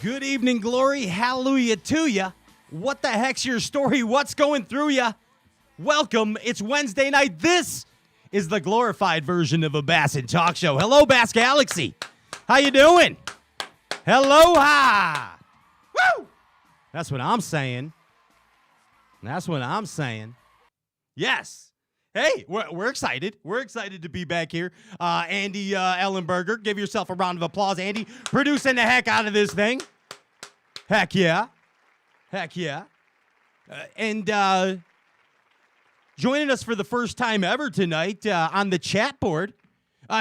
Good evening, glory. Hallelujah to ya. What the heck's your story? What's going through ya? Welcome. It's Wednesday night. This is the glorified version of a Bass and Talk Show. Hello, Bass Galaxy. How you doing? Aloha. Woo! That's what I'm saying. That's what I'm saying. Yes. Hey, we're excited. We're excited to be back here. Andy Ellenberger, give yourself a round of applause. Andy, producing the heck out of this thing. Heck yeah. Heck yeah. And joining us for the first time ever tonight on the chat board,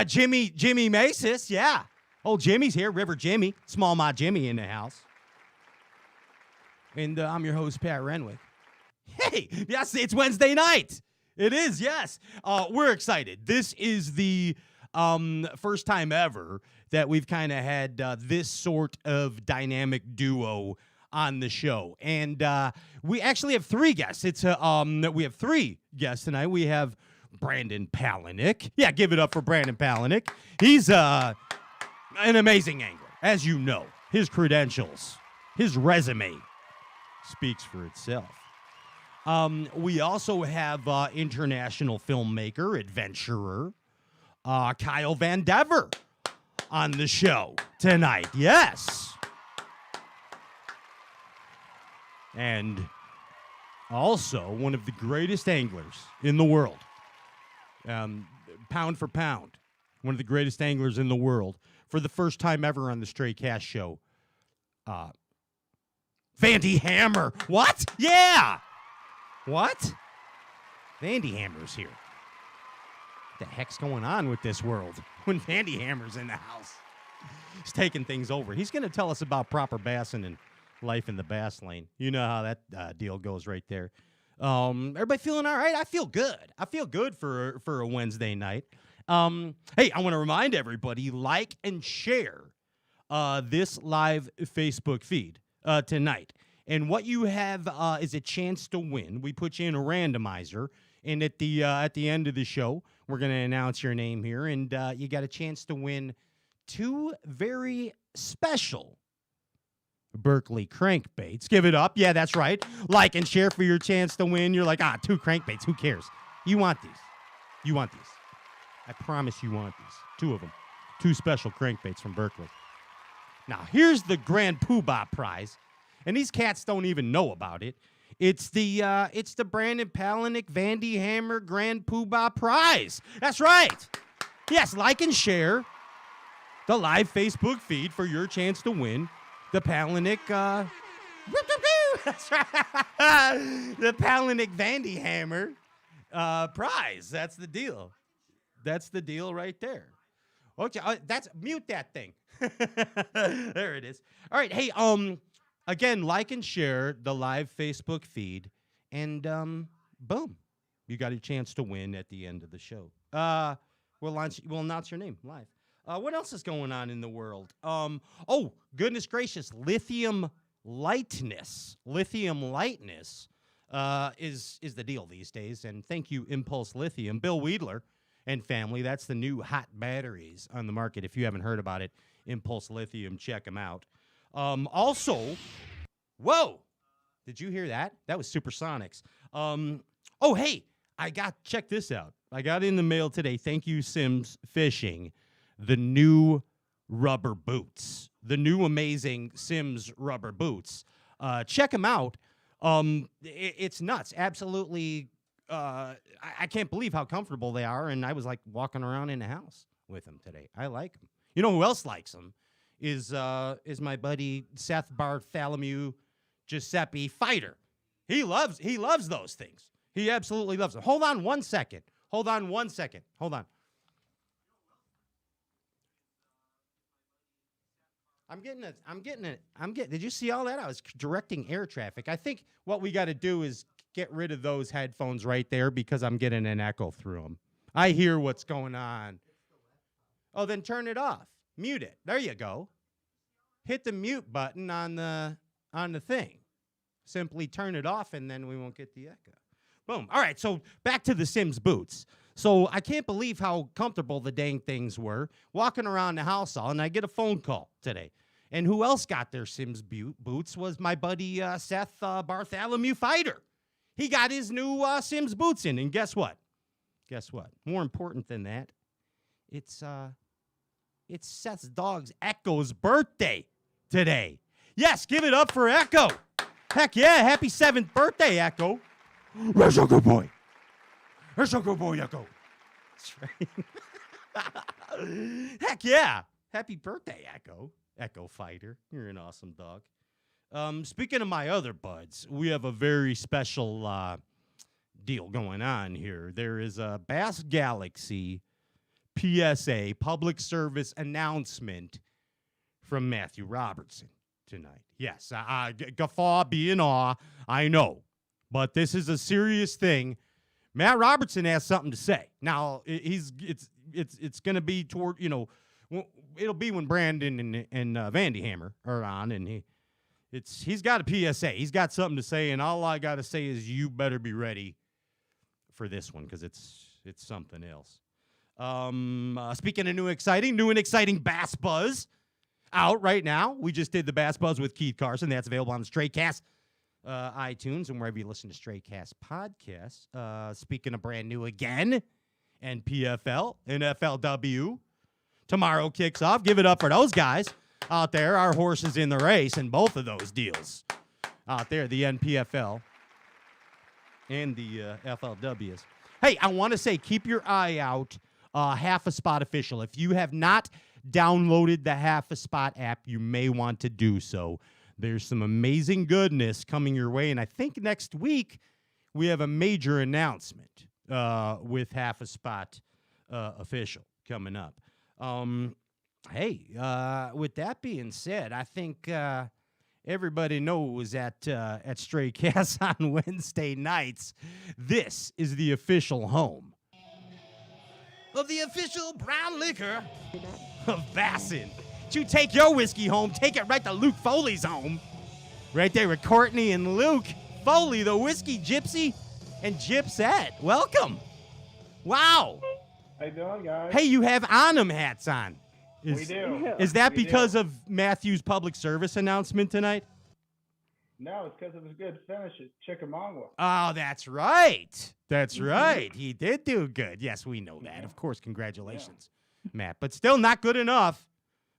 Jimmy Macis. Yeah. Old Jimmy's here, River Jimmy, Small Mod Jimmy in the house. And I'm your host, Pat Renwick. Hey, yes, it's Wednesday night. It is, yes. We're excited. This is the first time ever that we've kind of had this sort of dynamic duo on the show. And we actually have three guests. We have three guests tonight. We have Brandon Palaniuk. Yeah, give it up for Brandon Palaniuk. He's an amazing angler, as you know. His credentials, his resume speaks for itself. We also have international filmmaker, adventurer, Kyle Vandever on the show tonight. Yes. And also one of the greatest anglers in the world, pound for pound, one of the greatest anglers in the world, for the first time ever on the Stray Cast show, Vandy Hammer. What? Yeah. What? Vandy Hammer's here. What the heck's going on with this world when Vandy Hammer's in the house? He's taking things over. He's going to tell us about proper bassing and life in the bass lane. You know how that deal goes right there. Everybody feeling all right? I feel good. I feel good for a Wednesday night. Hey, I want to remind everybody, like and share this live Facebook feed tonight. And what you have is a chance to win. We put you in a randomizer, and at the end of the show, we're going to announce your name here, and you got a chance to win two very special Berkeley crankbaits. Give it up. Yeah, that's right. Like and share for your chance to win. You're like, two crankbaits. Who cares? You want these. You want these. I promise you want these. Two of them. Two special crankbaits from Berkeley. Now, here's the Grand Poobah prize. And these cats don't even know about it. It's the Brandon Palaniuk Vandy Hammer Grand Poobah prize. That's right. Yes, like and share the live Facebook feed for your chance to win the Palaniuk. That's right. The Palaniuk Vandy Hammer prize. That's the deal. That's the deal right there. Okay, mute that thing. There it is. All right. Hey, again, like and share the live Facebook feed, and boom, you got a chance to win at the end of the show. We'll announce your name live. What else is going on in the world? Oh, goodness gracious, lithium lightness. Lithium lightness is the deal these days, and thank you, Impulse Lithium, Bill Weidler and family. That's the new hot batteries on the market. If you haven't heard about it, Impulse Lithium, check them out. Also, whoa, did you hear that? That was Supersonics. Oh, hey, check this out. I got in the mail today, thank you, Sims Fishing, the new rubber boots, the new amazing Sims rubber boots. Check them out. It's nuts. Absolutely. I can't believe how comfortable they are. And I was like walking around in the house with them today. I like them. You know who else likes them? Is my buddy Seth Bartholomew Giuseppe Fighter. He loves those things. He absolutely loves them. Hold on one second. Hold on. Did you see all that? I was directing air traffic. I think what we got to do is get rid of those headphones right there because I'm getting an echo through them. I hear what's going on. Oh, then turn it off. Mute it. There you go. Hit the mute button on the thing. Simply turn it off, and then we won't get the echo. Boom. All right, so back to the Sims boots. So I can't believe how comfortable the dang things were walking around the house all, and I get a phone call today. And who else got their Sims boots was my buddy Seth Bartholomew Fighter. He got his new Sims boots in, and guess what? Guess what? More important than that, it's Seth's dog's Echo's birthday today. Yes, give it up for Echo. Heck yeah, happy 7th birthday, Echo. That's a good boy. That's a good boy, Echo. That's right. Heck yeah. Happy birthday, Echo. Echo Fighter. You're an awesome dog. Speaking of my other buds, we have a very special deal going on here. There is a Bass Galaxy PSA, public service announcement from Matthew Robertson tonight. Yes, guffaw, be in awe, I know. But this is a serious thing. Matt Robertson has something to say. Now, it's going to be toward, it'll be when Brandon and Vandy Hammer are on, and he's got a PSA. He's got something to say, and all I got to say is you better be ready for this one because it's something else. Speaking of new and exciting Bass Buzz out right now. We just did the Bass Buzz with Keith Carson. That's available on the Straycast iTunes and wherever you listen to Straycast podcasts. Speaking of brand new again, and PFL, NFLW. Tomorrow kicks off. Give it up for those guys out there. Our horses in the race in both of those deals out there, the NPFL and the FLWs. Hey, I want to say keep your eye out. Half a Spot Official. If you have not downloaded the Half a Spot app, you may want to do so. There's some amazing goodness coming your way, and I think next week we have a major announcement with Half a Spot Official coming up. Hey, with that being said, I think everybody knows at Stray Cats on Wednesday nights, this is the official home of the official brown liquor of Bassin. You take your whiskey home, take it right to Luke Foley's home. Right there with Courtney and Luke Foley, the whiskey gypsy and gypsette. Welcome. Wow. How you doing, guys? Hey, you have On'em hats on. We do. Is that We because do. of Matthew's public service announcement tonight? No, it's because of his good finish at Chickamauga. Oh, that's right. That's right. He did do good. Yes, we know that. Of course, congratulations, Matt. But still not good enough.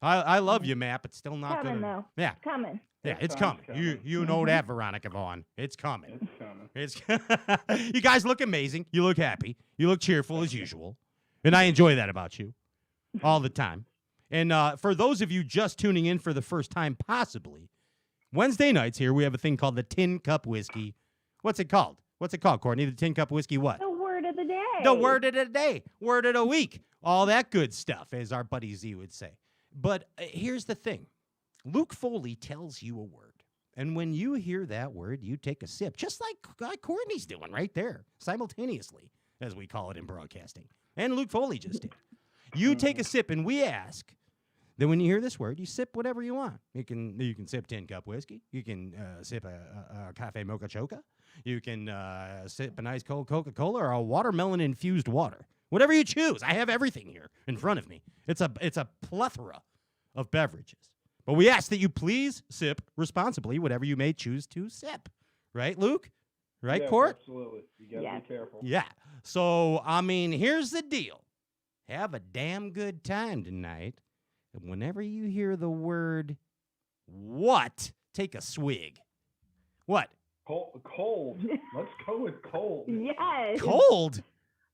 I love you, Matt, but still not coming, good enough. though. Yeah. Coming. Yeah, it's Coming. coming. You know that, Veronica Vaughn. It's coming. It's coming. You guys look amazing. You look happy. You look cheerful as usual. And I enjoy that about you all the time. And for those of you just tuning in for the first time, possibly, Wednesday nights here, we have a thing called the Tin Cup Whiskey. What's it called? What's it called, Courtney? The Tin Cup Whiskey what? The word of the day. The word of the day. Word of the week. All that good stuff, as our buddy Z would say. But here's the thing. Luke Foley tells you a word. And when you hear that word, you take a sip, just like Courtney's doing right there, simultaneously, as we call it in broadcasting. And Luke Foley just did. You take a sip, and we ask, then when you hear this word, you sip whatever you want. You can sip Tin Cup Whiskey. You can sip a Cafe Mocha Choca. You can sip an ice cold Coca-Cola or a watermelon-infused water. Whatever you choose. I have everything here in front of me. It's a plethora of beverages. But we ask that you please sip responsibly whatever you may choose to sip. Right, Luke? Right, Yes, Court? Absolutely. You got to be careful. Yeah. So, I mean, here's the deal. Have a damn good time tonight. And whenever you hear the word what, take a swig. What? Cold. Let's go with cold. Yes. Cold?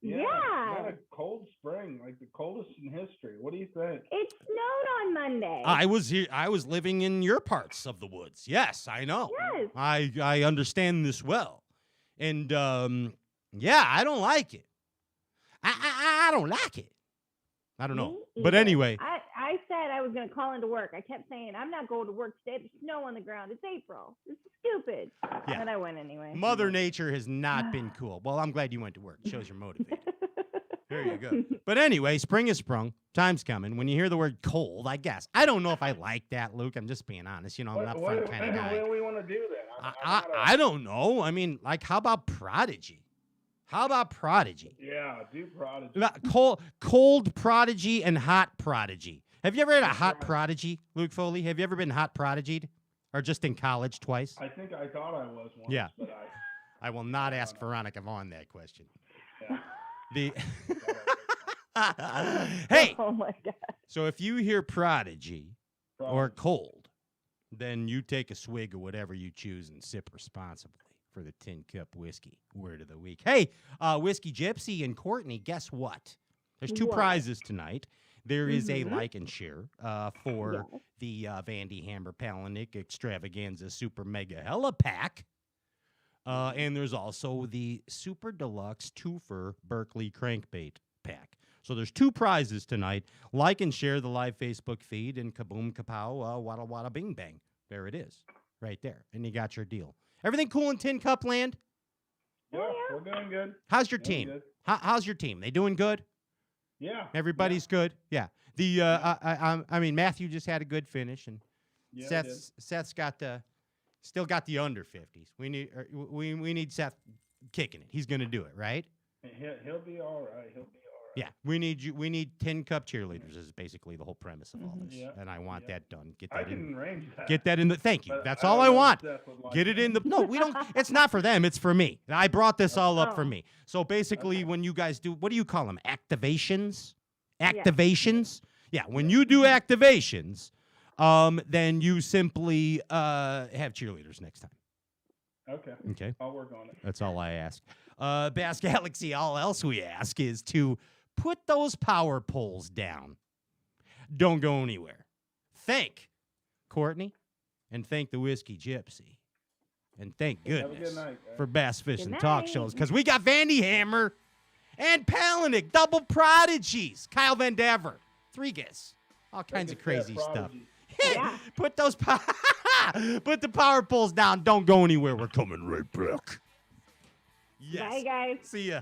Yeah. A cold spring, like the coldest in history. What do you think? It snowed on Monday. I was living in your parts of the woods. Yes, I know. Yes. I understand this well. And, yeah, I don't like it. I don't like it. I don't know. Me But either. anyway. I said I was going to call into work. I kept saying, I'm not going to work today. There's snow on the ground. It's April. This is stupid. Yeah. But I went anyway. Mother Nature has not been cool. Well, I'm glad you went to work. It shows you're motivated. There you go. But anyway, spring has sprung. Time's coming. When you hear the word cold, I guess. I don't know if I like that, Luke. I'm just being honest. I'm an upfront kind of guy. What do we want to do then? I don't know. I mean, like, how about Prodigy? How about Prodigy? Yeah, do Prodigy. Cold Prodigy and hot Prodigy. Have you ever had a That's hot right. prodigy, Luke Foley? Have you ever been hot prodigied? Or just in college twice? I think I thought I was once. Yeah. But I will not ask Veronica Vaughn that question. yeah. The Hey, Oh my god. so if you hear prodigy or Probably. cold, then you take a swig of whatever you choose and sip responsibly for the Tin Cup Whiskey Word of the Week. Hey, Whiskey Gypsy and Courtney, guess what? There's 2 What? prizes tonight. There is a Mhm. like and share for Yes. the Vandy Hammer Palaniuk Extravaganza Super Mega Hella Pack. And there's also the Super Deluxe Twofer Berkeley Crankbait Pack. So there's 2 prizes tonight. Like and share the live Facebook feed, and kaboom, kapow, wada wada bing bang. There it is, right there. And you got your deal. Everything cool in Tin Cup Land? Yeah, Oh, yeah. we're doing good. How's your Doing team? good. How's your team? They doing good? Yeah. Everybody's good? Yeah. The I mean, Matthew just had a good finish, and Yeah, we did. Seth's got still got the under 50s. We need Seth kicking it. He's going to do it, right? He'll be all right. He'll be all right. Yeah, we need Tin Cup cheerleaders is basically the whole premise of all this. Yeah, And I want yeah. that done. Get I that in. can arrange that. Get that in the Thank you. but That's don't all I know if want. Seth would like Get it in the No, we don't it's not for them, it's for me. I brought this all up for Oh. me. So basically Okay. when you guys do, what do you call them? Activations? Yeah. Activations? Yeah, when you do activations, then you simply have cheerleaders next time. Okay. Okay? I'll work on it. That's all I ask. Bass Galaxy, all else we ask is to put those power poles down. Don't go anywhere. Thank Courtney, and thank the Whiskey Gypsy, and thank Have a goodness good night, guys. for Bass Fishing Good Talk night. shows, because we got Vandy Hammer and Palaniuk, double prodigies, Kyle Vandever, Threegas, all kinds of crazy stuff. Prodigy. Yeah. Put those put the power poles down. Don't go anywhere. We're coming right back. Yes. Bye, guys. See ya.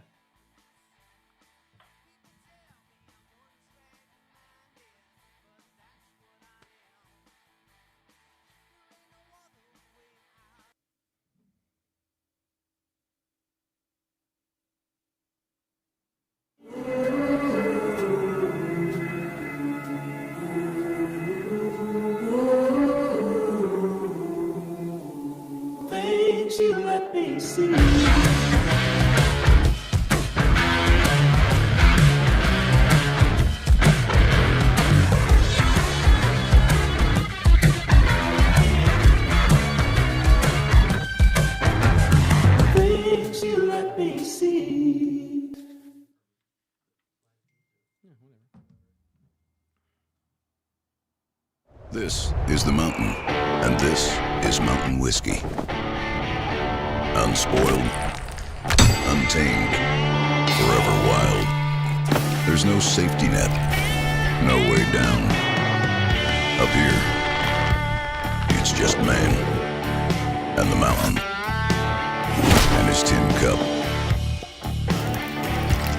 Things you let me see. Things you let me see. This is the mountain, and this is mountain whiskey. Unspoiled, untamed, forever wild. There's no safety net, no way down. Up here, it's just man, and the mountain, and his tin cup.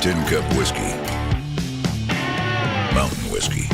Tin Cup Whiskey. Mountain whiskey.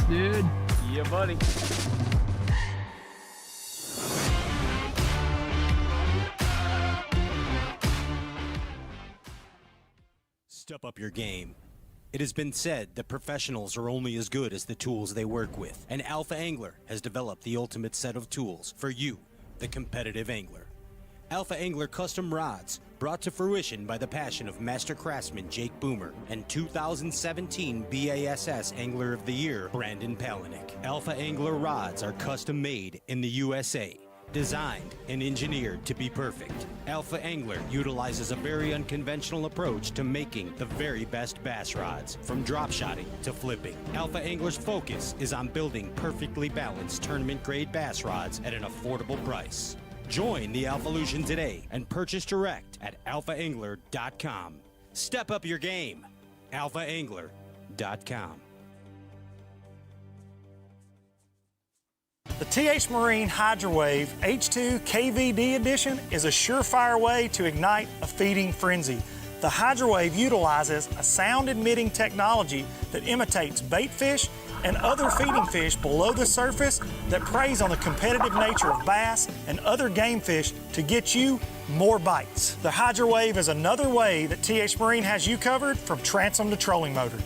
dude. Yeah, buddy. Step up your game. It has been said that professionals are only as good as the tools they work with, and Alpha Angler has developed the ultimate set of tools for you, the competitive angler. Alpha Angler custom rods, brought to fruition by the passion of master craftsman Jake Boomer and 2017 BASS Angler of the Year Brandon Palaniuk. Alpha Angler rods are custom made in the USA, designed and engineered to be perfect. Alpha Angler utilizes a very unconventional approach to making the very best bass rods, from drop shotting to flipping. Alpha Angler's focus is on building perfectly balanced tournament-grade bass rods at an affordable price. Join the Alphalution today and purchase direct at alphaangler.com. Step up your game. alphaangler.com. The TH Marine Hydrowave H2 KVD edition is a surefire way to ignite a feeding frenzy. The Hydrowave utilizes a sound-emitting technology that imitates bait fish and other feeding fish below the surface that preys on the competitive nature of bass and other game fish to get you more bites. The Hydrowave is another way that TH Marine has you covered from transom to trolling motor.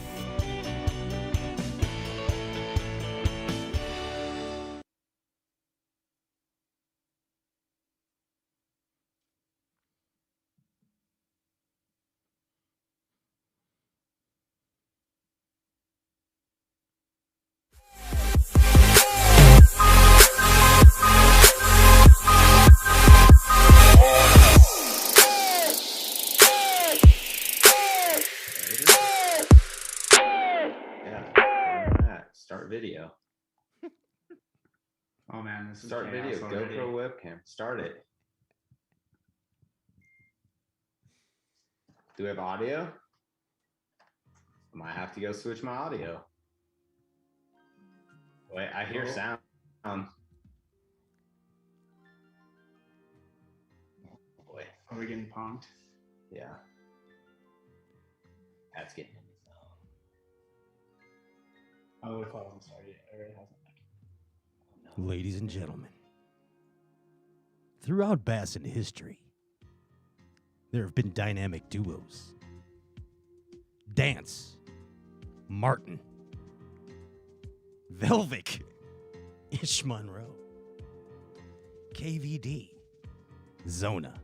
Start video. Oh man, this is Start video. GoPro webcam. Start it. Do we have audio? I might have to go switch my audio. Wait, I hear sound. Boy. Are we getting punked? Yeah. That's getting in the zone. Oh, the call hasn't started yet. It already hasn't. Ladies and gentlemen, throughout Bassin history, there have been dynamic duos. Dance, Martin, Velvic, Ish Monroe, KVD, Zona,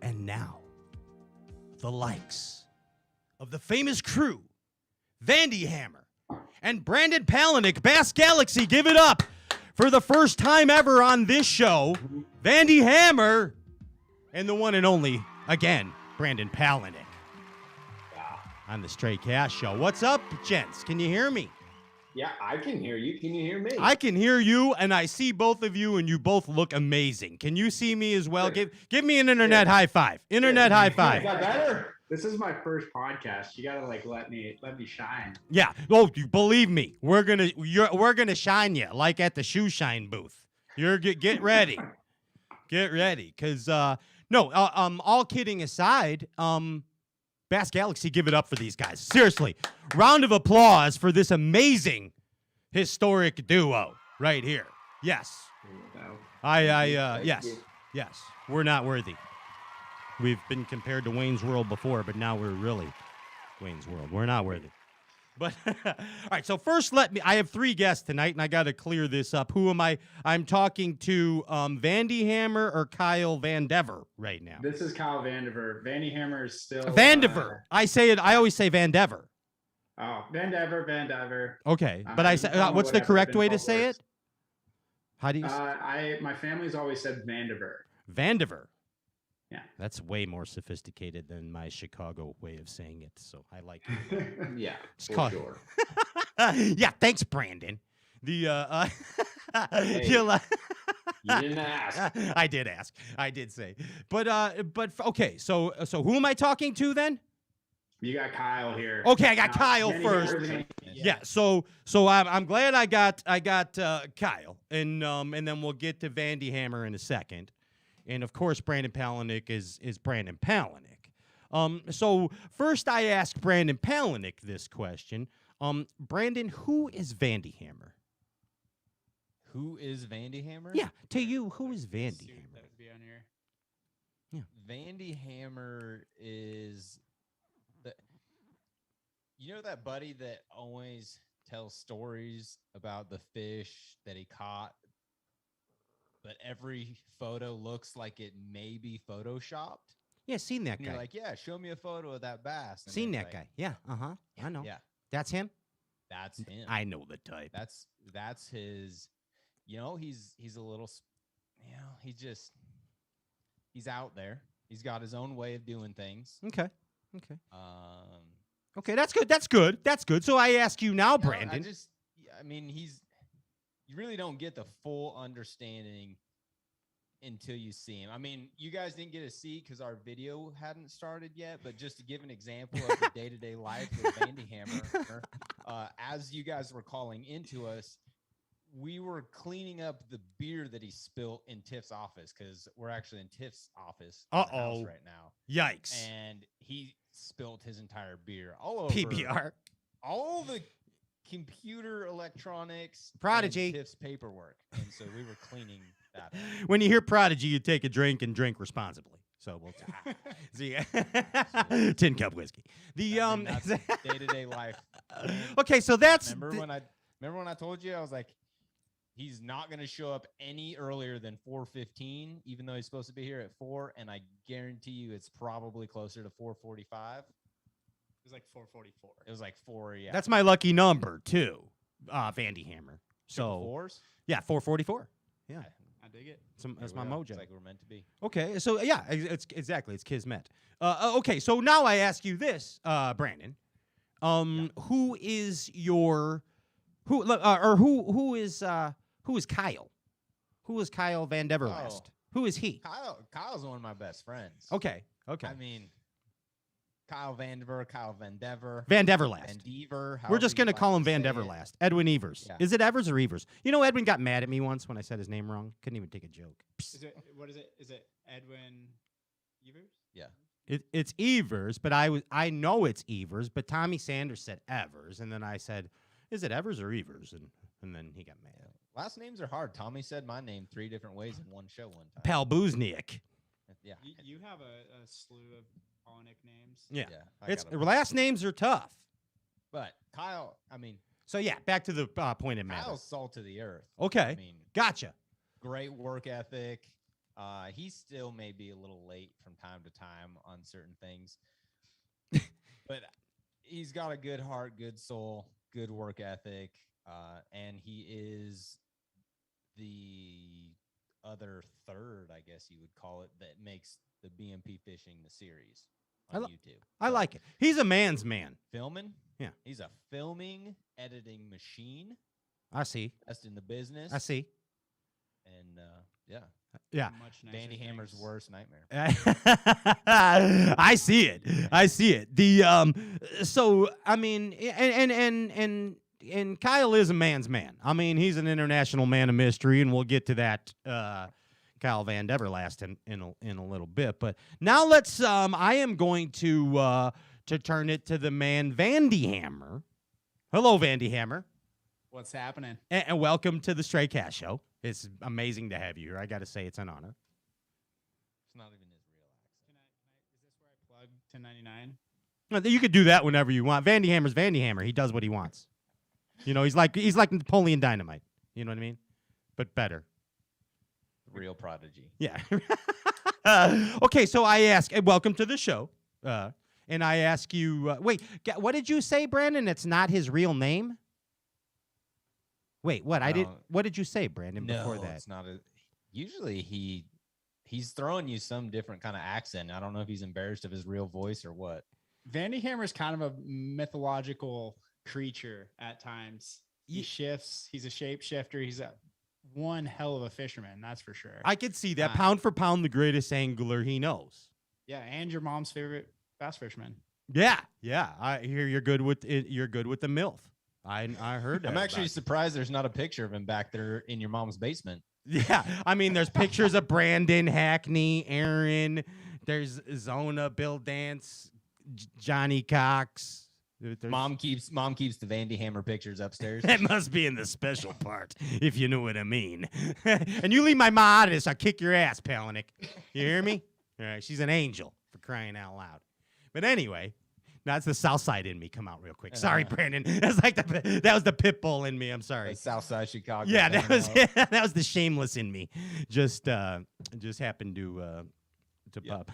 and now the likes of the famous crew, Vandy Hammer and Brandon Palaniuk. Bass Galaxy, give it up for the first time ever on this show, Vandy Hammer and the one and only, again, Brandon Palaniuk on the Straight Cash Show. What's up, gents? Can you hear me? Yeah, I can hear you. Can you hear me? I can hear you, and I see both of you, and you both look amazing. Can you see me as well? Give me an internet high five. Internet high five. Is that better? This is my first podcast. You gotta let me shine. Yeah. Oh, you believe me. We're gonna shine you like at the shoe shine booth. Get ready. Get ready, cause all kidding aside, Bass Galaxy, give it up for these guys. Seriously, round of applause for this amazing, historic duo right here. Yes. Yes. We're not worthy. We've been compared to Wayne's World before, but now we're really Wayne's World. We're not worthy. But all right, so first I have three guests tonight, and I got to clear this up. Who am I? I'm talking to Vandy Hammer or Kyle Vandever right now. This is Kyle Vandever. Vandy Hammer is still Vandever. I always say Vandever. Oh, Vandever. Okay, but I say what's the correct way to say it? How do you? My family's always said Vandever. Vandever. Yeah. That's way more sophisticated than my Chicago way of saying it, so I like it. Yeah, sure. Yeah, thanks, Brandon. The hey, you didn't ask. I did ask. I did say. But okay, so who am I talking to then? You got Kyle here. Okay, I got Kyle first. Yeah. So I'm glad I got Kyle, and then we'll get to Vandy Hammer in a second. And, of course, Brandon Palaniuk is Brandon Palaniuk. So first I ask Brandon Palaniuk this question. Brandon, who is Vandy Hammer? Who is Vandy Hammer? Yeah, to you, who is Vandy Hammer? That would be on here. Vandy Hammer is that buddy that always tells stories about the fish that he caught, but every photo looks like it may be photoshopped. Yeah, seen that And guy. you're like, yeah, show me a photo of that bass. And Seen it's that like, guy. Yeah, I know. Yeah, That's him? that's him. I know the type. That's his. He's a little. He's out there. He's got his own way of doing things. Okay. Um, Okay, that's good. That's good. So I ask you now, No, Brandon. you really don't get the full understanding until you see him. I mean, you guys didn't get to see because our video hadn't started yet, but just to give an example of the day-to-day life with Vandy Hammer, as you guys were calling into us, we were cleaning up the beer that he spilt in Tiff's office because we're actually in Tiff's office in the house right now. Yikes. And he spilt his entire beer all over PBR. all the computer electronics, Prodigy. and Tiff's paperwork, and so we were cleaning that up. When you hear Prodigy, you take a drink and drink responsibly. So we'll see. Tin cup whiskey. That's day-to-day life. Okay, so that's Remember when I told you I was like, he's not going to show up any earlier than 4:15, even though he's supposed to be here at 4, and I guarantee you it's probably closer to 4:45. It was like 4:44. It was like 4, yeah. that's my lucky number too, Vandy Hammer. So fours? yeah, 444. Yeah, I dig it. that's Here my we are. mojo. It's like we're meant to be. Okay, so yeah, it's exactly it's Kismet. Okay, so now I ask you this, Brandon. Who is your who is Kyle? Who is Kyle Vandever last? Who is he? Kyle's one of my best friends. Okay. I mean, Kyle Vandever. Vandever last. Vandever. We're just however gonna you call him like to say Vandever it. last. Edwin Evers. Yeah. Is it Evers or Evers? You know, Edwin got mad at me once when I said his name wrong. Couldn't even take a joke. What is it? Is it Edwin Evers? Yeah. It's Evers, but I know it's Evers, but Tommy Sanders said Evers, and then I said, is it Evers or Evers? And then he got mad. Last names are hard. Tommy said my name 3 different ways in one show one time. Pal Buzniak. Yeah. You have a slew of Palaniuk names. Yeah. I It's got 'em. last names are tough. But Kyle, I mean, So yeah, back to the point it matters. Kyle's salt of the earth. Okay. I mean, Gotcha. great work ethic. He still may be a little late from time to time on certain things, but he's got a good heart, good soul, good work ethic, and he is the other third, I guess you would call it, that makes the BMP fishing the series on YouTube. I like it. He's a man's man. Filming? Yeah. He's a filming, editing machine. I see. Best in the business. I see. And yeah. Yeah. Much nicer Danny Hammer's things. worst nightmare. I see it. I see it. The so I mean and Kyle is a man's man. I mean, he's an international man of mystery, and we'll get to that Kyle Vandever last in a little bit. But now let's I am going to turn it to the man Vandy Hammer. Hello, Vandy Hammer. What's happening? And welcome to the Stray Cat Show. It's amazing to have you here. I got to say, it's an honor. It's not even his real accent. Is this where I plug 1099? No, you could do that whenever you want. Vandy Hammer's Vandy Hammer. He does what he wants. You know, he's like Napoleon Dynamite. You know what I mean? But better. Real prodigy. Yeah. Okay, so I ask, welcome to the show. And I ask you, wait, what did you say, Brandon? It's not his real name? Wait, what? What did you say, Brandon, before that? It's not. Usually he's throwing you some different kind of accent. I don't know if he's embarrassed of his real voice or what. Vandy Hammer's kind of a mythological creature at times. He shifts. He's a shapeshifter. He's one hell of a fisherman, that's for sure. I could see that. Pound for pound, the greatest angler he knows. Yeah, and your mom's favorite bass fisherman. Yeah. I hear you're good with it. You're good with the MILF. I heard that. I'm actually surprised there's not a picture of him back there in your mom's basement. Yeah, I mean, there's pictures of Brandon, Hackney, Aaron, There's Zona, Bill Dance, Johnny Cox. Mom keeps the Vandy Hammer pictures upstairs. That must be in the special part, if you know what I mean. And you leave my ma out of this, I'll kick your ass, Palaniuk. You hear me? All right, she's an angel, for crying out loud. But anyway, that's the South Side in me come out real quick. Sorry, Brandon. That's like that was the pit bull in me. I'm sorry. The South Side Chicago. Yeah, that was the shameless in me. Just happened to pop.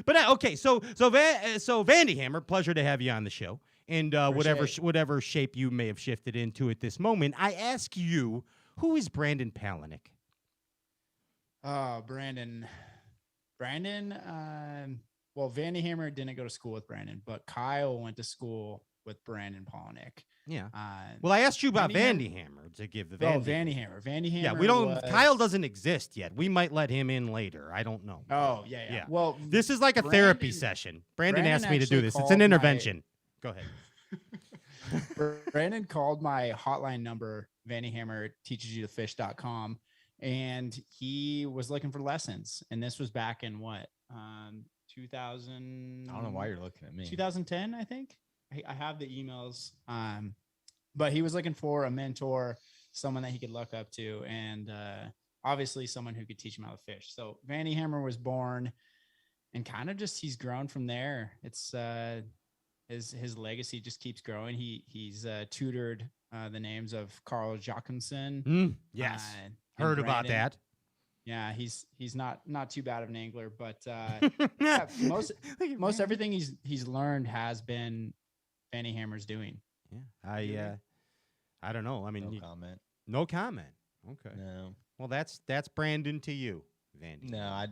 But okay, so Vandy Hammer, pleasure to have you on the show. And whatever shape you may have shifted into at this moment, I ask you, who is Brandon Palaniuk? Brandon. Well, Vandy Hammer didn't go to school with Brandon, but Kyle went to school with Brandon Palaniuk. Yeah. Well, I asked you about Vandy Hammer to give the Vandy Hammer. Yeah, we don't. Kyle doesn't exist yet. We might let him in later. I don't know. Oh, yeah. Well, this is like a therapy session. Brandon asked me to do this. It's an intervention. Go ahead. Brandon called my hotline number, Vandy Hammer teaches you to fish.com, and he was looking for lessons. And this was back in what? 2000. I don't know why you're looking at me. 2010, I think. I have the emails. But he was looking for a mentor, someone that he could look up to, and obviously someone who could teach him how to fish. So Vandy Hammer was born, and kind of just he's grown from there. It's his legacy just keeps growing. He's tutored the names of Carl Jacobson. Yes, heard about that. Yeah, he's not too bad of an angler, but yeah, most everything he's learned has been Vandy Hammer's doing. Yeah, I don't know. I mean, no comment. No comment. Okay. No. Well, that's Brandon to you, Vandy. No,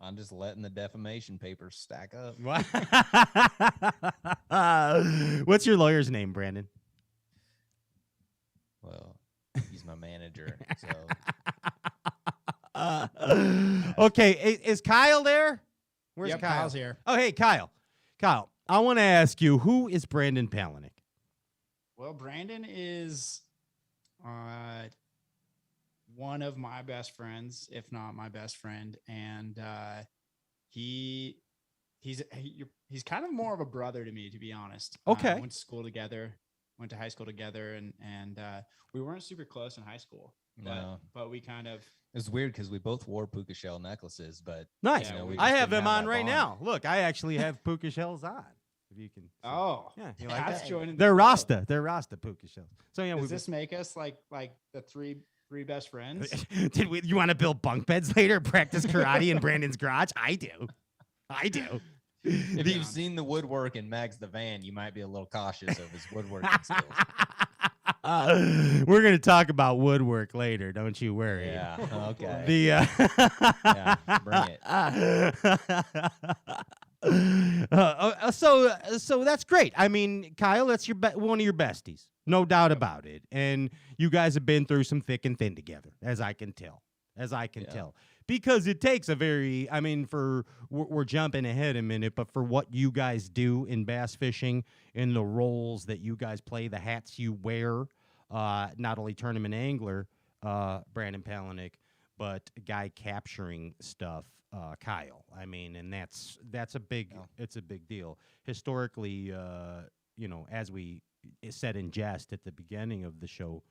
I'm just letting the defamation papers stack up. What's your lawyer's name, Brandon? Well, he's my manager. So. Okay, is Kyle there? Where's Kyle? Kyle's here. Oh, hey, Kyle. Kyle, I want to ask you, who is Brandon Palaniuk? Well, Brandon is one of my best friends, if not my best friend, and he's kind of more of a brother to me, to be honest. Okay. Went to school together, went to high school together, and we weren't super close in high school. But we kind of. It's weird because we both wore puka shell necklaces, but nice. You know, I have them on right now. Look, I actually have puka shells on. If you can. See. Oh, yeah, you like that? joining. They're Rasta. They're Rasta puka shells. So yeah, does this make us like the three best friends? You want to build bunk beds later? Practice karate in Brandon's garage? I do. If you've seen the woodwork in Mags the Van, you might be a little cautious of his woodworking skills. We're going to talk about woodwork later. Don't you worry. Yeah. Okay. Yeah, bring it. So that's great. I mean, Kyle, that's one of your besties, no doubt about it. And you guys have been through some thick and thin together, as I can tell. Because it takes a very, I mean, we're jumping ahead a minute, but for what you guys do in bass fishing, in the roles that you guys play, the hats you wear, not only tournament angler, Brandon Palaniuk, but guy capturing stuff, Kyle. I mean, and that's a big, it's a big deal. Historically, as we said in jest at the beginning of the show,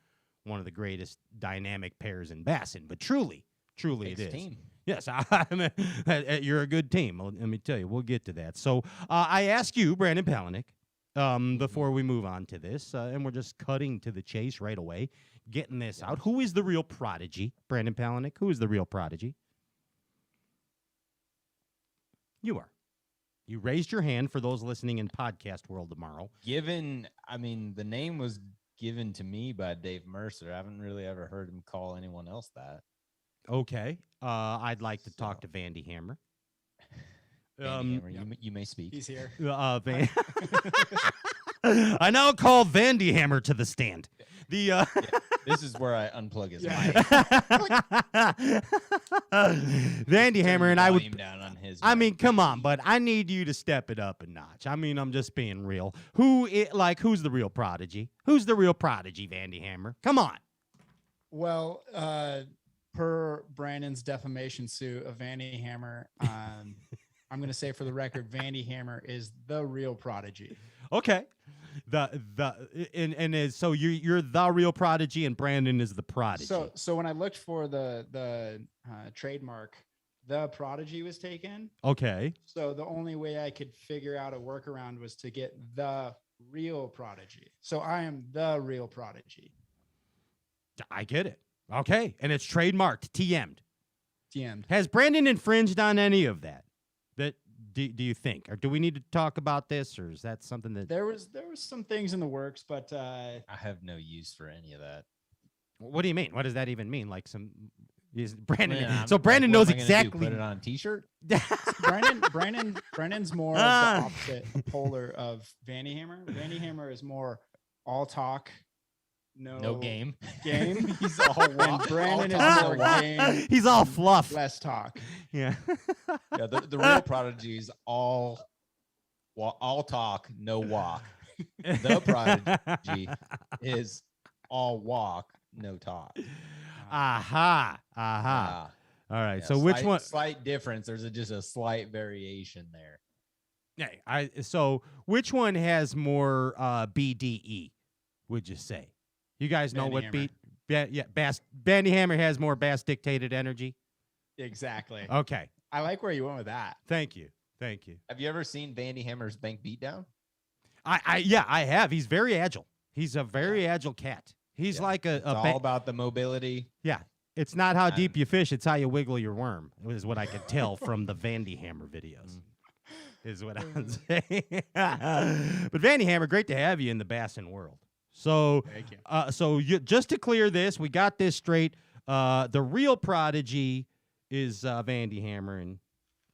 one of the greatest dynamic pairs in bassin, but truly it is. Team. Yes, you're a good team. Let me tell you, we'll get to that. So I ask you, Brandon Palaniuk, before we move on to this, and we're just cutting to the chase right away, getting this out. Who is the real prodigy, Brandon Palaniuk? Who is the real prodigy? You are. You raised your hand for those listening in podcast world tomorrow. The name was given to me by Dave Mercer. I haven't really ever heard him call anyone else that. Okay. I'd like to talk to Vandy Hammer. Hammer, you may speak. He's here. I now call Vandy Hammer to the stand. This is where I unplug his mic. Vandy Hammer, and I would. Down on his mic. Come on, but I need you to step it up a notch. I'm just being real. Who's the real prodigy? Who's the real prodigy, Vandy Hammer? Come on. Well, per Brandon's defamation suit of Vandy Hammer, I'm going to say for the record, Vandy Hammer is the real prodigy. Okay. So you're the real prodigy and Brandon is the prodigy. So when I looked for the trademark, the prodigy was taken. Okay. So the only way I could figure out a workaround was to get the real prodigy. So I am the real prodigy. I get it. Okay. And it's trademarked, TM'd. TM'd. Has Brandon infringed on any of that? Do you think? Or do we need to talk about this, or is that something that There was some things in the works, but I have no use for any of that. What do you mean? What does that even mean? Like is Brandon Man, so Brandon knows exactly. Put it on a t-shirt. Brandon's more of the opposite polar of Vandy Hammer. Vandy Hammer is more all talk, no game. He's all walk. And Brandon is more game. He's all fluff. Less talk. Yeah. Yeah, the real prodigy is all talk, no walk. The prodigy is all walk, no talk. Aha. All right. Yeah, so which one? Slight difference. There's just a slight variation there. Yeah. So which one has more BDE? Would you say? You guys know Vandy what Hammer. Bandy Hammer has more bass dictated energy. Exactly. Okay. I like where you went with that. Thank you. Have you ever seen Vandy Hammer's bank beatdown? I have. He's very agile. He's a very agile cat. He's like It's all about the mobility. Yeah. It's not how deep you fish, it's how you wiggle your worm, is what I could tell from the Vandy Hammer videos. Is what I'm saying. But Vandy Hammer, great to have you in the bassin world. So, Thank you. Just to clear this, we got this straight. The real prodigy is Vandy Hammer, and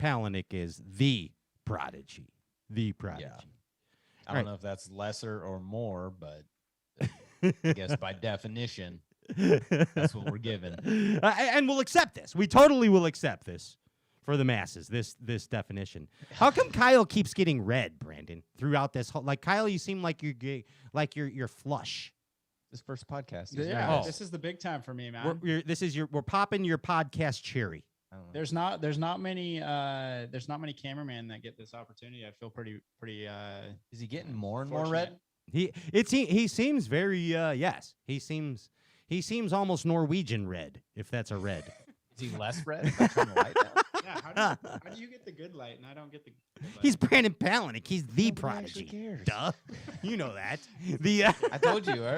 Palaniuk is the prodigy. The prodigy. Yeah. I don't know if that's lesser or more, but I guess by definition, that's what we're given. And we'll accept this. We totally will accept this for the masses, this definition. How come Kyle keeps getting red, Brandon, throughout this whole, like, Kyle, you seem like you're flush. This first podcast. Yeah, this is the big time for me, man. We're popping your podcast cherry. There's not many cameramen that get this opportunity. I feel pretty Is he getting more and more red? He seems very yes. He seems almost Norwegian red, if that's a red. Is he less red? If I turn the light down? Yeah, how do you get the good light and I don't get the good light? He's Brandon Palaniuk. He's the Nobody prodigy. actually cares. Duh. You know that. I told you. I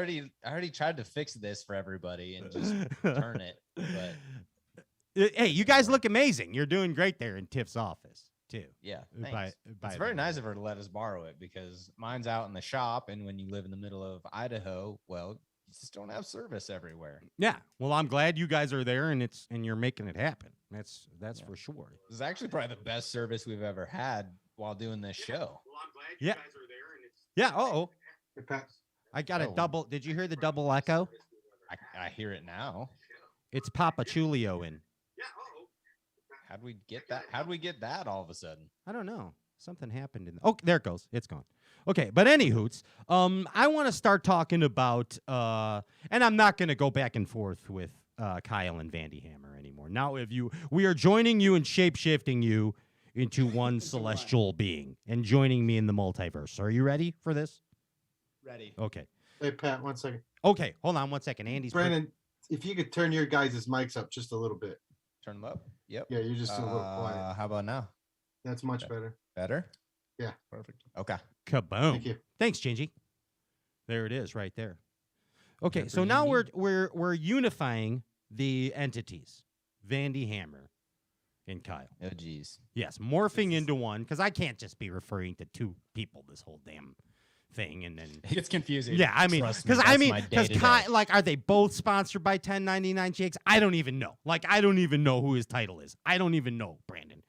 already tried to fix this for everybody and just turn it. But hey, you guys look amazing. You're doing great there in Tiff's office too. yeah, thanks. It's very nice of her to let us borrow it because mine's out in the shop, and when you live in the middle of Idaho, well, you just don't have service everywhere. Yeah. Well, I'm glad you guys are there and you're making it happen. That's for sure. This is actually probably the best service we've ever had while doing this show. Well, I'm glad you guys are there and I got a double. Did you hear the double echo? I hear it now. It's Papa Chulio in. How'd we get that? How'd we get that all of a sudden? I don't know. Something happened oh, there it goes. It's gone. Okay, but any hoots, I want to start talking about, and I'm not going to go back and forth with Kyle and Vandy Hammer anymore. Now, we are joining you and shape-shifting you into one celestial being and joining me in the multiverse. Are you ready for this? Ready. Okay. Hey, Pat, 1 second. Okay, hold on 1 second. Andy's Brandon, if you could turn your guys' mics up just a little bit. Turn them up. Yep. Yeah, you're just a little quiet. How about now? That's much better. Better? Yeah. Perfect. Okay. Kaboom. Thank you. Thanks, Gingy. There it is, right there. Okay, Whatever so you now need. we're unifying the entities, Vandy Hammer and Kyle. Oh, geez. Yes, morphing into one, because I can't just be referring to two people this whole damn thing, and then It gets confusing. yeah, I mean, Trust me, because that's my day-to-day. like, are they both sponsored by 1099 Jakes? I don't even know. Like, I don't even know who his title is. I don't even know, Brandon.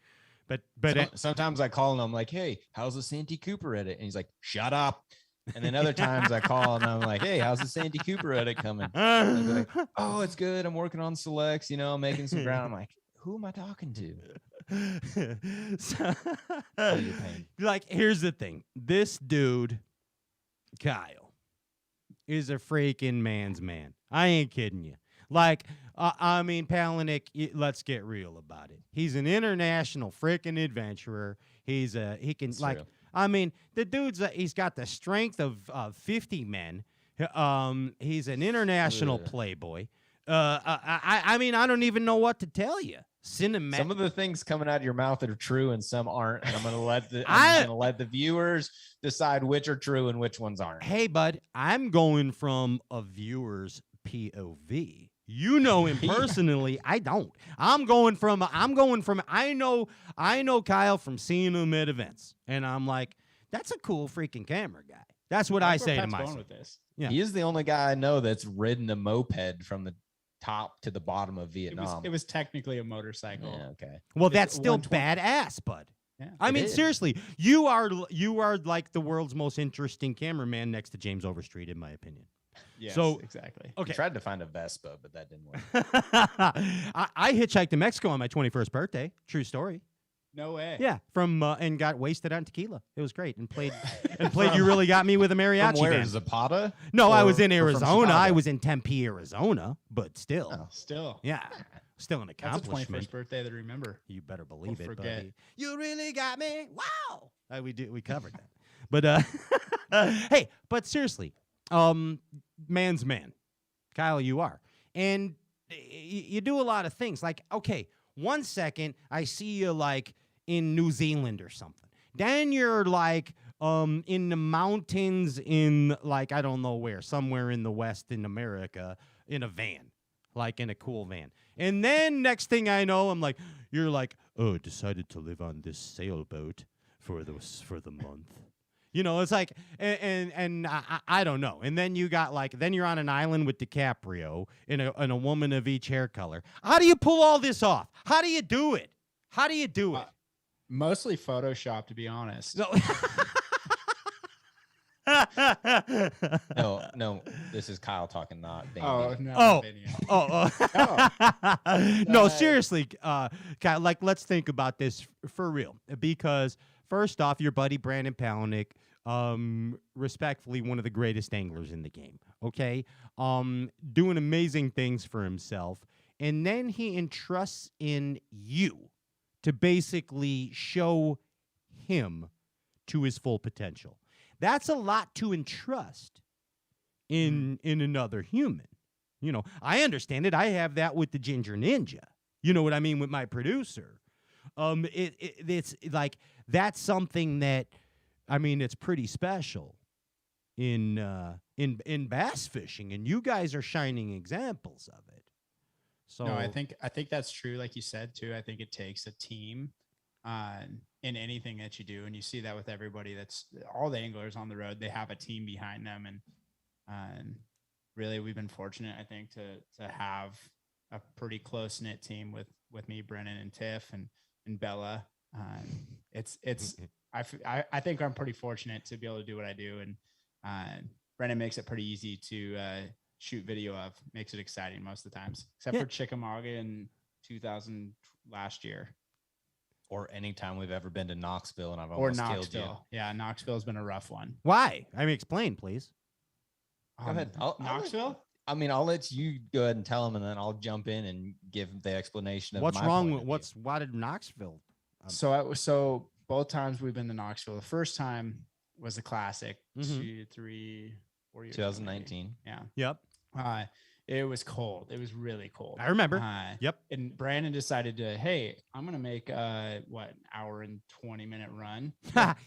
But Sometimes I call him, I'm like, hey, how's the Santee Cooper edit? And he's like, shut up. And then other times I call and I'm like, hey, how's the Santee Cooper edit coming? And he'll be like, oh, it's good. I'm working on selects, I'm making some ground. I'm like, who am I talking to? So, your pain. like, here's the thing. This dude, Kyle, is a freaking man's man. I ain't kidding you. Like, I mean, Palaniuk, let's get real about it. He's an international freaking adventurer. He can That's like, true. I mean, the dude's he's got the strength of 50 men. He's an international Ugh. playboy. I mean, I don't even know what to tell you. Cinematic. Some of the things coming out of your mouth are true and some aren't, and I'm gonna let the viewers decide which are true and which ones aren't. Hey, bud, I'm going from a viewer's POV. You know him personally. I don't. I know Kyle from seeing him at events, and I'm like, that's a cool freaking camera guy. That's what I say to myself. With this. Yeah. He is the only guy I know that's ridden a moped from the top to the bottom of Vietnam. It was technically a motorcycle. Yeah, okay. Well, It's that's still 120. badass, bud. Yeah, I it mean, is. seriously, you are like the world's most interesting cameraman next to James Overstreet, in my opinion. Yes, So- exactly. Okay. I tried to find a Vespa, but that didn't work. I hitchhiked to Mexico on my 21st birthday. True story. No way. Yeah, from and got wasted on tequila. It was great, and played You Really Got Me with a mariachi From where? band. Zapata? No, I Or- was in or from Arizona. I Chicago? was in Tempe, Arizona, but still, Oh. Still. yeah, still an That's a accomplishment. 21st birthday to remember. You better believe it, forget. buddy. You really got me. Wow. We covered that. But hey, but seriously, man's man. Kyle, you are. And you do a lot of things. Like, okay, 1 second I see you like in New Zealand or something. Then you're like in the mountains in like I don't know where, somewhere in the West in America in a van. Like in a cool van. And then next thing I know, I'm like, you're like, oh, decided to live on this sailboat for the month. You know, it's like, and I don't know. And then you got like, then you're on an island with DiCaprio and a woman of each hair color. How do you pull all this off? How do you do it? How do you do it? Mostly Photoshop, to be honest. No. No, this is Kyle talking, not Vandy. Oh no. Oh. Vinny. No, seriously, Kyle, like, let's think about this for real. Because first off, your buddy Brandon Palaniuk, respectfully, one of the greatest anglers in the game. Okay, doing amazing things for himself, and then he entrusts in you to basically show him to his full potential. That's a lot to entrust in another human. You know, I understand it. I have that with the Ginger Ninja. You know what I mean with my producer. It's like that's something that, I mean, it's pretty special in bass fishing, and you guys are shining examples of it. So No, I think that's true. Like you said too, I think it takes a team in anything that you do, and you see that with everybody. That's all the anglers on the road. They have a team behind them, and really, we've been fortunate, I think, to have a pretty close knit team with me, Brennan, and Tiff, and Bella. I think I'm pretty fortunate to be able to do what I do, and Brennan makes it pretty easy to shoot video of. Makes it exciting most of the times, except for Chickamauga in 2000 last year. Or anytime we've ever been to Knoxville and I've Or almost killed you. Knoxville. Yeah, Knoxville's been a rough one. why? I mean, explain, please. Go ahead. Knoxville? I'll let you go ahead and tell him, and then I'll jump in and give the explanation of What's my wrong point with of view. why did Knoxville? So both times we've been to Knoxville. The first time was a classic, Mhm. 2, 3, 4 years. 2019. Yeah. Yep. It was cold. It was really cold. I remember. Yep. And Brandon decided to, hey, I'm gonna make an hour and 20-minute run,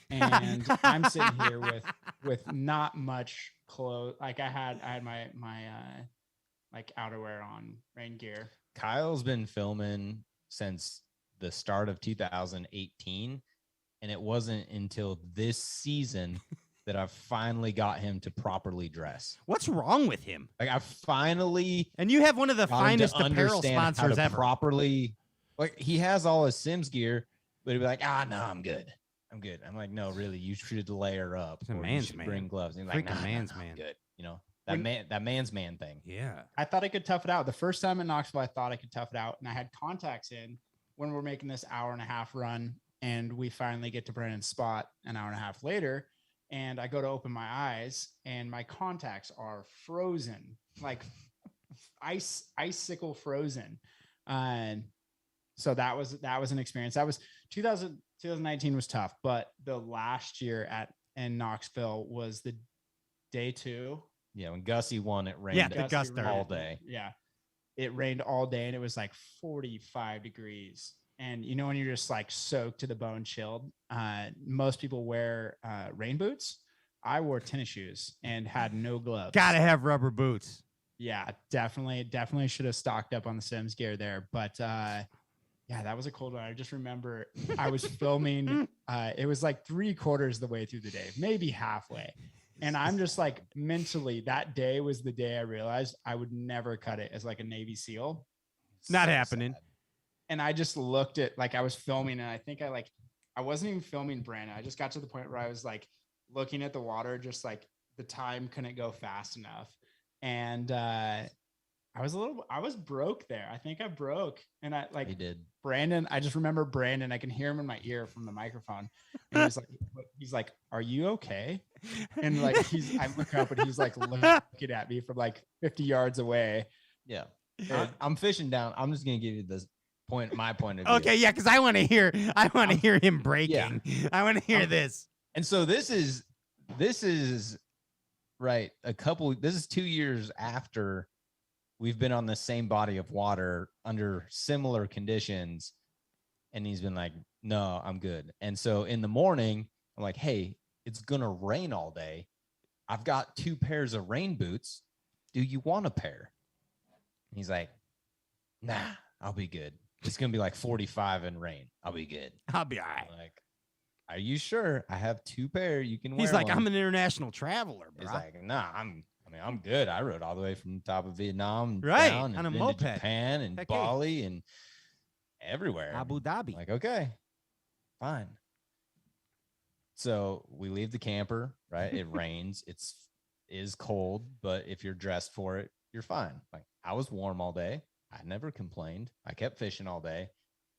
and I'm sitting here with not much clothes. Like I had my like outerwear on, rain gear. Kyle's been filming since the start of 2018, and it wasn't until this season that I finally got him to properly dress. What's wrong with him? Like I finally, and you have one of the got him finest to apparel understand how sponsors to ever. properly, like he has all his Sims gear, but he'd be like, no, I'm good. I'm like, no, really, you should layer up. He's a or you man's should man. bring gloves. And he's like, Freaking nah, man's I'm man. good. You know, that man's man thing. Yeah. I thought I could tough it out. The first time in Knoxville, I thought I could tough it out, and I had contacts in when we're making this hour and a half run, and we finally get to Brandon's spot an hour and a half later, and I go to open my eyes, and my contacts are frozen, like icicle frozen. So that was an experience. That was 2019 was tough, but the last year in Knoxville was the day 2. Yeah, when Gussie won, it rained. Yeah, the Guster all day. Yeah, it rained all day, and it was like 45 degrees. And you know when you're just like soaked to the bone, chilled. Most people wear rain boots. I wore tennis shoes and had no gloves. Gotta have rubber boots. Yeah, definitely should have stocked up on the Sims gear there. But yeah, that was a cold one. I just remember I was filming. It was like 3/4 of the way through the day, maybe halfway. And I'm just like mentally, that day was the day I realized I would never cut it as like a Navy SEAL. Not happening. Sad. And I just looked at, like, I was filming, and I think I wasn't even filming Brandon. I just got to the point where I was like looking at the water, just like the time couldn't go fast enough. And I was broke there. I think I broke. And I like, He did. Brandon, I just remember Brandon, I can hear him in my ear from the microphone. And he's like, are you okay? And like, I look up and he's like looking at me from like 50 yards away. Yeah. I'm fishing down. I'm just going to give you my point of view. Okay, yeah, because I want to hear him breaking. Yeah. I want to hear this. And so this is right. This is 2 years after we've been on the same body of water under similar conditions. And he's been like, no, I'm good. And so in the morning, I'm like, hey, it's going to rain all day. I've got 2 pairs of rain boots. Do you want a pair? And he's like, nah, I'll be good. It's going to be like 45 and rain. I'll be good. I'll be all right. I'm like, are you sure? I have 2 pair. You can wear He's like, one. I'm an international traveler, bro. He's like, nah, I'm good. I rode all the way from the top of Vietnam on down a and moped, to Japan and Heck Bali and everywhere. Abu Dhabi. Like, okay, fine. So we leave the camper, right? It rains. Is cold, but if you're dressed for it, you're fine. Like, I was warm all day. I never complained. I kept fishing all day.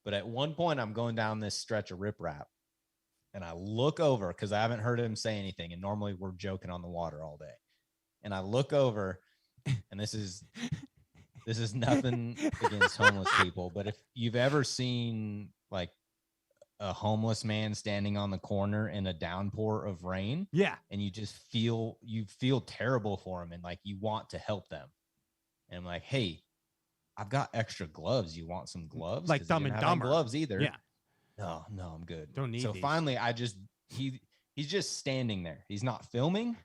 But at one point, I'm going down this stretch of riprap, and I look over because I haven't heard him say anything. And normally we're joking on the water all day. And I look over, and this is nothing against homeless people, but if you've ever seen like a homeless man standing on the corner in a downpour of rain, yeah, and you feel terrible for him, and like you want to help them. And I'm like, hey, I've got extra gloves. You want some gloves? Like Dumb and Dumber gloves either. Yeah. No, I'm good. Don't need So these. finally, he's just standing there. He's not filming.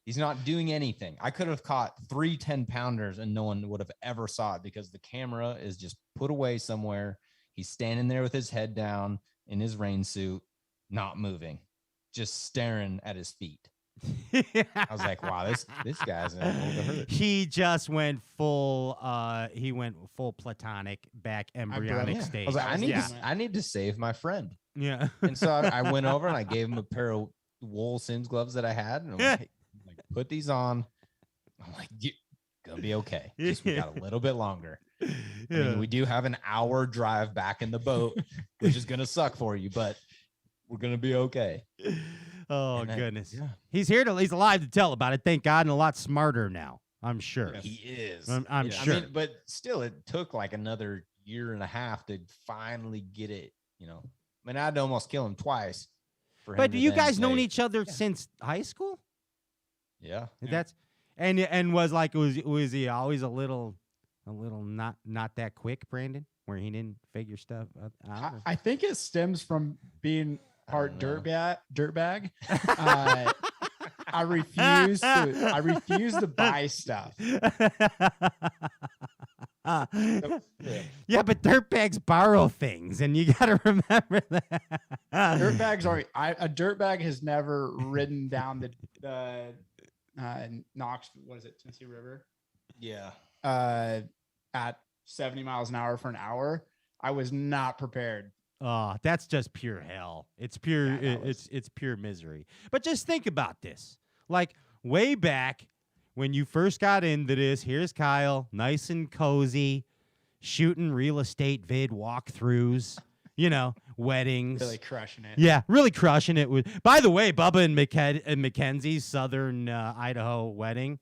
He's not doing anything. I could have caught 3 10-pounders and no one would have ever saw it because the camera is just put away somewhere. He's standing there with his head down in his rain suit, not moving, just staring at his feet. I was like, wow, this guy's in a world of hurt. He just went full platonic back embryonic stage. I was like, I need to save my friend. Yeah. And so I went over and I gave him a pair of wool Sims gloves that I had. And I'm like, hey, put these on. I'm like, you're gonna be okay. Just we got a little bit longer. I mean, we do have an hour drive back in the boat, which is gonna suck for you, but we're gonna be okay. Oh, goodness. He's he's alive to tell about it. Thank God, and a lot smarter now. I'm sure. He is. I'm sure. I mean, but still, it took like another year and a half to finally get it. I mean, I'd almost kill him twice. But you guys known each other since high school? Yeah. That's and was he always a little not that quick, Brandon, where he didn't figure stuff out? I think it stems from being part dirtbag. I refuse to buy stuff. Yeah, but dirtbags borrow things, and you got to remember that. Dirtbags are. A dirtbag has never ridden down the Knox. What is it? Tennessee River. Yeah. At 70 miles an hour for an hour. I was not prepared. Oh, that's just pure hell. It's pure. It's pure misery. But just think about this. Like way back when you first got into this, here's Kyle, nice and cozy, shooting real estate vid walkthroughs. Weddings. Really crushing it. Yeah, really crushing it. By the way, Bubba and Mackenzie's Southern Idaho wedding,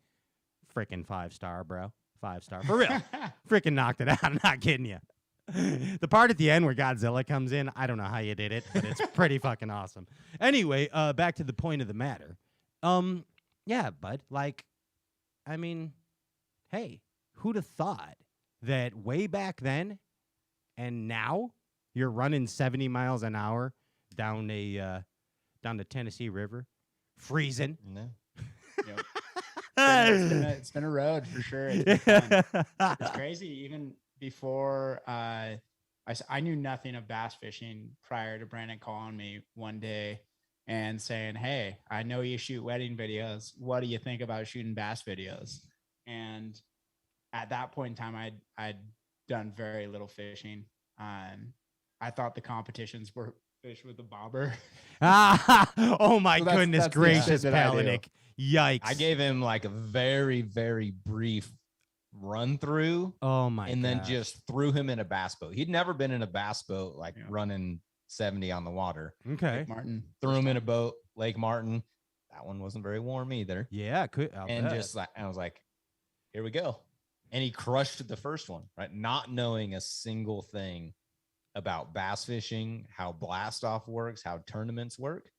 freaking 5-star, bro. 5-star. For real. Freaking knocked it out. I'm not kidding you. The part at the end where Godzilla comes in, I don't know how you did it, but it's pretty fucking awesome. Anyway, back to the point of the matter. Yeah, bud. Like, I mean, hey, who'd have thought that way back then and now you're running 70 miles an hour down the Tennessee River, freezing. No. Yep. It's been a road for sure. It's been fun. It's crazy. Even before I knew nothing of bass fishing prior to Brandon calling me one day and saying, "Hey, I know you shoot wedding videos. What do you think about shooting bass videos?" And at that point in time, I'd done very little fishing. I thought the competitions were fish with a bobber. Oh my So goodness that's the gracious, shit that I do. Palaniuk. Yikes. I gave him like a very, very brief run through. Oh my and then gosh. just threw him in a bass boat. He'd never been in a bass boat, like running 70 on the water. Okay. Martin. Threw him in a boat, Lake Martin. That one wasn't very warm either. Yeah, And just like, I was like, here we go. And he crushed the first one, right? Not knowing a single thing about bass fishing, how blast off works, how tournaments work.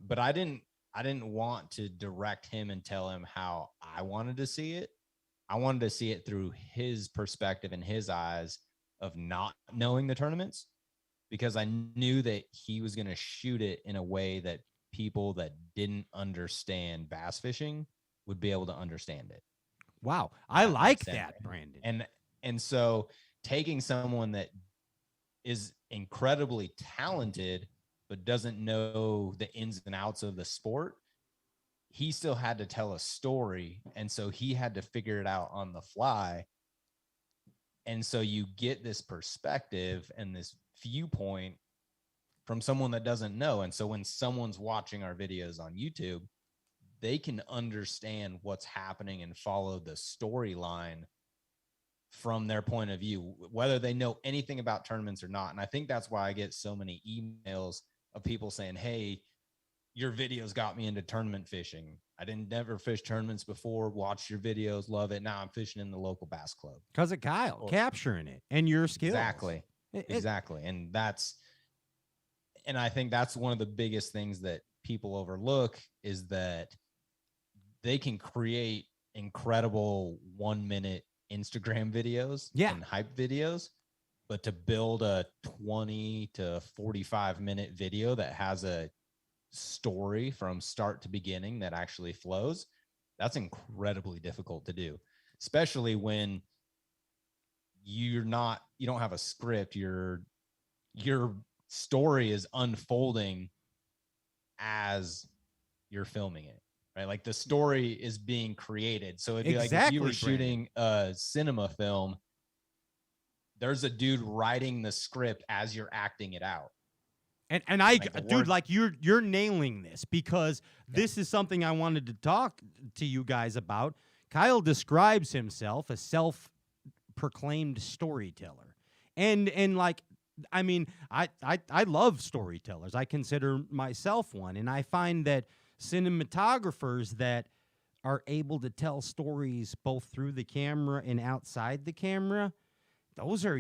But I didn't want to direct him and tell him how I wanted to see it. I wanted to see it through his perspective and his eyes of not knowing the tournaments, because I knew that he was going to shoot it in a way that people that didn't understand bass fishing would be able to understand it. Wow. I like that, Brandon. And so taking someone that is incredibly talented but doesn't know the ins and outs of the sport, he still had to tell a story, and so he had to figure it out on the fly. And so you get this perspective and this viewpoint from someone that doesn't know. And so when someone's watching our videos on YouTube, they can understand what's happening and follow the storyline from their point of view, whether they know anything about tournaments or not. And I think that's why I get so many emails of people saying, "Hey, your videos got me into tournament fishing. I didn't never fish tournaments before, watched your videos, love it. Now I'm fishing in the local bass club." Because of Kyle capturing it and your skills. Exactly. Exactly. And I think that's one of the biggest things that people overlook, is that they can create incredible 1-minute Instagram videos and hype videos, but to build a 20 to 45-minute video that has a story from start to beginning that actually flows, that's incredibly difficult to do, especially when you don't have a script. Your story is unfolding as you're filming it, right? Like the story is being created. So it'd be like if you were shooting a cinema film, there's a dude writing the script as you're acting it out. And dude, like you're nailing this, because this is something I wanted to talk to you guys about. Kyle describes himself as self-proclaimed storyteller. And like, I mean, I love storytellers. I consider myself one. And I find that cinematographers that are able to tell stories both through the camera and outside the camera, that's the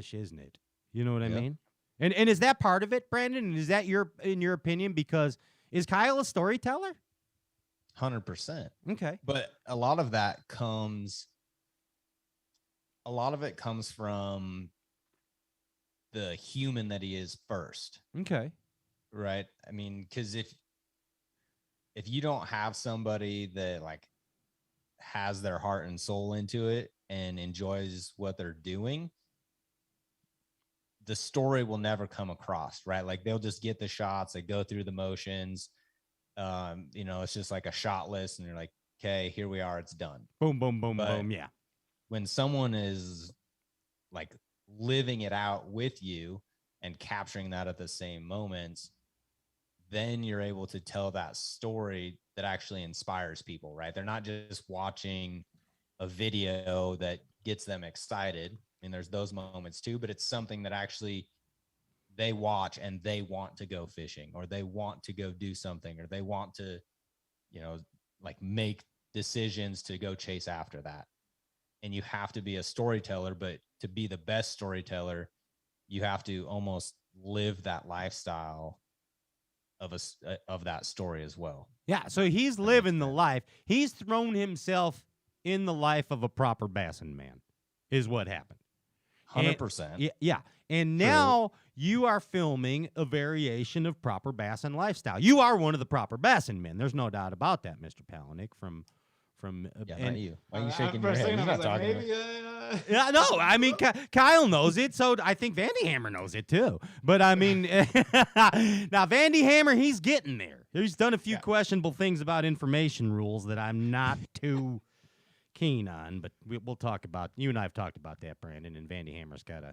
shiznit. You know what I mean? And is that part of it, Brandon? And is that in your opinion? Because is Kyle a storyteller? 100%. Okay. But a lot of it comes from the human that he is first. Okay. Right. I mean, because if you don't have somebody that like has their heart and soul into it and enjoys what they're doing, the story will never come across, right? Like they'll just get the shots, they go through the motions. It's just like a shot list, and you're like, okay, here we are, it's done. Boom, boom, boom, boom. Yeah. When someone is like living it out with you and capturing that at the same moments, then you're able to tell that story that actually inspires people, right? They're not just watching a video that gets them excited. I mean, there's those moments too, but it's something that actually they watch and they want to go fishing, or they want to go do something, or they want to, like make decisions to go chase after that. And you have to be a storyteller, but to be the best storyteller, you have to almost live that lifestyle of that story as well. Yeah, so he's living the life. He's thrown himself in the life of a proper bassin man, is what happened. 100%. Yeah. And now you are filming a variation of proper bassin lifestyle. You are one of the proper bassin men. There's no doubt about that, Mr. Palaniuk. Not you. Why are you shaking your head? You're not talking to me. Yeah, no, I mean, Kyle knows it, so I think Vandy Hammer knows it too. But I mean, now Vandy Hammer, he's getting there. He's done a few questionable things about information rules that I'm not too keen on, but we'll talk about. You and I have talked about that, Brandon, and Vandy Hammer's got to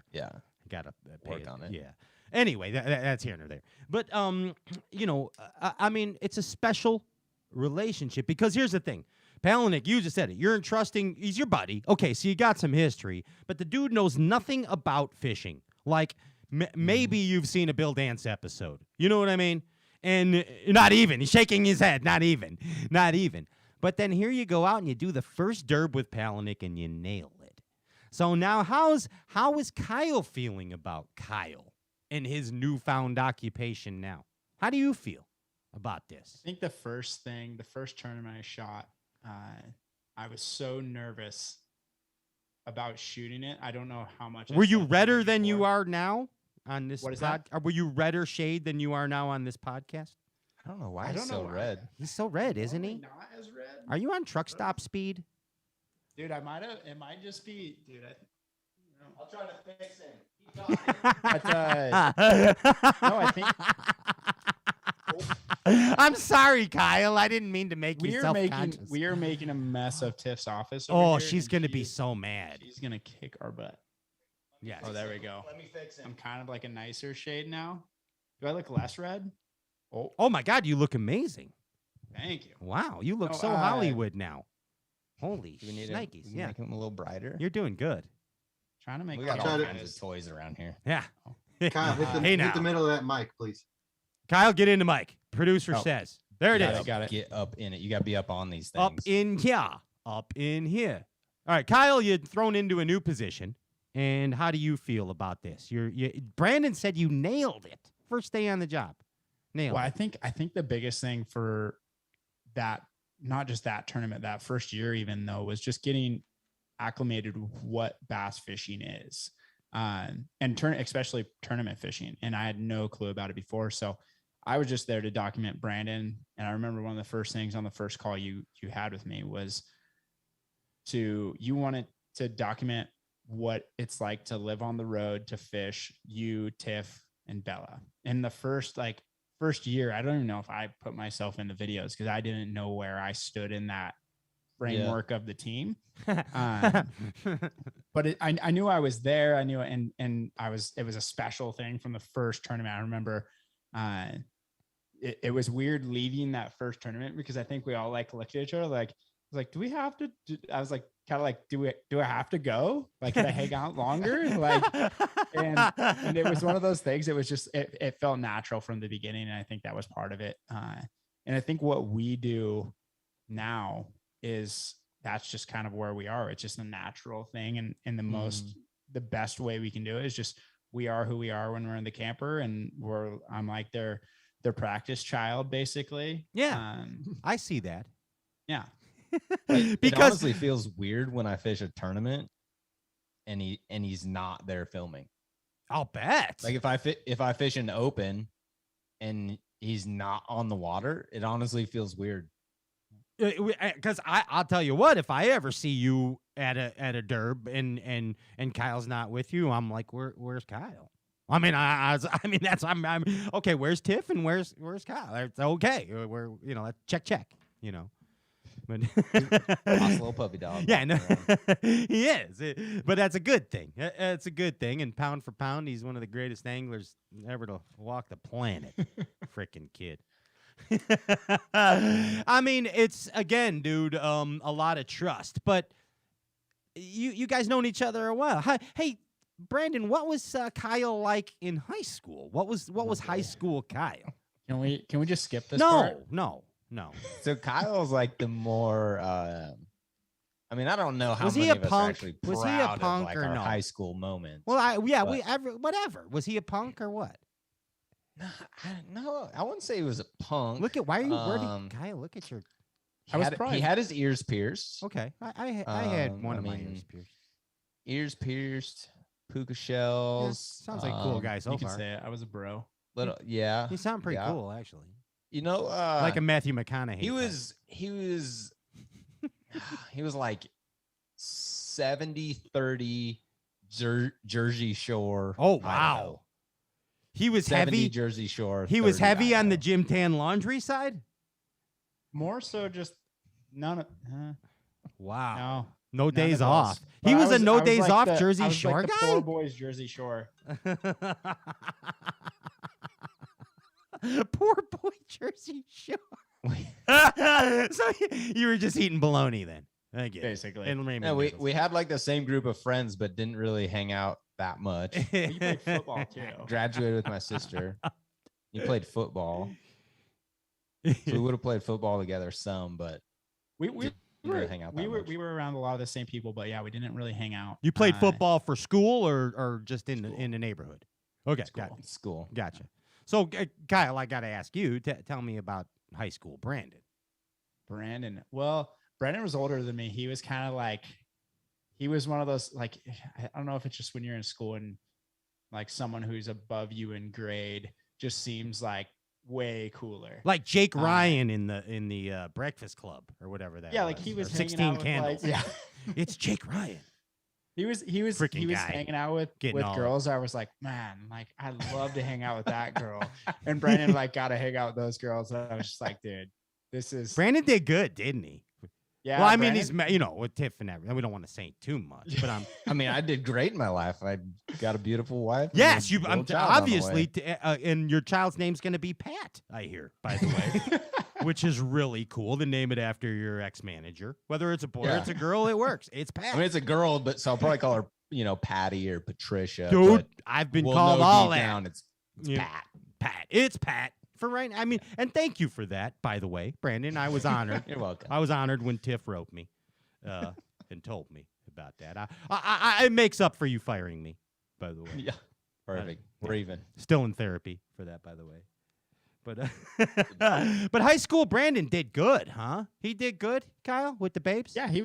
work on it. Yeah. Anyway, that's here and there. But I mean, it's a special relationship because here's the thing. Palaniuk, you just said it. You're entrusting. He's your buddy. Okay, so you got some history, but the dude knows nothing about fishing. Like maybe you've seen a Bill Dance episode. You know what I mean? And not even. He's shaking his head. Not even. But then here you go out and you do the first derb with Palaniuk and you nail it. So now how is Kyle feeling about Kyle and his newfound occupation now? How do you feel about this? I think the first tournament I shot, I was so nervous about shooting it. I don't know how much. Were you redder than you are now on this? What is that? Were you redder shade than you are now on this podcast? I don't know why he's so red. He's so red, isn't he? Not as red. Are you on truck stop speed? Dude, I might have. It might just be. Dude, I'll try to fix him. No, I think. I'm sorry, Kyle. I didn't mean to make you self-conscious. We are making a mess of Tiff's office. Oh, she's gonna be so mad. She's gonna kick our butt. Yes. Oh, there we go. Let me fix him. I'm kind of like a nicer shade now. Do I look less red? Oh my God, you look amazing. Thank you. Wow, you look so Hollywood now. Holy shnikes. Yeah, make him a little brighter. You're doing good. Trying to make. We got all kinds of toys around here. Yeah. Kyle, hit the middle of that mic, please. Kyle, get in the mic. Producer says. There it is. Got it. Get up in it. You got to be up on these things. Up in here. Up in here. All right, Kyle, you're thrown into a new position. And how do you feel about this? Brandon said you nailed it. First day on the job. Nailed Well, it. I think the biggest thing for that, not just that tournament, that first year even though, was just getting acclimated with what bass fishing is. And especially tournament fishing. And I had no clue about it before. So I was just there to document Brandon. And I remember one of the first things on the first call you had with me was you wanted to document what it's like to live on the road, to fish, you, Tiff, and Bella. In the first year, I don't even know if I put myself in the videos because I didn't know where I stood in that framework of the team. But I knew I was there. I knew it, and it was a special thing from the first tournament. I remember it was weird leaving that first tournament because I think we all looked at each other like, do we have to I was like, kind of like, do I have to go? Like, can I hang out longer? Like, and it was one of those things. It was just, it felt natural from the beginning. And I think that was part of it. And I think what we do now is that's just kind of where we are. It's just a natural thing. And the best way we can do it is just, we are who we are when we're in the camper, and I'm like their practice child, basically. Yeah. I see that. Yeah. Because it honestly feels weird when I fish a tournament and he's not there filming. I'll bet. Like if I fish an open and he's not on the water, it honestly feels weird. Because I'll tell you what, if I ever see you at a derb and Kyle's not with you, I'm like, where's Kyle? I mean, I'm okay. Where's Tiff and where's Kyle? It's okay. We're check. But Lost little puppy dog. Yeah, no, he is. But that's a good thing. It's a good thing. And pound for pound, he's one of the greatest anglers ever to walk the planet. Freaking kid. I mean, it's again, dude, a lot of trust. But you guys known each other a while. Hey, Brandon, what was Kyle like in high school? What was high school Kyle? Can we just skip this? No. No. So Kyle's like the more. I mean, I don't know how Was he many a of us are punk? actually Was proud he a of punk like or our no? high school moments. Well, but- whatever. Was he a punk or what? No, I wouldn't say he was a punk. Look at where do you, Kyle? Look at your. He had his ears pierced. Okay, I had one of my ears pierced. Ears pierced, puka shells. Sounds like a cool guy so You can far. say it. I was a bro. Little, yeah. You sound pretty yeah. cool, actually. You know, Like a Matthew McConaughey. he type. was he was like 70-30 Jersey Shore. Oh Idaho. wow. He was 70 heavy. Jersey Shore. He was 30 heavy on the Idaho. Jim Tan laundry side. More so just none of. Wow. No. No none days of those. off. But He I was a no I days like off the- Jersey I was Shore like the guy. Poor boys Jersey Shore. Poor boy Jersey Shore. So you were just eating bologna then. I get it. Basically. And ramen No, noodles. we had like the same group of friends, but didn't really hang out that much. Well, you played football too. Graduated with my sister. He played football. So we would have played football together some, but We didn't really hang out that much. we were around a lot of the same people, but yeah, we didn't really hang out. You played football for school or just in the neighborhood? Okay, School. Gotcha. So Kyle, I got to ask you. Tell me about high school, Brandon. Brandon. Well, Brandon was older than me. He was kind of like, he was one of those, like, I don't know if it's just when you're in school and like someone who's above you in grade just seems like way cooler. Like Jake Ryan in the Breakfast Club or whatever that. Yeah, like he was or hanging 16 out with, Candles. like, yeah. It's Jake Ryan. He was Freaking guy. hanging out with Getting all- girls. I was like, man, like I'd love to hang out with that girl. And Brandon like got to hang out with those girls. And I was just like, dude, this is Brandon did good, didn't he? yeah. Well, I mean, Brandon- he's with Tiff and everything. We don't want to say too much, but I mean, I did great in my life. I got a beautiful wife. and yes, a you. little child on the Obviously, way. and your child's name's going to be Pat. I hear, by the way, which is really cool to name it after your ex-manager. Whether it's a boy or Yeah. it's a girl, it works. It's Pat. I mean, it's a girl, but so I'll probably call her, Patty or Patricia. Dude, but I've been we'll called know all deep that. down it's Yeah. Pat. Pat. It's Pat. For right now. I mean, and thank you for that, by the way, Brandon. I was honored. You're welcome. I was honored when Tiff wrote me and told me about that. It makes up for you firing me, by the way. Yeah, perfect. We're even. Still in therapy for that, by the way. But but high school Brandon did good, huh? He did good, Kyle, with the babes. yeah, he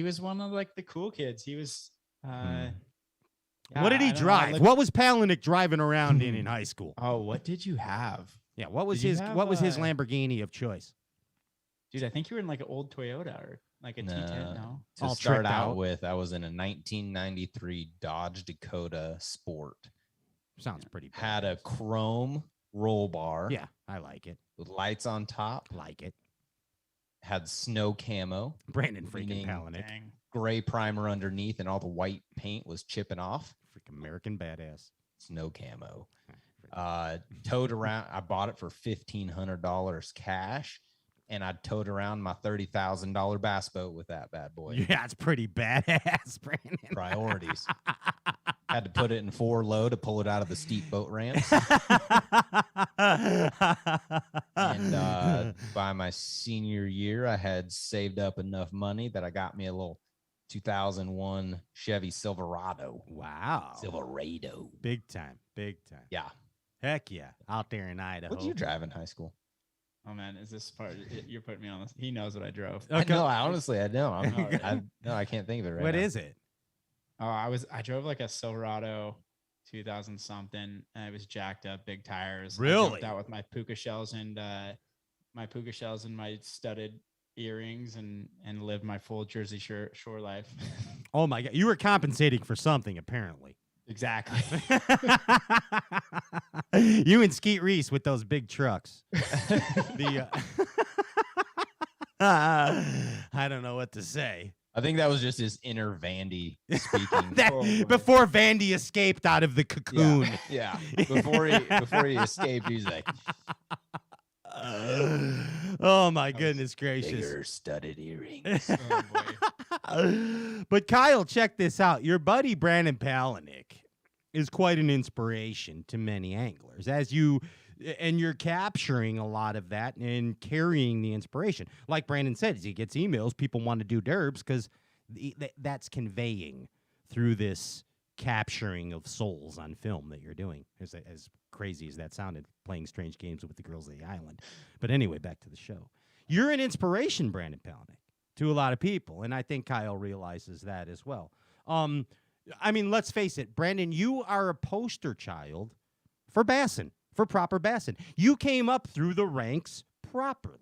was one of like the cool kids. He was. What did he drive? What was Palaniuk driving around in high school? Oh, what did you have? Yeah, what was Did you his have, what was his Lamborghini of choice? Dude, I think you were in like an old Toyota or like a T10. No. To All start tricked out out. with, I was in a 1993 Dodge Dakota Sport. Sounds pretty bad. Had a chrome roll bar. Yeah, I like it. With lights on top. Like it. Had snow camo. Brandon freaking meaning Palaniuk. Dang. Gray primer underneath, and all the white paint was chipping off. Freaking American badass. Snow camo. Towed around. I bought it for $1,500 cash, and I towed around my $30,000 bass boat with that bad boy. Yeah, it's pretty badass, Brandon. Priorities. Had to put it in 4 low to pull it out of the steep boat ramps. And by my senior year, I had saved up enough money that I got me a little 2001 Chevy Silverado. Wow. Silverado. Big time. Big time. Yeah. Heck yeah. Out there in Idaho. What did you drive in high school? Oh man, is this part? You're putting me on this. He knows what I drove. I know. Honestly, I know. Alright. I can't think of it right What now. is it? Oh, I drove like a Silverado 2000 something, and it was jacked up, big tires. I Really? jumped out with my puka shells and my studded earrings and lived my full Jersey Shore life. Oh my God. You were compensating for something, apparently. Exactly. You and Skeet Reese with those big trucks. I don't know what to say. I think that was just his inner Vandy speaking. Before Vandy escaped out of the cocoon. Yeah. Before he escaped, he's like, oh my goodness gracious. bigger studded earrings. But Kyle, check this out. Your buddy Brandon Palaniuk is quite an inspiration to many anglers. As you and you're capturing a lot of that and carrying the inspiration. Like Brandon said, as he gets emails, people want to do derbs because that's conveying through this capturing of souls on film that you're doing. As crazy as that sounded, playing strange games with the girls of the island. But anyway, back to the show. You're an inspiration, Brandon Palaniuk, to a lot of people, and I think Kyle realizes that as well. I mean, let's face it, Brandon, you are a poster child for bassin', for proper bassin'. You came up through the ranks properly.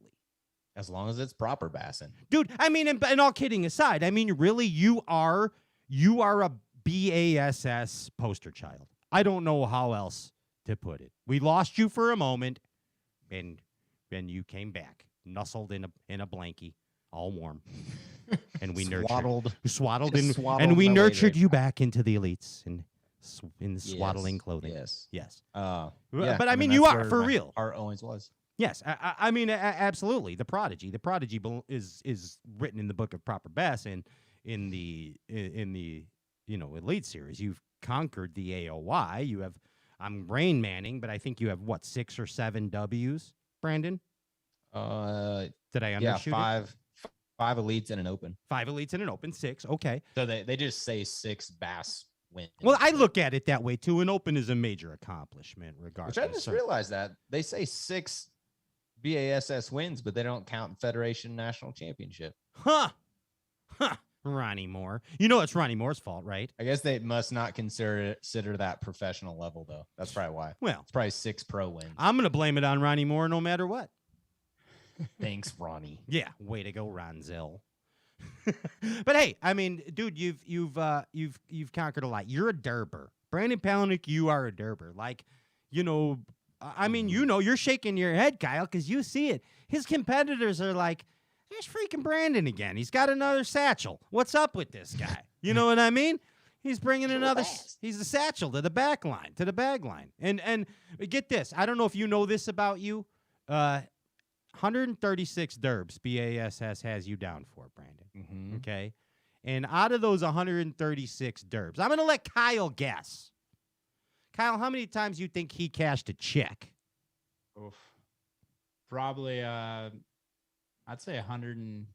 As long as it's proper bassin'. Dude, I mean, and all kidding aside, I mean, really, you are a BASS poster child. I don't know how else to put it. We lost you for a moment, and you came back, nestled in a blankie, all warm. And we nurtured you back into the elites and in the swaddling clothing. Yes. But I mean, you are for real. Art always was. Yes, I mean, absolutely. The Prodigy is written in the book of proper bass, and in the elite series, you've conquered the AOY. You have, I'm Rain Manning, but I think you have what, 6 or 7 W's, Brandon? Did I undershoot? Yeah, five elites and an open. 5 elites and an open, 6. Okay. So they just say 6 bass wins. Well, I look at it that way too. An open is a major accomplishment, regardless. Which I just realized that they say 6 BASS wins, but they don't count Federation National Championship. Huh. Ronnie Moore. You know it's Ronnie Moore's fault, right? I guess they must not consider that professional level, though. That's probably why. Well, it's probably 6 pro wins. I'm going to blame it on Ronnie Moore no matter what. Thanks, Ronnie. Yeah, way to go, Ronzell. But hey, I mean, dude, you've conquered a lot. You're a derber, Brandon Palaniuk. You are a derber. Like, I mean, you're shaking your head, Kyle, because you see it. His competitors are like, there's freaking Brandon again. He's got another satchel. What's up with this guy? You know what I mean? He's bringing another. He's the satchel to the back line, to the bag line. And get this. I don't know if you know this about you. 136 derbs BASS has you down for, Brandon. Mm-hmm. Okay. And out of those 136 derbs, I'm going to let Kyle guess. Kyle, how many times you think he cashed a check? Oof. Probably, I'd say 100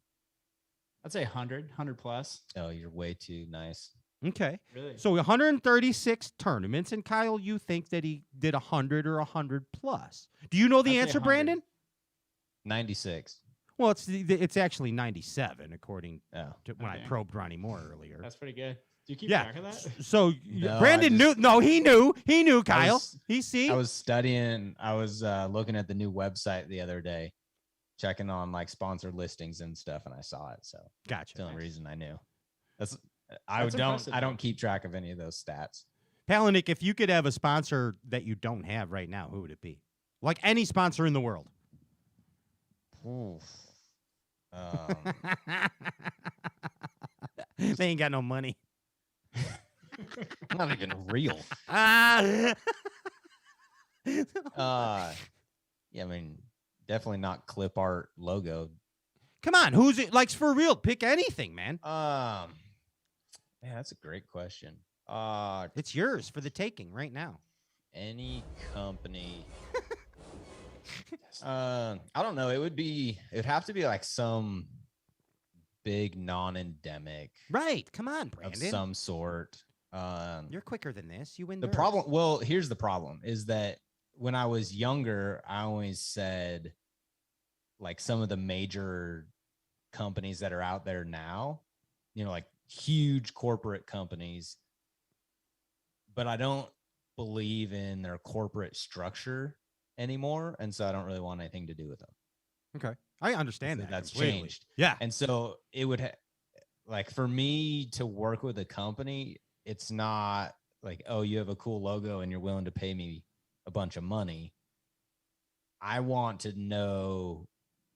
plus. Oh, you're way too nice. Okay. Really? So 136 tournaments, and Kyle, you think that he did 100 or 100 plus. Do you know the answer, Brandon? 96. Well, it's actually 97, according to when I Okay. probed Ronnie Moore earlier. That's pretty good. Do you keep track of that? So No, Brandon knew. No, he knew. He knew, Kyle. I was studying. I was looking at the new website the other day, checking on like sponsored listings and stuff, and I saw it. So gotcha. That's the only reason I knew. That's I impressive, don't keep track of any of those stats. Palaniuk, if you could have a sponsor that you don't have right now, who would it be? Like any sponsor in the world. Oof. They ain't got no money. Not even real. Ah. Yeah, I mean, definitely not clip art logo. Come on, who's it? Like, for real, pick anything, man. Yeah, that's a great question. It's yours for the taking right now. Any company. I don't know. It'd have to be like some big non-endemic, right? Come on, Brandon. Of some sort. You're quicker than this. You win. The problem. Well, here's the problem: is that when I was younger, I always said, like, some of the major companies that are out there now, like huge corporate companies, but I don't believe in their corporate structure anymore, and so I don't really want anything to do with them. Okay, I understand that. That's completely. changed. Yeah, and so it would like for me to work with a company, it's not like, oh, you have a cool logo and you're willing to pay me a bunch of money. I want to know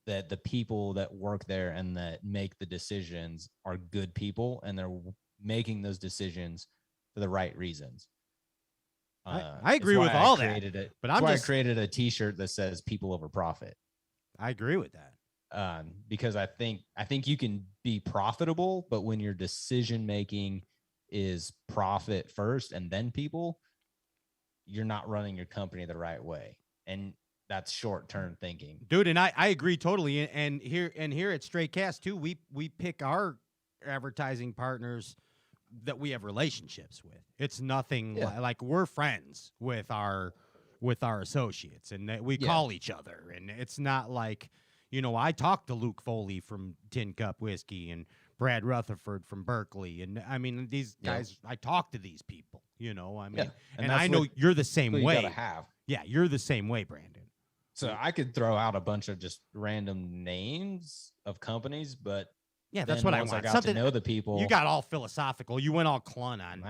that the people that work there and that make the decisions are good people, and they're making those decisions for the right reasons. I agree with all that, but I created a T-shirt that says "People over profit." I agree with that because I think you can be profitable, but when your decision making is profit first and then people, you're not running your company the right way. and that's short-term thinking. Dude, and I agree totally. And here at Straight Cast too, we pick our advertising partners that we have relationships with. It's nothing like we're friends with our associates, and that we call each other. And it's not like, I talked to Luke Foley from Tin Cup Whiskey and Brad Rutherford from Berkeley, and I mean these guys. I talk to these people. And I know you're the same way. You gotta have. Yeah, you're the same way, Brandon. So I could throw out a bunch of just random names of companies, but yeah, that's what I want. I got to know the people. You got all philosophical. You went all clun on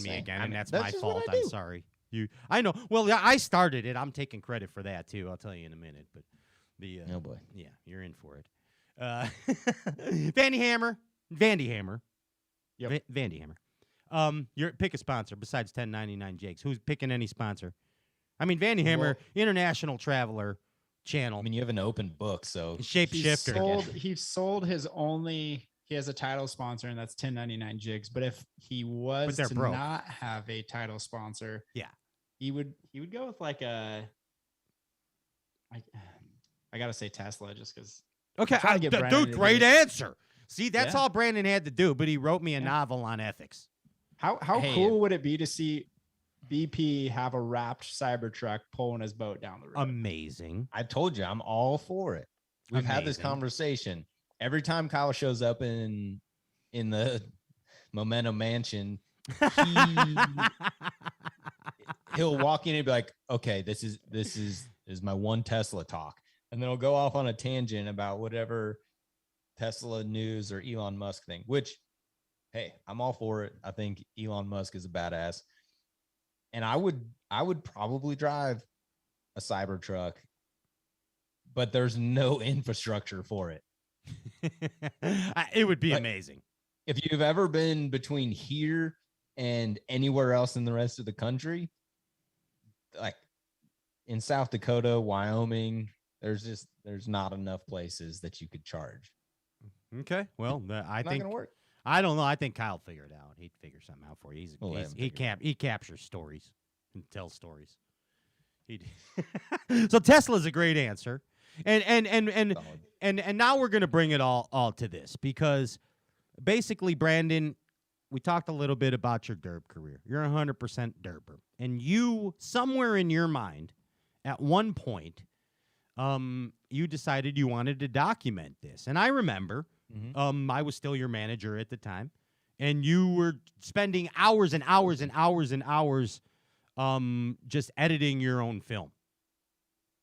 me again, and that's my fault. I'm sorry. I know. Well, I started it. I'm taking credit for that too. I'll tell you in a minute. But oh boy, yeah, you're in for it. Vandy Hammer. Yep. Vandy Hammer. Pick a sponsor besides 1099 Jakes. Who's picking any sponsor? I mean, Vandy Hammer, international traveler channel. I mean, you have an open book, so shapeshifter. He sold his only. He has a title sponsor, and that's 1099 Jigs. But if he was to not have a title sponsor, he would go with like a. I gotta say Tesla just because. Okay, dude, great answer. See, that's all Brandon had to do, but he wrote me a novel on ethics. How cool would it be to see BP have a wrapped Cybertruck pulling his boat down the road? Amazing. I told you, I'm all for it. We've had this conversation. Every time Kyle shows up in the Momentum Mansion, he'll walk in and be like, okay, this is my one Tesla talk. And then he'll go off on a tangent about whatever Tesla news or Elon Musk thing, which, hey, I'm all for it. I think Elon Musk is a badass. And I would probably drive a Cybertruck, but there's no infrastructure for it. It would be amazing. If you've ever been between here and anywhere else in the rest of the country, like in South Dakota, Wyoming, there's not enough places that you could charge. Okay. Well, I think gonna work. I don't know. I think Kyle figured it out. He'd figure something out for you. He captures stories and tells stories. So Tesla's a great answer. And now we're gonna bring it all to this, because basically, Brandon, we talked a little bit about your derb career. You're 100% derber, and you, somewhere in your mind, at one point, you decided you wanted to document this. And I remember, I was still your manager at the time, and you were spending hours and hours and hours and hours, just editing your own film.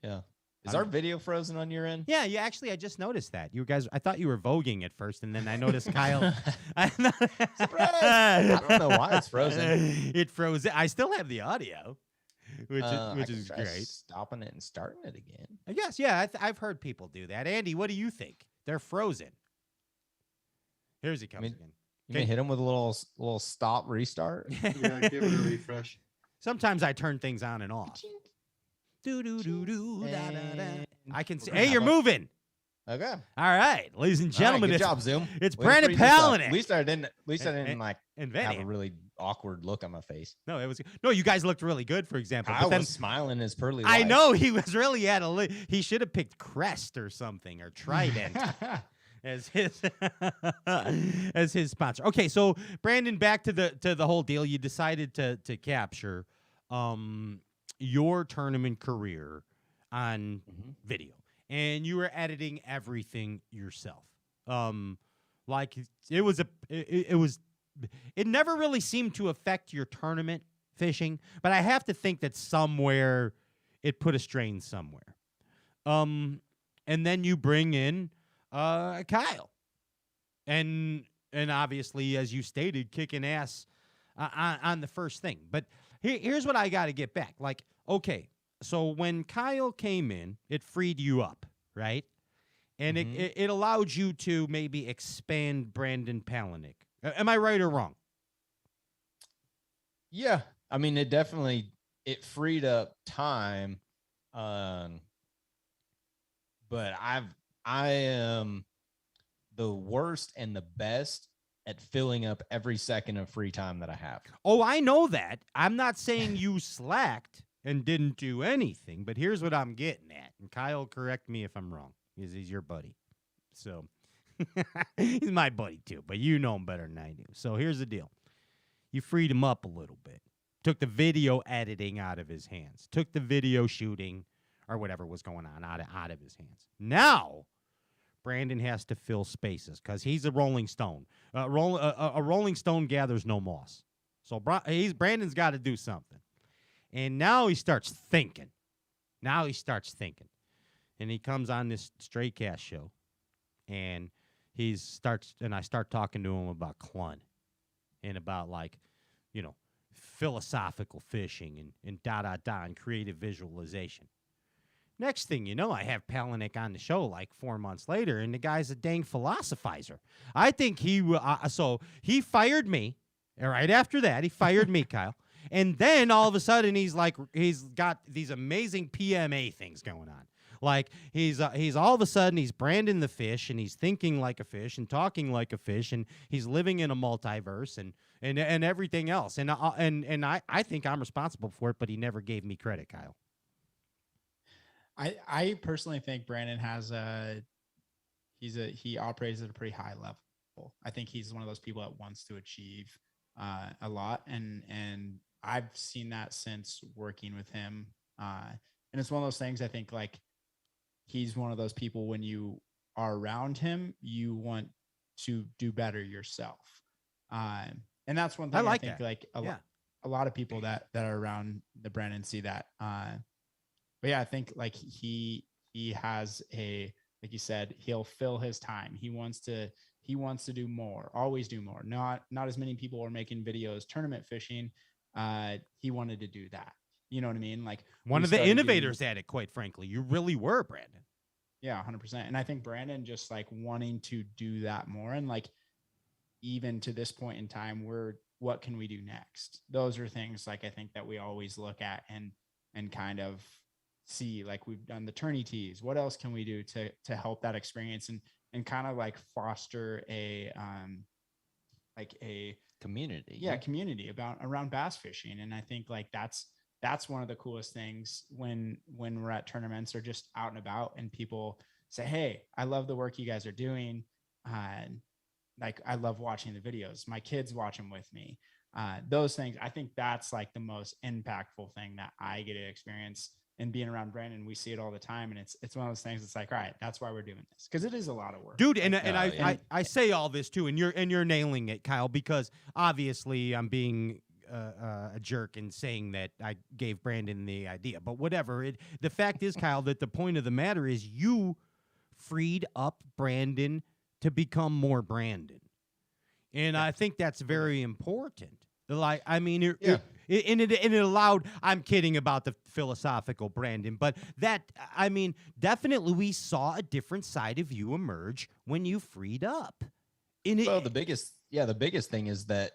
Yeah. Is our video frozen on your end? Yeah, I just noticed that. You guys, I thought you were voguing at first, and then I noticed Kyle. Surprise! I don't know why it's frozen. It froze. I still have the audio, which is great. Stopping it and starting it again. I guess, yeah. I've heard people do that. Andy, what do you think? They're frozen. Here's he comes again. You can hit him with a little stop restart. Yeah, give it a refresh. Sometimes I turn things on and off. I can see. Hey, you're moving. Okay. All right, ladies and gentlemen. Good job, Zoom. It's Brandon Palaniuk. At least I didn't have a really awkward look on my face. No, it was no. You guys looked really good, for example. I was smiling as pearly. I know he was really at a. He should have picked Crest or something, or Trident as his sponsor. Okay, so Brandon, back to the whole deal. You decided to capture your tournament career on video, and you were editing everything yourself. Like it never really seemed to affect your tournament fishing, but I have to think that somewhere it put a strain somewhere. And then you bring in Kyle, and obviously, as you stated, kicking ass on the first thing. But here's what I got to get back. Like, okay, so when Kyle came in, it freed you up, right? And it allowed you to maybe expand Brandon Palaniuk. Am I right or wrong? Yeah. I mean, it freed up time. But I am the worst and the best at filling up every second of free time that I have. Oh, I know that. I'm not saying you slacked. and didn't do anything. But here's what I'm getting at. And Kyle, correct me if I'm wrong. He's your buddy. So he's my buddy too, but you know him better than I do. So here's the deal. You freed him up a little bit. Took the video editing out of his hands. Took the video shooting or whatever was going on out of his hands. Now, Brandon has to fill spaces because he's a Rolling Stone. A Rolling Stone gathers no moss. So Brandon's got to do something. And now he starts thinking. And he comes on this Stray Cast show. And I start talking to him about Clun. And about, like, you know, philosophical fishing and and creative visualization. Next thing you know, I have Palaniuk on the show like 4 months later, and the guy's a dang philosophizer. I think he fired me. Right after that, he fired me, Kyle. And then all of a sudden, he's got these amazing PMA things going on. Like he's all of a sudden he's branding the fish and he's thinking like a fish and talking like a fish and he's living in a multiverse and everything else. And I think I'm responsible for it, but he never gave me credit, Kyle. I personally think Brandon he operates at a pretty high level. I think he's one of those people that wants to achieve a lot, and I've seen that since working with him. And it's one of those things. I think like he's one of those people when you are around him, you want to do better yourself. And that's one thing I think that. Like a lot of people that are around the Brandon see that. But yeah, I think like he has like you said, he'll fill his time. He wants to do more, always do more. Not as many people are making videos, tournament fishing. He wanted to do that. You know what I mean? Like one of the innovators at it, quite frankly. You really were, Brandon. Yeah, 100%. And I think Brandon just like wanting to do that more. And like, even to this point in time, what can we do next? Those are things like, I think that we always look at and kind of see, like we've done the tourney tees. What else can we do to help that experience and kind of like foster a community. Yeah. Community around bass fishing. And I think like that's one of the coolest things when we're at tournaments or just out and about and people say, hey, I love the work you guys are doing. Like I love watching the videos. My kids watch them with me. Those things, I think that's like the most impactful thing that I get to experience. And being around Brandon, we see it all the time. And it's one of those things. It's like, all right, that's why we're doing this. Cause it is a lot of work. Dude. I say all this too. And you're nailing it, Kyle, because obviously I'm being a jerk in saying that I gave Brandon the idea, but whatever. The fact is, Kyle, that the point of the matter is you freed up Brandon to become more Brandon. And I think that's very important. Like, I mean, it allowed, I'm kidding about the philosophical Brandon, but that, I mean, definitely we saw a different side of you emerge when you freed up. The biggest thing is that,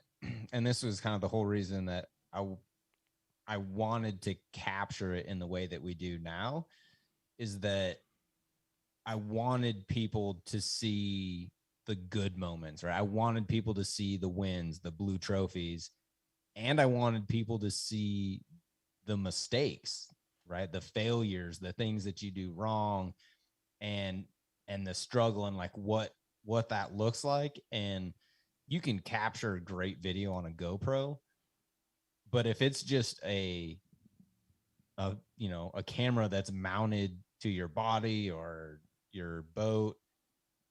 and this was kind of the whole reason that I wanted to capture it in the way that we do now, is that I wanted people to see the good moments, right? I wanted people to see the wins, the blue trophies, and I wanted people to see the mistakes, right? The failures, the things that you do wrong, and the struggle and like what that looks like. And you can capture a great video on a GoPro, but if it's just a camera that's mounted to your body or your boat,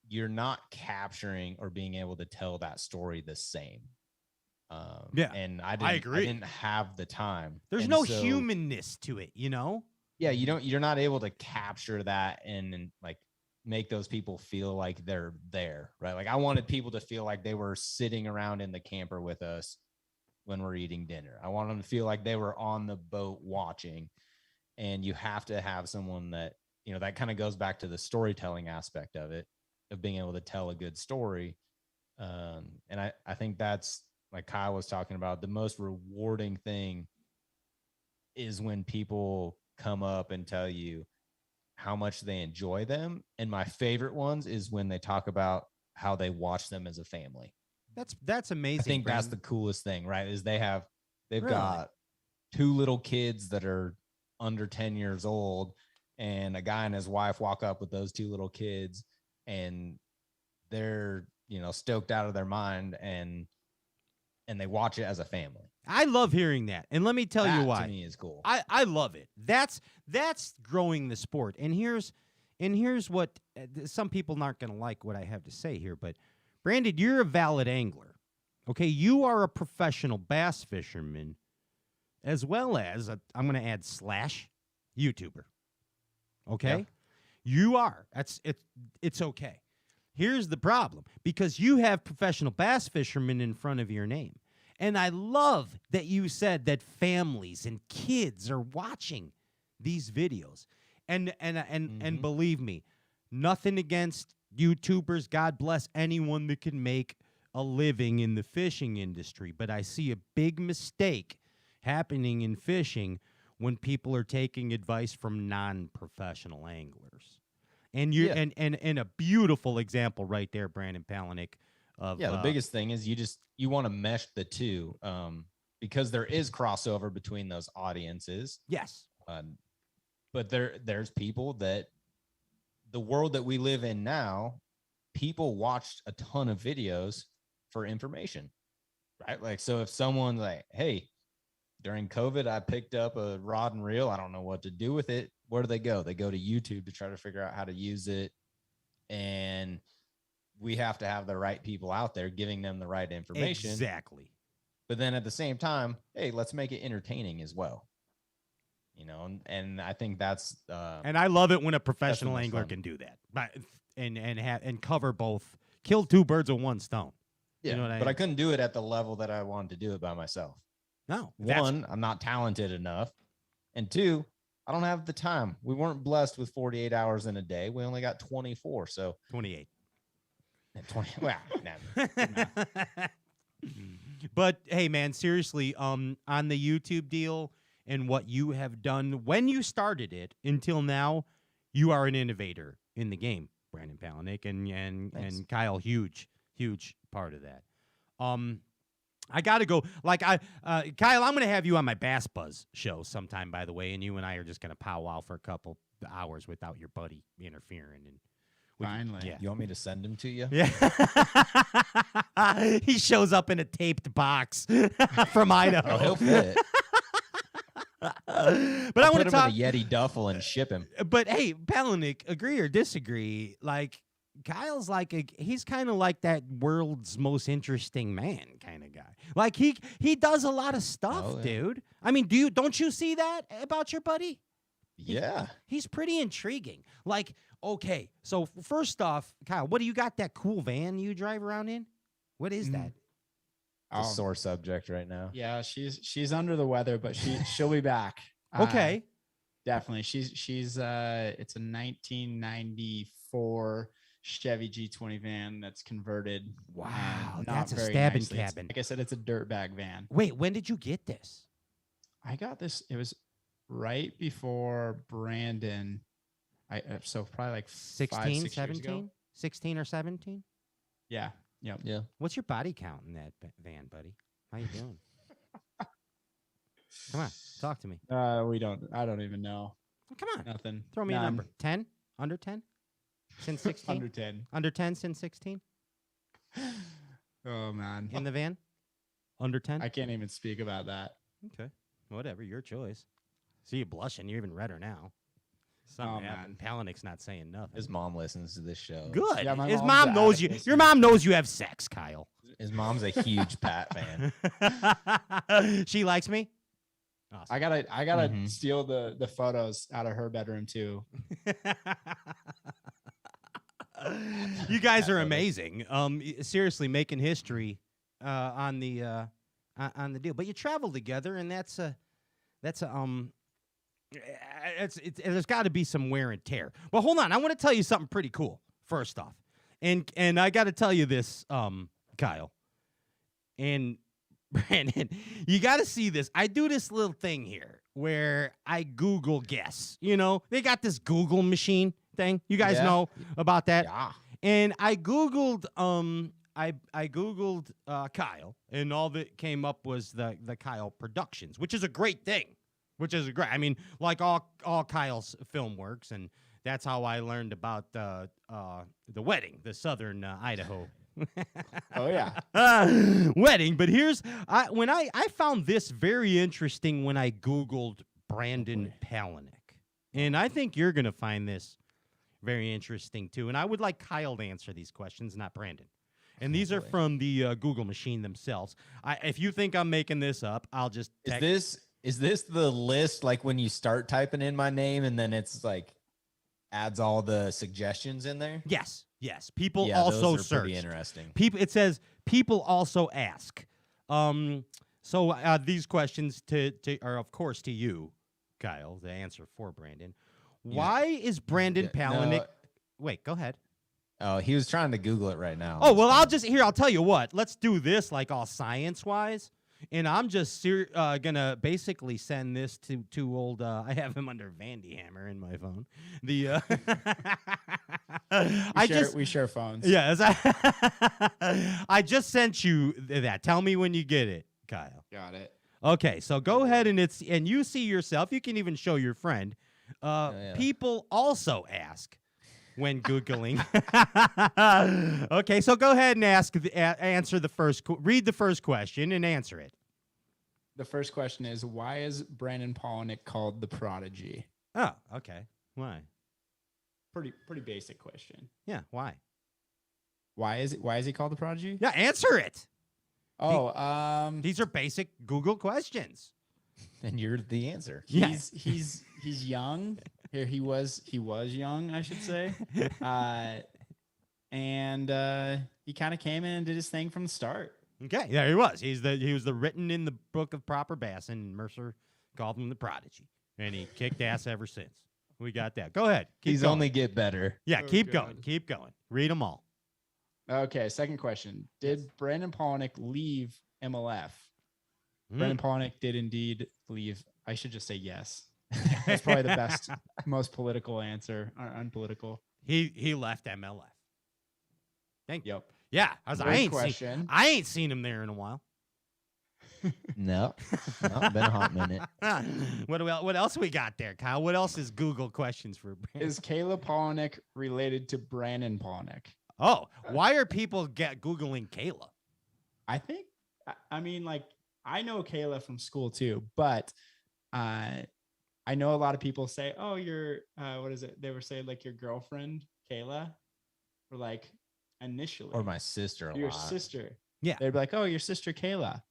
you're not capturing or being able to tell that story the same. And I agree. I didn't have the time. There's no humanness to it, you know? Yeah, you're not able to capture that and like make those people feel like they're there, right? Like I wanted people to feel like they were sitting around in the camper with us when we're eating dinner. I want them to feel like they were on the boat watching. And you have to have someone that, that kind of goes back to the storytelling aspect of it, of being able to tell a good story. And I think that's, like Kyle was talking about, the most rewarding thing is when people come up and tell you how much they enjoy them. And my favorite ones is when they talk about how they watch them as a family. That's amazing. I think Brandon, that's the coolest thing, right? Is they've got 2 little kids that are under 10 years old, and a guy and his wife walk up with those two little kids, and they're, you know, stoked out of their mind, and they watch it as a family. I love hearing that. And let me tell you why. To me is cool. I love it. That's growing the sport. And here's what some people aren't going to like what I have to say here, but Brandon, you're a valid angler. Okay, you are a professional bass fisherman as well as I'm going to add / YouTuber. Okay? Yeah. You are. It's okay. Here's the problem, because you have professional bass fishermen in front of your name. And I love that you said that families and kids are watching these videos. And believe me, nothing against YouTubers. God bless anyone that can make a living in the fishing industry. But I see a big mistake happening in fishing when people are taking advice from non-professional anglers. And you and a beautiful example right there, Brandon Palaniuk. The biggest thing is you want to mesh the two, because there is crossover between those audiences. Yes. But there's people that the world that we live in now, people watched a ton of videos for information, right? Like, so if someone's like, hey, during COVID, I picked up a rod and reel, I don't know what to do with it. Where do they go? They go to YouTube to try to figure out how to use it. And we have to have the right people out there giving them the right information. Exactly. But then at the same time, hey, let's make it entertaining as well. You know, and I think that's and I love it when a professional angler can do that, but and cover both, kill two birds with one stone. Yeah, you know what I but mean? I couldn't do it at the level that I wanted to do it by myself. No, one, I'm not talented enough, and two, I don't have the time. We weren't blessed with 48 hours in a day. We only got 24, so 28. 20. Well, but hey, man, seriously, on the YouTube deal and what you have done when you started it until now, you are an innovator in the game, Brandon Palaniuk, and Kyle, huge part of that. I got to go. Like Kyle, I'm going to have you on my Bass Buzz show sometime, by the way, and you and I are just going to powwow for a couple hours without your buddy interfering. And finally, yeah. You want me to send him to you? Yeah. He shows up in a taped box from Idaho. Oh, he'll fit. But I'll I want put to him talk in a Yeti duffel and ship him. But hey, Palaniuk, agree or disagree? Like Kyle's he's kind of like that world's most interesting man kind of guy. Like he does a lot of stuff, dude. I mean, don't you see that about your buddy? Yeah. He's pretty intriguing. Like, okay, so first off, Kyle, what do you got, that cool van you drive around in? What is that? It's a sore subject right now. Yeah, she's under the weather, but she'll be back. Okay. Definitely. She's it's a 1994 Chevy G20 van that's converted. Wow, not that's a very stabbing nicely. cabin. Like I said, it's a dirtbag van. Wait, when did you get this? I got this. It was right before Brandon. So probably like 16, 5, 6 years 17? ago. 16 or 17? Yeah. Yep. Yeah. What's your body count in that van, buddy? How you doing? Come on, talk to me. I don't even know. Come on. Nothing. Throw me a number. 10? Under 10? Since 16? Under 10. Under 10 since 16? Oh, man. In the van? Under 10? I can't even speak about that. Okay. Whatever, your choice. See you blushing. You're even redder now. Something happened. Palaniuk's not saying nothing. His mom listens to this show. Good. Yeah, my His mom's mom knows you. Your mom knows you have sex, Kyle. His mom's a huge Pat fan. She likes me? Awesome. I gotta steal the photos out of her bedroom too. You guys are amazing. Seriously, making history on the deal. But you travel together, and there's got to be some wear and tear. But hold on, I want to tell you something pretty cool. First off, and I got to tell you this, Kyle and Brandon, you got to see this. I do this little thing here where I Google guess. You know, they got this Google machine thing. You guys know about that? Yeah. And I Googled I Googled Kyle, and all that came up was the Kyle Productions, which is a great thing. which is great. I mean, like all Kyle's film works, and that's how I learned about the wedding, the Southern Idaho. Oh yeah, wedding. But here's when I found this very interesting when I Googled Brandon Palaniuk, and I think you're gonna find this very interesting too. And I would like Kyle to answer these questions, not Brandon. And these are from the Google machine themselves. If you think I'm making this up, I'll just Is this the list like when you start typing in my name and then it's like adds all the suggestions in there? Yes. People Yeah, also those are search. pretty interesting. It says people also ask. So these questions are of course to you, Kyle. The answer for Brandon. Why is Brandon Palaniuk? No. Wait, go ahead. Oh, he was trying to Google it right now. Oh, well, I'll tell you what. Let's do this like all science-wise. And I'm just gonna basically send this to old. I have him under Vandy Hammer in my phone. The we share phones. Yes, I just sent you that. Tell me when you get it, Kyle. Got it. Okay, so go ahead and you see yourself. You can even show your friend. People also ask when Googling. Okay, so go ahead and answer the first. Read the first question and answer it. The first question is, why is Brandon Palaniuk called the Prodigy? Oh, okay. Why? Pretty basic question. Yeah, why? Why is he called the Prodigy? Yeah, answer it. Oh, these are basic Google questions. And you're the answer. He's young. Here he was young, I should say. And he kind of came in and did his thing from the start. Okay, there he was. He was the written in the book of proper bass, and Mercer called him the Prodigy, and he kicked ass ever since. We got that. Go ahead. He's going. only get better. Yeah, keep going. Keep going. Read them all. Okay, second question. Did Brandon Palaniuk leave MLF? Brandon Palaniuk did indeed leave. I should just say yes. That's probably the best, most political answer, or unpolitical. He left MLF. Thank you. Yep. Yeah, I question. ain't seen him there in a while. No, been a hot minute. What else we got there, Kyle? What else is Google questions for Brandon? Is Kayla Palaniuk related to Brandon Palaniuk? Oh, why are people Googling Kayla? I think, I mean, like, I know Kayla from school too, but I know a lot of people say, oh, you're, what is it? They were saying like your girlfriend, Kayla, or like initially. Or my sister a your lot. sister. Yeah. They'd be like, oh, your sister, Kayla.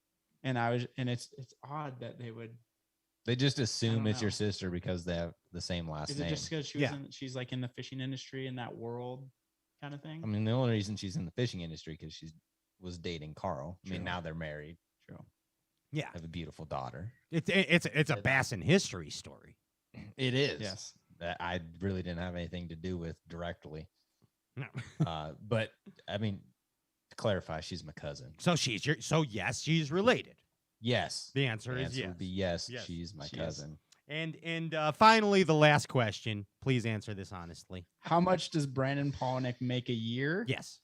And it's odd that they would. They just assume it's know. your sister because they have the same last Is name. it just because she's like in the fishing industry in that world kind of thing? I mean, the only reason she's in the fishing industry because she was dating Carl. I mean, True. now they're married. True. Yeah. Have a beautiful daughter. It's a bass in history story. It is. Yes. That I really didn't have anything to do with directly. No. But I mean, to clarify, she's my cousin. So yes, she's related. Yes. The answer is yes. would be yes. Yes, She's my she cousin. And finally, the last question. Please answer this honestly. How much does Brandon Palaniuk make a year? Yes.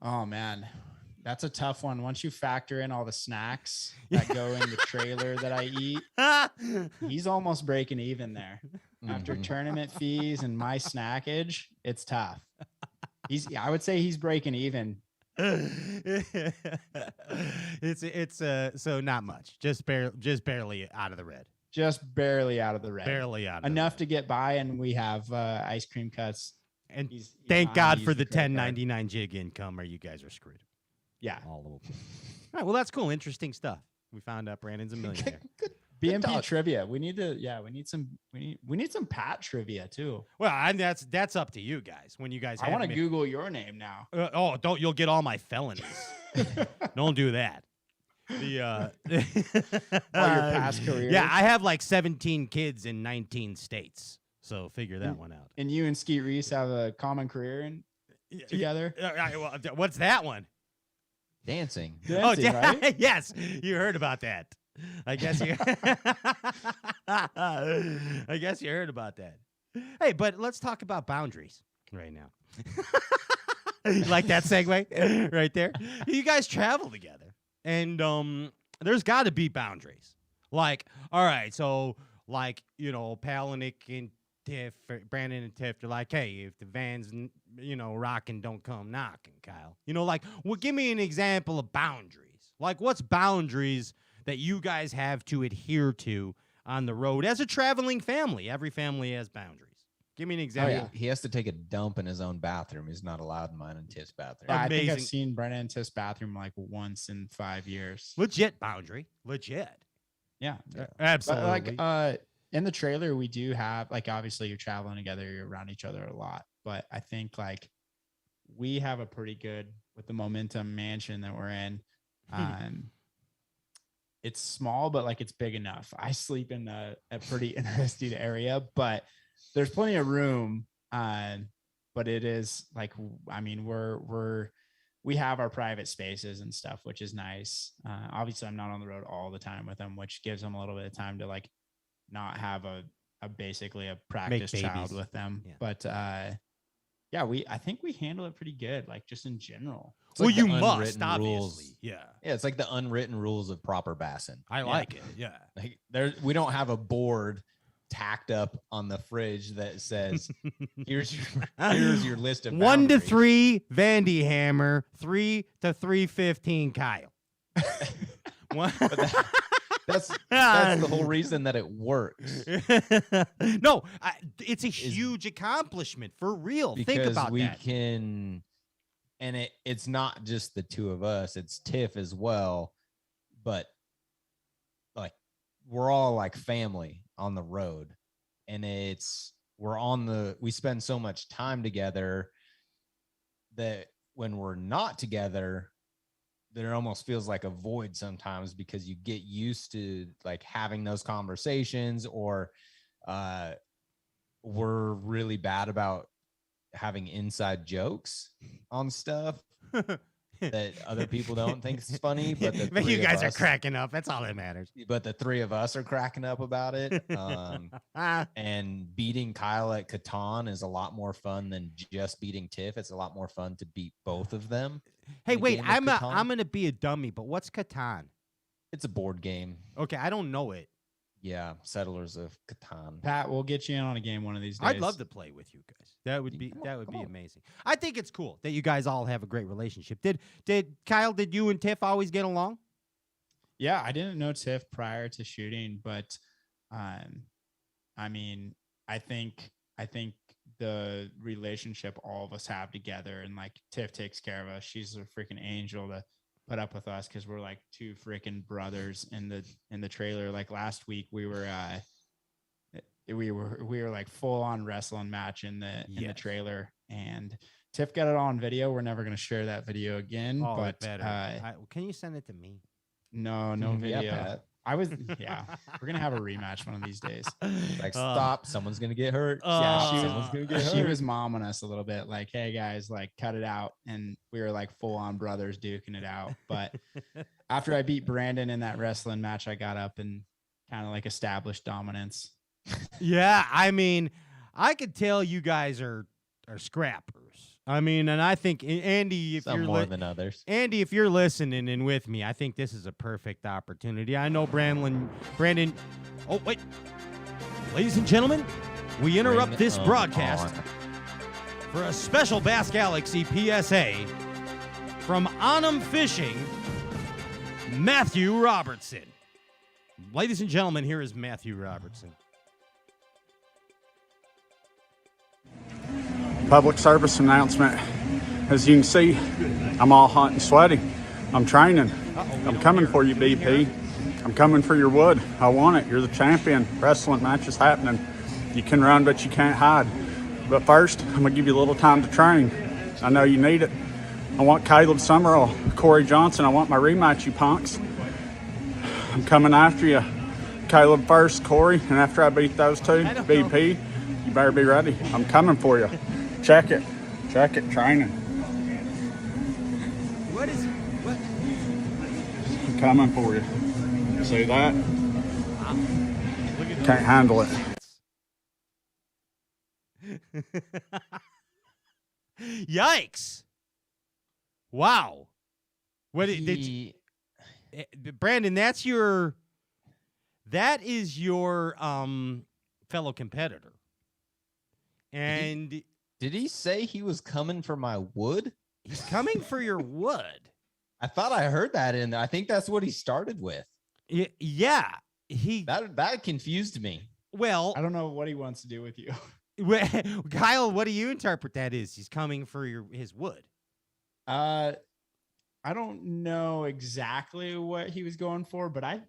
Oh man, that's a tough one. Once you factor in all the snacks that go in the trailer that I eat, he's almost breaking even there. After tournament fees and my snackage, it's tough. I would say he's breaking even. It's so not much. Just barely out of the red. Just barely out of the red. Barely out of enough to get by, and we have ice cream cuts. And he's thank not God used for the credit card. 1099 jig income, or you guys are screwed. Yeah. All of them. All right. Well, that's cool. Interesting stuff. We found out Brandon's a millionaire. BMP trivia. We need some Pat trivia too. Well, and that's up to you guys. When you guys, I want to Google your name now. Don't you'll get all my felonies. Don't do that. The all your past careers. Yeah, I have like 17 kids in 19 states. So figure that one out. And you and Skeet Reese have a common career together. Well, what's that one? Dancing. Right? Yes, you heard about that. I guess you. I guess you heard about that. Hey, but let's talk about boundaries right now. Like that segue right there. You guys travel together, and there's got to be boundaries. Like, all right, so like, you know, Palaniuk and Tiff, Brandon and Tiff, they're like, hey, if the van's, you know, rocking, don't come knocking, Kyle. You know, like, well, give me an example of boundaries. Like, what's boundaries that you guys have to adhere to on the road as a traveling family? Every family has boundaries. Give me an example. He has to take a dump in his own bathroom. He's not allowed in mine and Tiff's bathroom. Yeah, I think I've Amazing. seen Brennan and Tiff's bathroom like once in 5 years. Legit boundary. Legit. Yeah. Absolutely. But like in the trailer, we do have, like, obviously you're traveling together, you're around each other a lot. But I think like we have a pretty good, with the Momentum mansion that we're in. It's small, but like it's big enough. I sleep in a pretty interesting area, but there's plenty of room. But it is like, I mean, we have our private spaces and stuff, which is nice. Obviously I'm not on the road all the time with them, which gives them a little bit of time to like not have a basically a practice child with them. Yeah. But yeah, I think we handle it pretty good, like just in general. Well, like you must, obviously. Rules. Yeah, it's like the unwritten rules of proper bassing. I like it. Yeah, like we don't have a board tacked up on the fridge that says here's your list of 1 to 3 Vandy Hammer, 3 to 315 Kyle. That's the whole reason that it works. No, it's a huge accomplishment for real. Because think about we that. Can, and it's not just the two of us, it's Tiff as well. But like we're all like family on the road, and we spend so much time together that when we're not together, there almost feels like a void sometimes, because you get used to like having those conversations, or we're really bad about having inside jokes on stuff that other people don't think is funny, but you guys are cracking up. That's all that matters. But the three of us are cracking up about it. And beating Kyle at Catan is a lot more fun than just beating Tiff. It's a lot more fun to beat both of them. Hey, wait, I'm gonna be a dummy, but what's Catan? It's a board game. Okay, I don't know it. Yeah, Settlers of Catan. Pat, we'll get you in on a game one of these days. I'd love to play with you guys. That would be amazing. I think it's cool that you guys all have a great relationship. Did Kyle? Did you and Tiff always get along? Yeah, I didn't know Tiff prior to shooting, but I mean, I think the relationship all of us have together, and like Tiff takes care of us. She's a freaking angel to put up with us, because we're like two freaking brothers in the trailer. Like last week we were like full on wrestling match in the trailer, and Tiff got it on video. We're never going to share that video again, but can you send it to me? No video. Yeah, we're going to have a rematch one of these days. Like, stop, someone's going to get hurt. Someone's going to get hurt. She was momming us a little bit, like, hey guys, like cut it out. And we were like full on brothers duking it out. But after I beat Brandon in that wrestling match, I got up and kind of like established dominance. Yeah, I mean, I could tell you guys are scrappers. I mean, and I think Andy, if some you're more than others. Andy, if you're listening and with me, I think this is a perfect opportunity. I know Brandon. Oh wait, ladies and gentlemen, we interrupt this broadcast for a special Bass Galaxy PSA from Onum Fishing, Matthew Robertson. Ladies and gentlemen, here is Matthew Robertson. Public service announcement. As you can see, I'm all hot and sweaty. I'm training. I'm coming for you, BP. I'm coming for your wood. I want it. You're the champion. Wrestling match is happening. You can run, but you can't hide. But first, I'm going to give you a little time to train. I know you need it. I want Caleb Summerall, Corey Johnson. I want my rematch, you punks. I'm coming after you. Caleb first, Corey, and after I beat those two, BP, you better be ready. I'm coming for you. Check it, training. What is it? What? I'm coming for you. See that? Can't handle it. Yikes. Wow. What did you, Brandon, that's your that is your fellow competitor. And did he say he was coming for my wood? He's coming for your wood. I thought I heard that in there. I think that's what he started with. Yeah. That confused me. Well, I don't know what he wants to do with you. Kyle, what do you interpret that is? He's coming for his wood. I don't know exactly what he was going for, but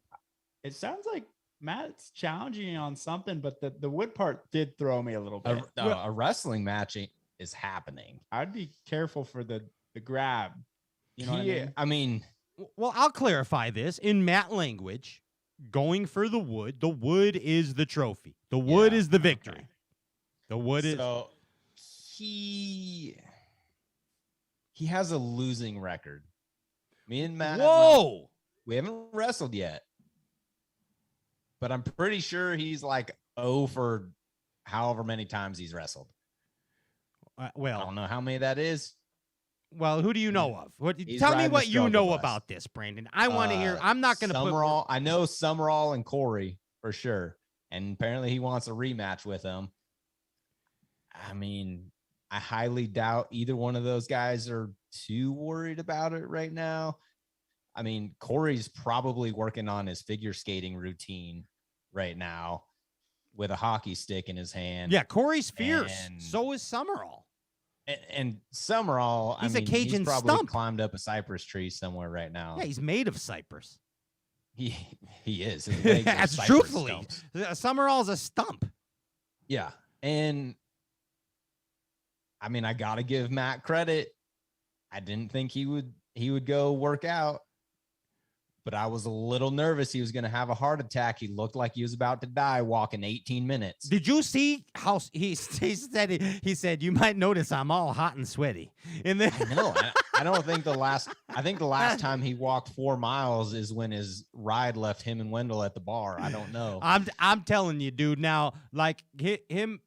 it sounds like Matt's challenging you on something, but the wood part did throw me a little bit. A wrestling match is happening. I'd be careful for the grab. You know what I mean? Well, I'll clarify this in Matt language. Going for the wood is the trophy. The wood is the victory. Okay. The wood is. So he has a losing record. Me and Matt. Whoa. We haven't wrestled yet. But I'm pretty sure he's like 0 for however many times he's wrestled. Well, I don't know how many that is. Well, who do you know of? Tell me what you know about this, Brandon. I want to hear. I'm not going to put. I know Summerall and Corey for sure, and apparently he wants a rematch with them. I mean, I highly doubt either one of those guys are too worried about it right now. I mean, Corey's probably working on his figure skating routine right now with a hockey stick in his hand. Yeah, Corey's fierce. So is Summerall. And Summerall, he's a Cajun he's probably stump. climbed up a cypress tree somewhere right now. Yeah, he's made of cypress. He is. His legs are That's cypress truthfully. stumps. Summerall's a stump. Yeah, and I mean, I gotta give Matt credit. I didn't think he would go work out, but I was a little nervous he was going to have a heart attack. He looked like he was about to die walking 18 minutes. Did you see how he said he said you might notice I'm all hot and sweaty. And then No, I don't think the last time he walked 4 miles is when his ride left him and Wendell at the bar. I don't know. I'm telling you, dude. Now, like him,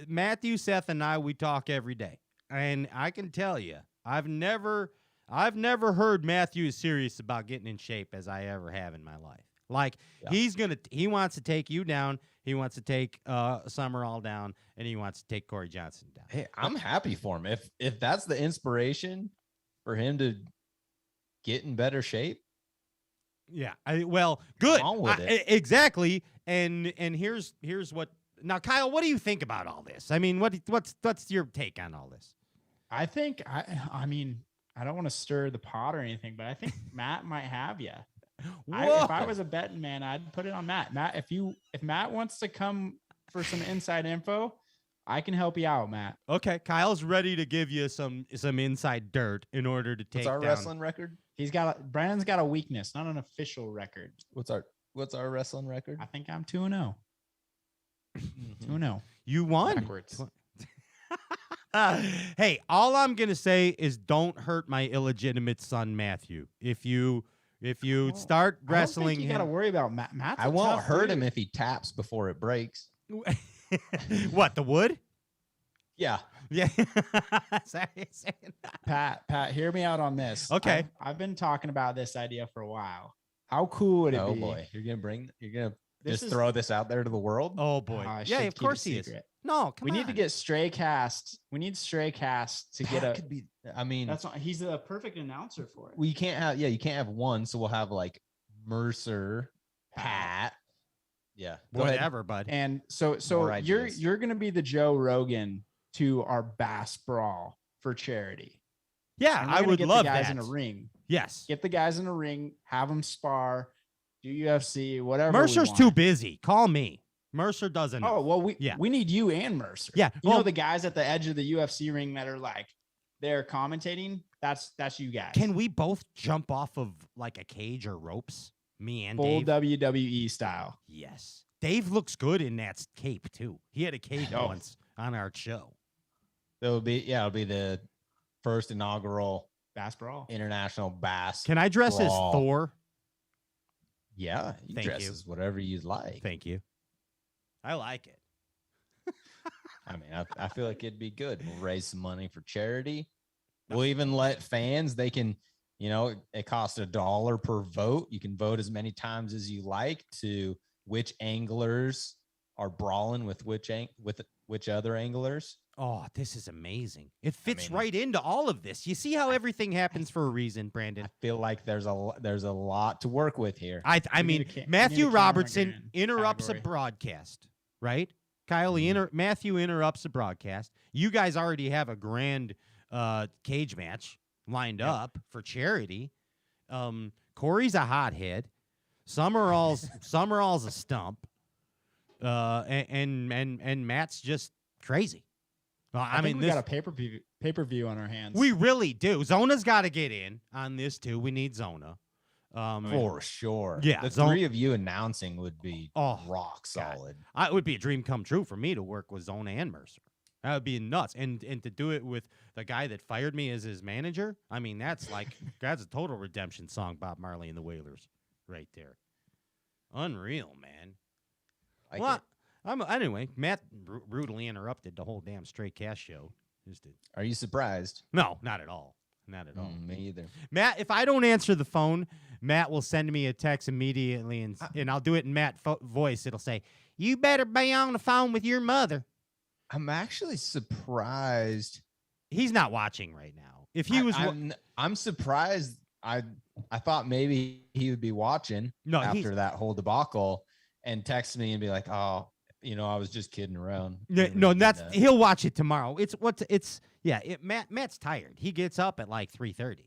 Matthew, Seth, and I, we talk every day, and I can tell you, I've never heard Matthew as serious about getting in shape as I ever have in my life. Like he wants to take you down. He wants to take Summerall down, and he wants to take Corey Johnson down. Hey, I'm happy for him. If that's the inspiration for him to get in better shape. Yeah. Well, good. On with it. Exactly. And here's what now, Kyle, what do you think about all this? I mean, what's your take on all this? I think I mean, I don't want to stir the pot or anything, but I think Matt might have you. If I was a betting man, I'd put it on Matt. Matt, if Matt wants to come for some inside info, I can help you out, Matt. Okay, Kyle's ready to give you some inside dirt in order to take What's our down. wrestling record? Brandon's got a weakness, not an official record. What's our wrestling record? I think I'm 2-0. 2-0. You won. Backwards. Hey, all I'm gonna say is don't hurt my illegitimate son Matthew. If you start wrestling, you got to worry about Matt. Matt's I won't hurt him if he taps before it breaks. What, the wood? Yeah. Yeah. Pat, hear me out on this. Okay. I've been talking about this idea for a while. How cool would it be? Oh boy, you're gonna throw this out there to the world? Oh boy. Yeah, of course he is. No, come on. We need to get Stray Cast. We need Stray Cast to get a. Could be, I mean, that's not. He's a perfect announcer for it. We can't have. Yeah, you can't have one. So we'll have like Mercer, Pat. Yeah, whatever, bud. And so you're gonna be the Joe Rogan to our Bass Brawl for charity. Yeah, I would love the guys that. in a ring. Yes, get the guys in a ring, have them spar, do UFC, whatever. Mercer's too busy. Call me. Mercer doesn't. Oh well, we need you and Mercer. Yeah, you know the guys at the edge of the UFC ring that are like they're commentating. That's you guys. Can we both jump off of like a cage or ropes? Me and full Dave? WWE style. Yes, Dave looks good in that cape too. He had a cape once on our show. It'll be the first inaugural Bass Brawl, international bass. Can I dress as Thor? Yeah, you dress as whatever you'd like. Thank you. I like it. I mean, I feel like it'd be good. We'll raise some money for charity. We'll even let fans, they can, it costs $1 per vote. You can vote as many times as you like to which anglers are brawling with which other anglers. Oh, this is amazing. It fits mean- right into all of this. You see how everything happens for a reason, Brandon. I feel like there's a lot to work with here. I We mean, need a we Matthew need a Robertson cameraman interrupts category. a broadcast, right? Kyle, Matthew interrupts a broadcast. You guys already have a grand cage match lined up for charity. Corey's a hothead. Summerall's a stump. And Matt's just crazy. I mean, we got a pay-per-view on our hands. We really do. Zona's got to get in on this too. We need Zona. For sure. Yeah, The Zone- three of you announcing would be Oh, rock solid. It would be a dream come true for me to work with Zona and Mercer. That would be nuts. And to do it with the guy that fired me as his manager, I mean, that's a total redemption song, Bob Marley and the Wailers right there. Unreal, man. Like it. Anyway, Matt brutally interrupted the whole damn Straight Cast show. Are you surprised? No, not at all. Not at all. Me either. Matt, if I don't answer the phone, Matt will send me a text immediately, and I'll do it in Matt voice. It'll say, "You better be on the phone with your mother." I'm actually surprised. He's not watching right now. If he was, I'm surprised. I thought maybe he would be watching after that whole debacle and text me and be like, "Oh, I was just kidding around." No, he'll watch it tomorrow. Matt's tired. He gets up at like 3:30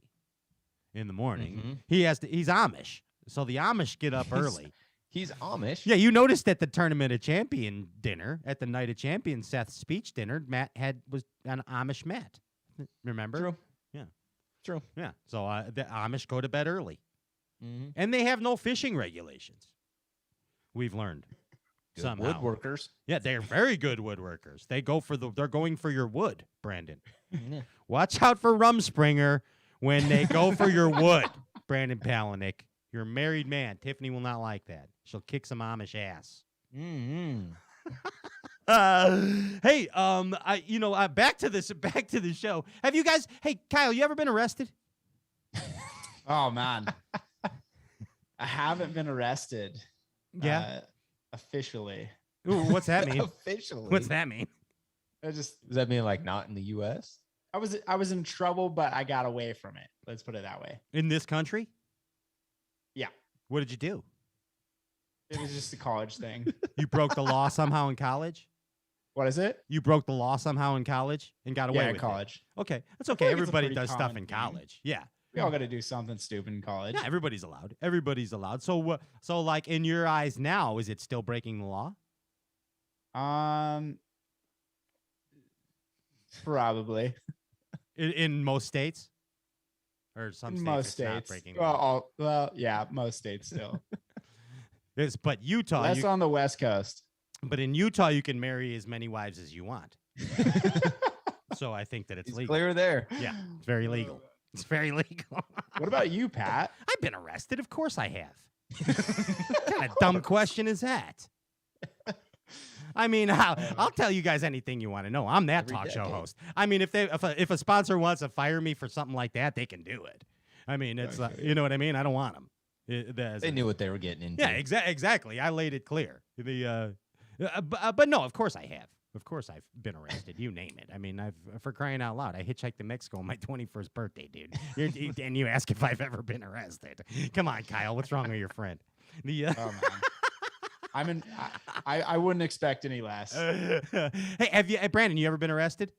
in the morning. Mm-hmm. He's Amish, so the Amish get up early. He's Amish. Yeah, you noticed at the Tournament of Champion dinner, at the Night of Champions Seth's speech dinner, Matt was an Amish Matt. Remember? True. Yeah. True. Yeah. So the Amish go to bed early, Mhm. and they have no fishing regulations. We've learned. Good somehow. woodworkers. Yeah, they're very good woodworkers. They're going for your wood, Brandon. Yeah. Watch out for Rumspringer when they go for your wood, Brandon Palaniuk. You're a married man. Tiffany will not like that. She'll kick some Amish ass. Mm-hmm. Hey, back to the show. Have you guys? Hey, Kyle, you ever been arrested? Oh man, I haven't been arrested. Yeah. Officially. Ooh, what's that mean? Officially. What's that mean? Does that mean like not in the U.S.? I was in trouble, but I got away from it. Let's put it that way. In this country? Yeah. What did you do? It was just a college thing. You broke the law somehow in college? What is it? You broke the law somehow in college and got away Yeah, with college. it. Okay, that's I okay. feel like it's a Everybody pretty does stuff common in thing. college. Yeah. We all got to do something stupid in college. Yeah, everybody's allowed. Everybody's allowed. So like in your eyes now, is it still breaking the law? Probably. In most states? Or some In states most it's not states. breaking the law. Yeah, most states still. But Utah, Less on the West Coast. but in Utah, you can marry as many wives as you want. So I think that it's He's legal. clear there. Yeah, it's very legal. It's very legal. What about you, Pat? I've been arrested. Of course I have. What kind of dumb question is that? I mean, I'll tell you guys anything you want to know. I'm that Every talk show decade. host. I mean, if a sponsor wants to fire me for something like that, they can do it. I mean, it's you know what I mean. I don't want them. They knew what they were getting into. Yeah, exactly. I laid it clear. But no, of course I have. Of course I've been arrested. You name it. I mean, for crying out loud, I hitchhiked to Mexico on my 21st birthday, dude. And you ask if I've ever been arrested. Come on, Kyle. What's wrong with your friend? Oh man. I wouldn't expect any less. Hey, Brandon, you ever been arrested?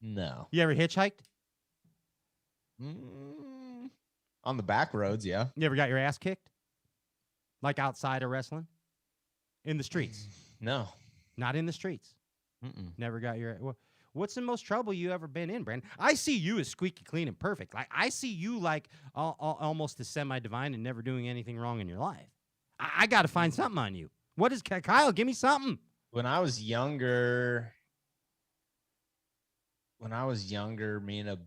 No. You ever hitchhiked? On the back roads, yeah. You ever got your ass kicked? Like outside of wrestling? In the streets? No. Not in the streets. Mm-mm. Never got your. What's the most trouble you ever been in, Brandon? I see you as squeaky clean and perfect. Like I see you like almost as semi-divine and never doing anything wrong in your life. I got to find something on you. What is Kyle? Give me something. When I was younger, me and a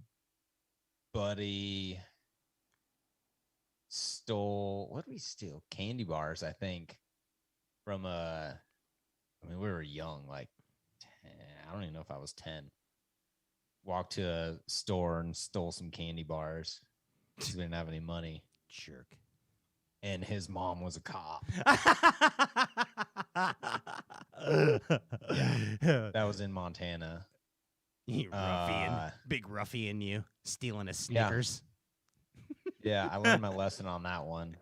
buddy stole, what did we steal? Candy bars, I think, from we were young, like 10, I don't even know if I was 10. Walked to a store and stole some candy bars because we didn't have any money. Jerk. and his mom was a cop. That was in Montana. You ruffian, big ruffian, you stealing a Snickers. Yeah, I learned my lesson on that one.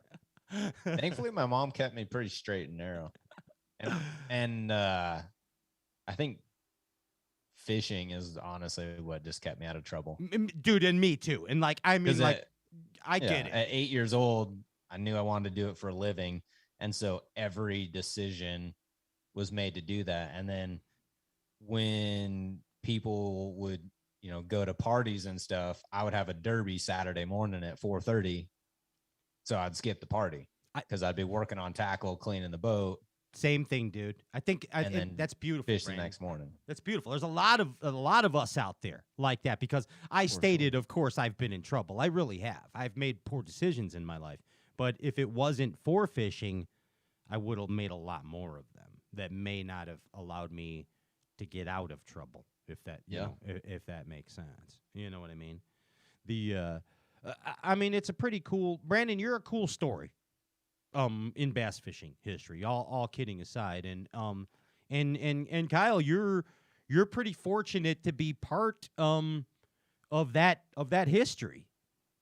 Thankfully, my mom kept me pretty straight and narrow, and I think fishing is honestly what just kept me out of trouble. Dude, and me too. And like, I mean, like, I get it. At 8 years old, I knew I wanted to do it for a living, and so every decision was made to do that. And then when people would, go to parties and stuff, I would have a derby Saturday morning at 4:30. So I'd skip the party because I'd be working on tackle, cleaning the boat. Same thing, dude. I think that's beautiful. Fish Brandon. the next morning. That's beautiful. There's a lot of us out there like that because I stated, of course, I've been in trouble. I really have. I've made poor decisions in my life. But if it wasn't for fishing, I would have made a lot more of them that may not have allowed me to get out of trouble. If that, if that makes sense, you know what I mean. I mean, it's a pretty cool. Brandon, you're a cool story. In bass fishing history, all kidding aside, and Kyle, you're pretty fortunate to be part of that history,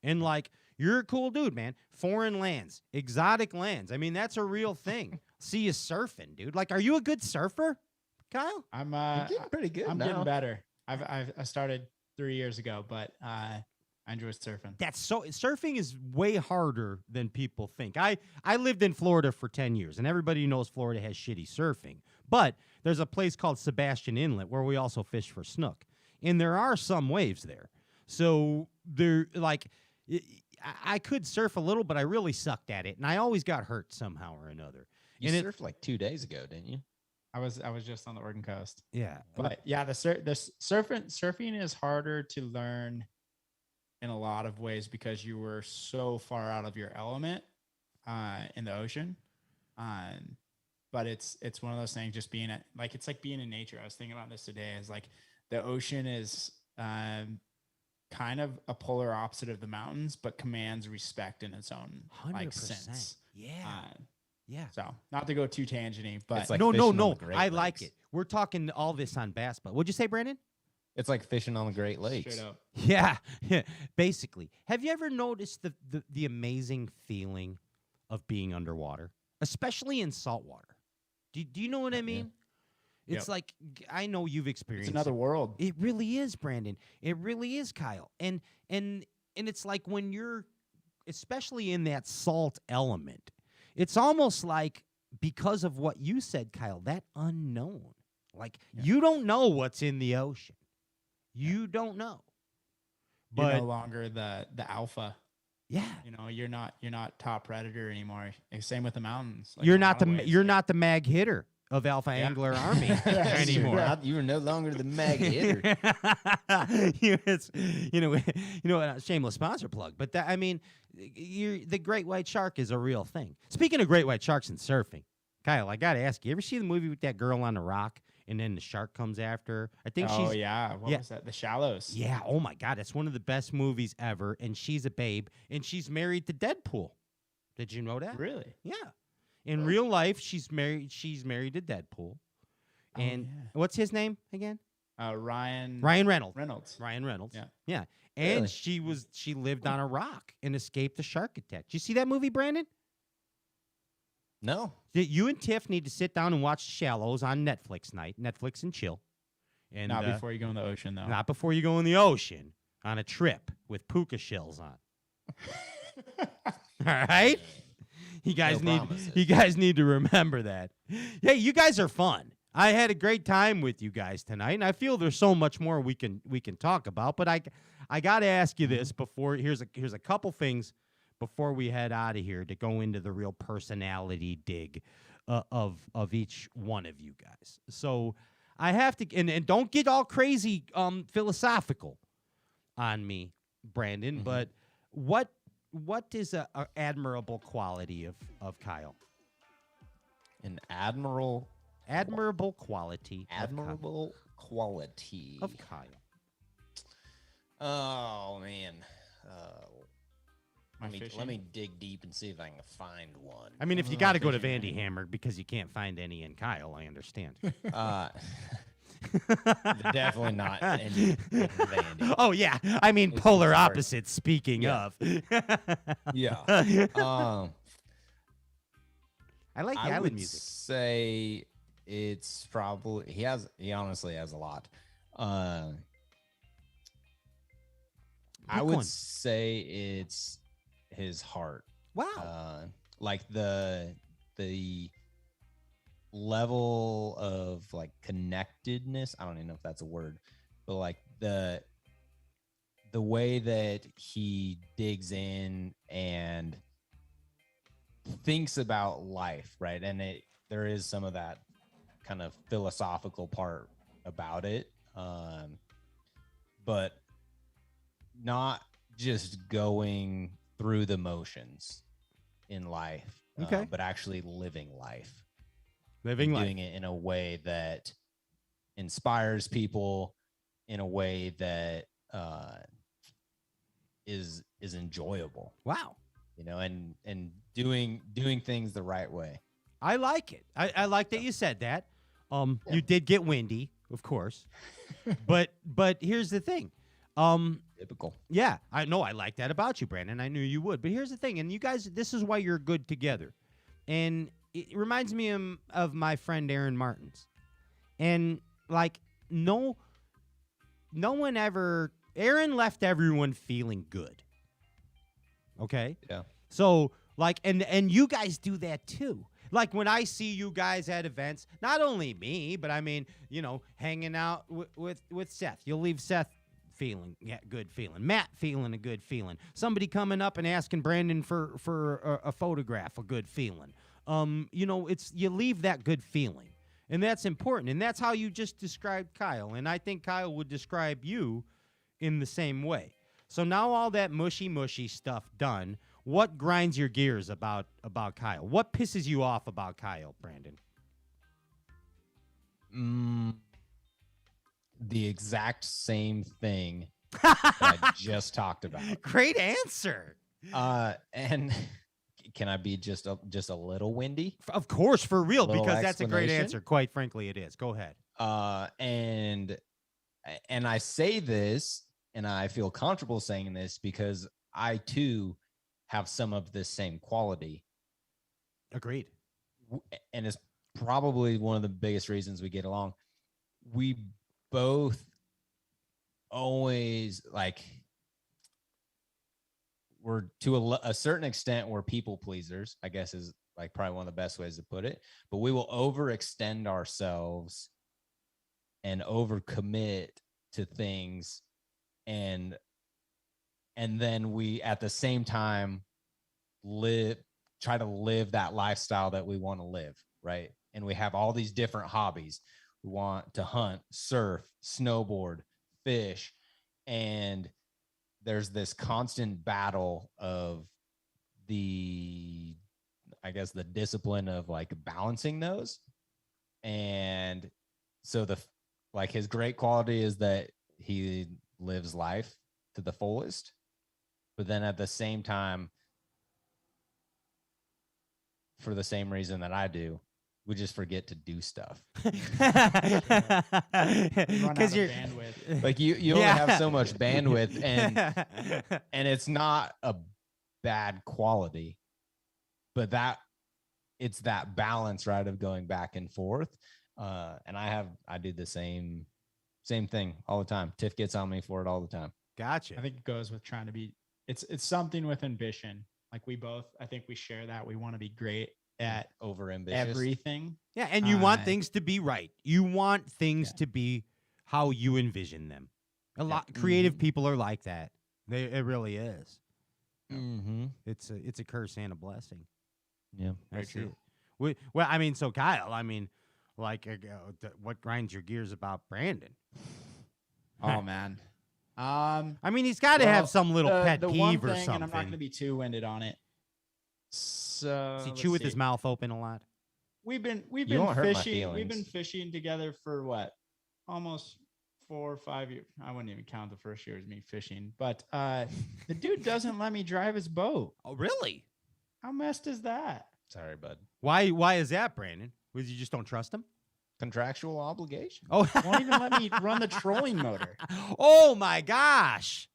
and like you're a cool dude, man. Foreign lands, exotic lands. I mean, that's a real thing. See you surfing, dude. Like, are you a good surfer, Kyle? I'm getting pretty good. I'm getting better. I started 3 years ago, but I enjoy surfing. Surfing is way harder than people think. I lived in Florida for 10 years, and everybody knows Florida has shitty surfing. But there's a place called Sebastian Inlet where we also fish for snook, and there are some waves there. So they're like, I could surf a little, but I really sucked at it, and I always got hurt somehow or another. You surfed like 2 days ago, didn't you? I was just on the Oregon coast. Yeah, but yeah, the surfing is harder to learn in a lot of ways because you were so far out of your element in the ocean. But it's one of those things, just being it's like being in nature. I was thinking about this today. Is like the ocean is kind of a polar opposite of the mountains, but commands respect in its own 100%. sense. Yeah. Yeah. So not to go too tangenty, but it's like no. I like it. We're talking all this on Bass, but what'd you say, Brandon? It's like fishing on the Great Lakes. Straight up. Yeah. Basically. Have you ever noticed the amazing feeling of being underwater, especially in saltwater? Do you know what I mean? It's like, I know you've experienced it's another world. It really is, Brandon. It really is, Kyle. And it's like when you're, especially in that salt element, it's almost like, because of what you said, Kyle, that unknown. Like, you don't know what's in the ocean. You don't know. But You're no longer the alpha. Yeah. You're not top predator anymore. Same with the mountains. Like, you're not the mag hitter of Alpha Angler Army anymore. You're no longer the mag hitter. Shameless sponsor plug. But the great white shark is a real thing. Speaking of great white sharks and surfing, Kyle, I got to ask you, ever see the movie with that girl on the rock and then the shark comes after her? I think she's... Oh, yeah. What was that? The Shallows. Yeah. Oh, my God. It's one of the best movies ever. And she's a babe. And she's married to Deadpool. Did you know that? Really? Yeah. In real life, she's married to Deadpool. And what's his name again? Ryan Reynolds. Ryan Reynolds. Yeah. Yeah. And she lived on a rock and escaped a shark attack. Did you see that movie, Brandon? No. You and Tiff need to sit down and watch Shallows on Netflix and chill. And not before you go in the ocean, though. Not before you go in the ocean on a trip with puka shells on. All right? You guys need to remember that. Hey, you guys are fun. I had a great time with you guys tonight, and I feel there's so much more we can talk about. But I got to ask you this before. Here's a couple things before we head out of here to go into the real personality dig of each one of you guys. So I have to, and don't get all crazy philosophical on me, Brandon. But what is a admirable quality of Kyle? An admirable quality. Admirable quality of Kyle. Oh man. Let me dig deep and see if I can find one. I mean, if you got to go to Vandy Hammer because you can't find any in Kyle, I understand. Definitely not any Vandy. Oh yeah, I mean It's polar hard. opposites. Speaking of, Yeah. I like the I island would music. say it's probably he honestly has a lot. I would one. say it's his heart. Wow. Like the level of like connectedness. I don't even know if that's a word, but like the way that he digs in and thinks about life, right? And there is some of that kind of philosophical part about it, but not just going through the motions in life, Okay. but actually living life, Doing it in a way that inspires people, in a way that is enjoyable. Wow. And doing things the right way. I like it. I like that you said that. You did get windy, of course, but here's the thing. Typical. Yeah, I know. I like that about you, Brandon. I knew you would. But here's the thing, and you guys, this is why you're good together. And it reminds me of my friend Aaron Martins. And like, no one ever. Aaron left everyone feeling good. Okay. Yeah. So like, and you guys do that too. Like when I see you guys at events, not only me, but I mean, hanging out with Seth, you'll leave Seth feeling good feeling, Matt feeling a good feeling, somebody coming up and asking Brandon for a photograph, a good feeling. It's you leave that good feeling, and that's important, and that's how you just described Kyle, and I think Kyle would describe you in the same way. So now all that mushy stuff done, what grinds your gears about Kyle? What pisses you off about Kyle, Brandon? The exact same thing that I just talked about. Great answer. And can I be just a little windy? Of course, for real, Little because that's a great explanation? answer. Quite frankly, it is. Go ahead. And I say this, and I feel comfortable saying this because I too have some of this same quality. Agreed. And it's probably one of the biggest reasons we get along. We both always we're to a certain extent we're people pleasers, I guess is like probably one of the best ways to put it, but we will overextend ourselves and overcommit to things, and then we at the same time try to live that lifestyle that we want to live, right? And we have all these different hobbies. We want to hunt, surf, snowboard, fish, and there's this constant battle of the discipline of like balancing those. And so his great quality is that he lives life to the fullest, but then at the same time, for the same reason that I do, we just forget to do stuff. Run out of bandwidth. Like you only have so much bandwidth, and it's not a bad quality, but it's that balance, right, of going back and forth. And I do the same thing all the time. Tiff gets on me for it all the time. Gotcha. I think it goes with trying to be. It's something with ambition. Like we both, I think we share that. We want to be great at over ambitious everything. Yeah, and you want things to be right. You want things to be how you envision them. A lot creative people are like that. It really is. Mm-hmm. It's a curse and a blessing. Yeah, very true. Well, I mean, so Kyle, I mean, like, what grinds your gears about Brandon? Oh man. I mean, he's got to have some little pet the peeve one or thing, something. and I'm not going to be too winded on it. So Does he chew with his mouth open a lot? We've been won't hurt my fishing. We've feelings. been fishing together for what, almost 4 or 5 years. I wouldn't even count the first year as me fishing, but the dude doesn't let me drive his boat. Oh, really? How messed is that? Sorry, bud. Why is that, Brandon? Was you just don't trust him? Contractual obligation. Oh, Won't even let me run the trolling motor. Oh my gosh.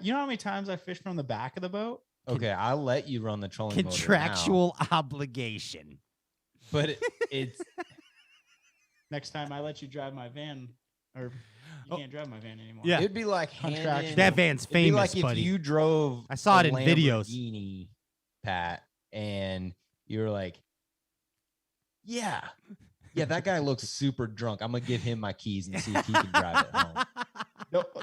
You know how many times I fished from the back of the boat? Okay, I'll let you run the trolling motor now, Contractual obligation. but it's Next time I let you drive my van, or you can't drive my van anymore. Yeah. it'd be like Contractual. handing, That van's it'd be famous, like buddy. if you drove I saw a it in videos. Lamborghini, Pat, and you were like, yeah, that guy looks super drunk. I'm gonna give him my keys and see if he can drive it home.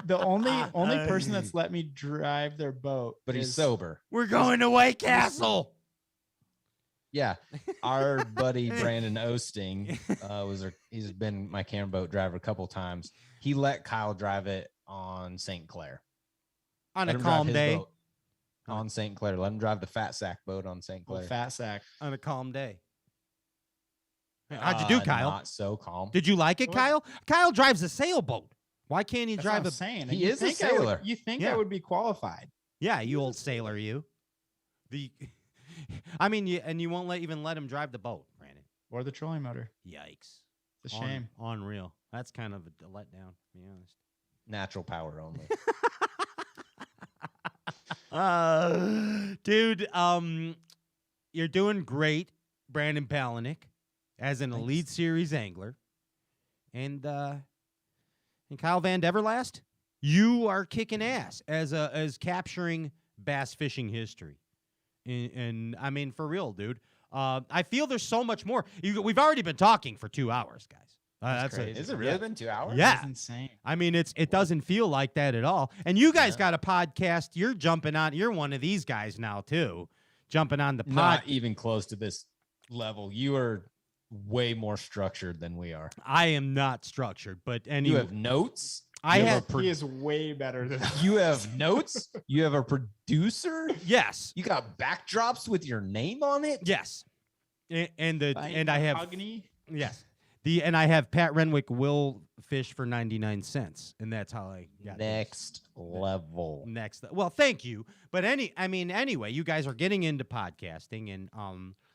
The only person that's let me drive their boat, But he's is- sober. We're going to White Castle. Yeah, our buddy Brandon Osting he's been my camera boat driver a couple times. He let Kyle drive it on St. Clair. On Let a him drive calm his day. boat on St. Clair. Let him drive the fat sack boat on St. Clair. Fat sack. On a calm day. How'd you do, Kyle? Not so calm. Did you like it, What? Kyle? Kyle drives a sailboat. Why can't he That's drive what a I'm saying. He You is a think I would- sailor. You think Yeah. I would be qualified? Yeah, you old sailor, you. I mean, you won't even let him drive the boat, Brandon. Or the trolling motor? Yikes. It's a shame. Unreal. That's kind of a letdown, to be honest. Natural power only. Dude, you're doing great, Brandon Palaniuk, as an Elite Series angler. And Kyle Vandever last, you are kicking ass as capturing bass fishing history. And I mean, for real, dude. I feel there's so much more. We've already been talking for 2 hours, guys. That's crazy. Is it really been 2 hours? Yeah. That's insane. I mean, it doesn't feel like that at all. And you guys got a podcast. You're jumping on. You're one of these guys now too, jumping on the pod. Not even close to this level. You are way more structured than we are. I am not structured, but You have notes. I You have. He is way better than You have notes. You have a producer. Yes. You got backdrops with your name on it. Yes. And I have Mahogany? yes. And I have Pat Renwick will fish for 99 cents, and that's how I got this. Next level. Next. Well, thank you. But anyway, you guys are getting into podcasting, and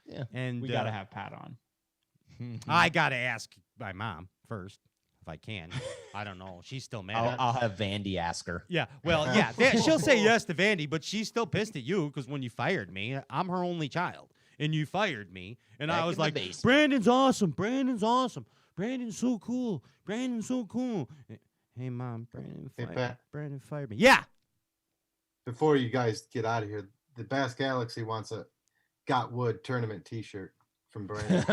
Yeah. and We got to have Pat on. I gotta ask my mom first if I can. I don't know. She's still mad. I'll have Vandy ask her. Yeah. Well, yeah. She'll say yes to Vandy, but she's still pissed at you because when you fired me, I'm her only child, and you fired me, and Back I was in the like, basement. Brandon's awesome. Brandon's awesome. Brandon's so cool. Brandon's so cool. Hey, Mom. Hey, Pat. Brandon fired me. Yeah. Before you guys get out of here, the Bass Galaxy wants a Got Wood tournament T-shirt from Brandon.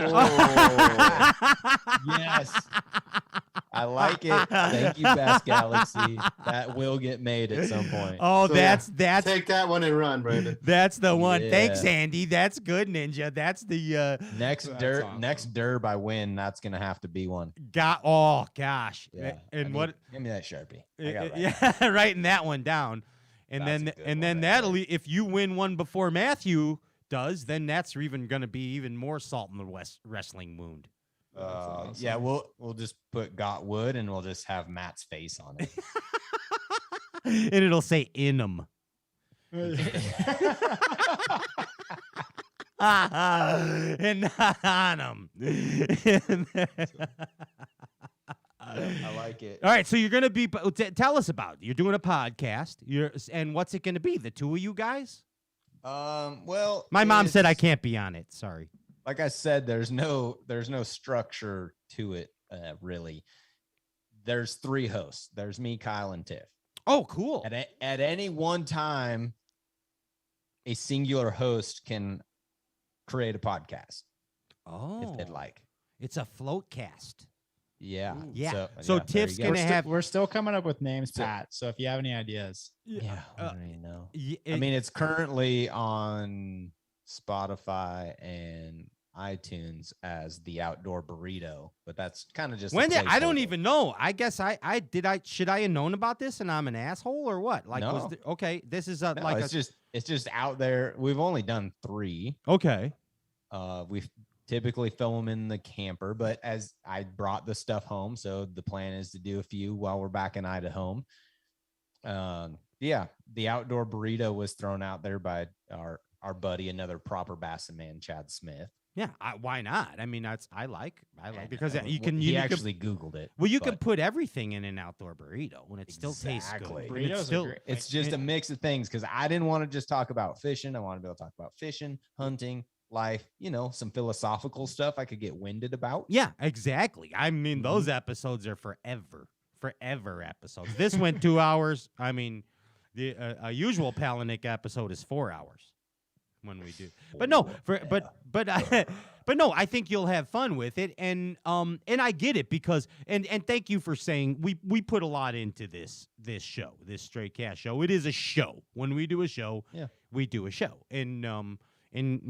Yes. I like it. Thank you, Bass Galaxy. That will get made at some point. Oh, So, that's Take that one and run, Brandon. that's the one. Yeah. Thanks, Andy. That's good, Ninja. That's the Next That's awesome. next derb I win, that's gonna have to be one. oh gosh. Yeah. And what Give me that Sharpie. I got it right. yeah, writing that one down. And That's then a good and one then right that'll if you win one before Matthew does, then that's even going to be even more salt in the wrestling wound. Yeah, we'll just put got wood and we'll just have Matt's face on it. And it'll say in him. And not on him. I like it. All right, so you're going to be tell us about it. You're doing a podcast. And what's it going to be? The two of you guys? Well, My mom said I it's- can't be on it. Sorry. Like I said, there's no structure to it, really. There's 3 hosts. There's me, Kyle, and Tiff. Oh, cool. At any one time, a singular host can create a podcast Oh. if they'd like. It's a float cast. Yeah. Yeah. So So there Tiff's you go. gonna have. We're still coming up with names, So- Pat. So if you have any ideas, Yeah, I don't even know. I I mean, it's currently on Spotify and iTunes as the Outdoor Burrito, but that's kind of just a when did I don't placeholder. even know. I guess should I have known about this and I'm an asshole or what? Like No. okay, this is No, like it's just out there. We've only done 3. okay. We've typically film them in the camper, but as I brought the stuff home, so the plan is to do a few while we're back in Idaho. Yeah, the outdoor burrito was thrown out there by our buddy, another proper Bassin man, Chad Smith. Yeah, why not? I mean, I like because you He actually Googled it. Well, you can put everything in an outdoor burrito and it still tastes good. Burritos It's just a mix of things because I didn't want to just talk about fishing. I want to be able to talk about fishing, hunting, life, some philosophical stuff I could get winded about. Yeah, exactly. I mean, those episodes are forever episodes. This went 2 hours. I mean, a usual Palaniuk episode is 4 hours when we do. But no, but no, I think you'll have fun with it, and I get it because and thank you for saying we put a lot into this show, this Straight Cast show. It is a show. When we do a show, we do a show, and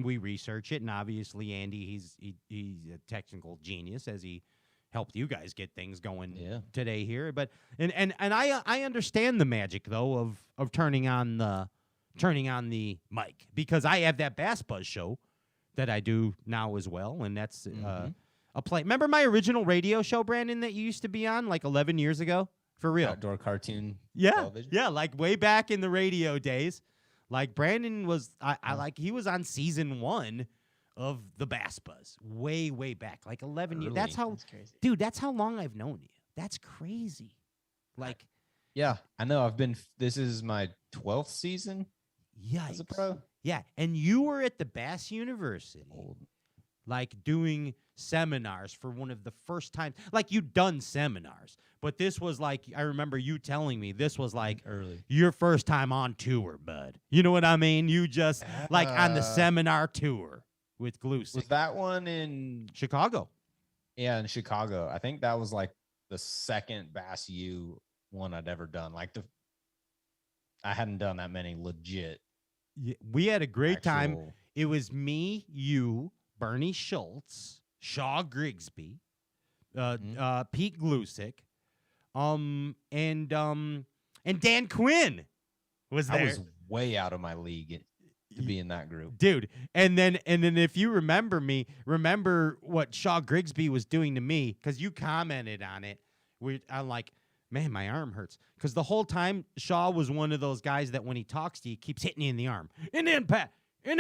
we research it, and obviously Andy, he's a technical genius as he helped you guys get things going today here. But and I understand the magic though of turning on the mic because I have that Bass Buzz show that I do now as well, and that's a play. Remember my original radio show, Brandon, that you used to be on like 11 years ago? For real. Outdoor cartoon television? Yeah, like way back in the radio days. Like Brandon was, I like he was on season 1 of the Bass Buzz way back, like 11 years. That's crazy. Dude, that's how long I've known you. That's crazy. Like, yeah, I know. This is my 12th season. Yikes. As a pro. Yeah, and you were at the Bass University, like doing seminars for one of the first times. Like you'd done seminars, but this was like, I remember you telling me this was like early, your first time on tour, bud. You know what I mean? You just like on the seminar tour with Glucic. Was that one in Chicago? Yeah, in Chicago. I think that was like the second Bass U one I'd ever done. Like I hadn't done that many legit. Yeah, we had a great time. It was me, you, Bernie Schultz, Shaw Grigsby, Pete Glucic, and Dan Quinn was there. I was way out of my league to be in that group, dude. And then if you remember what Shaw Grigsby was doing to me because you commented on it. I'm like, man, my arm hurts. Because the whole time, Shaw was one of those guys that when he talks to you, keeps hitting you in the arm. An impact, an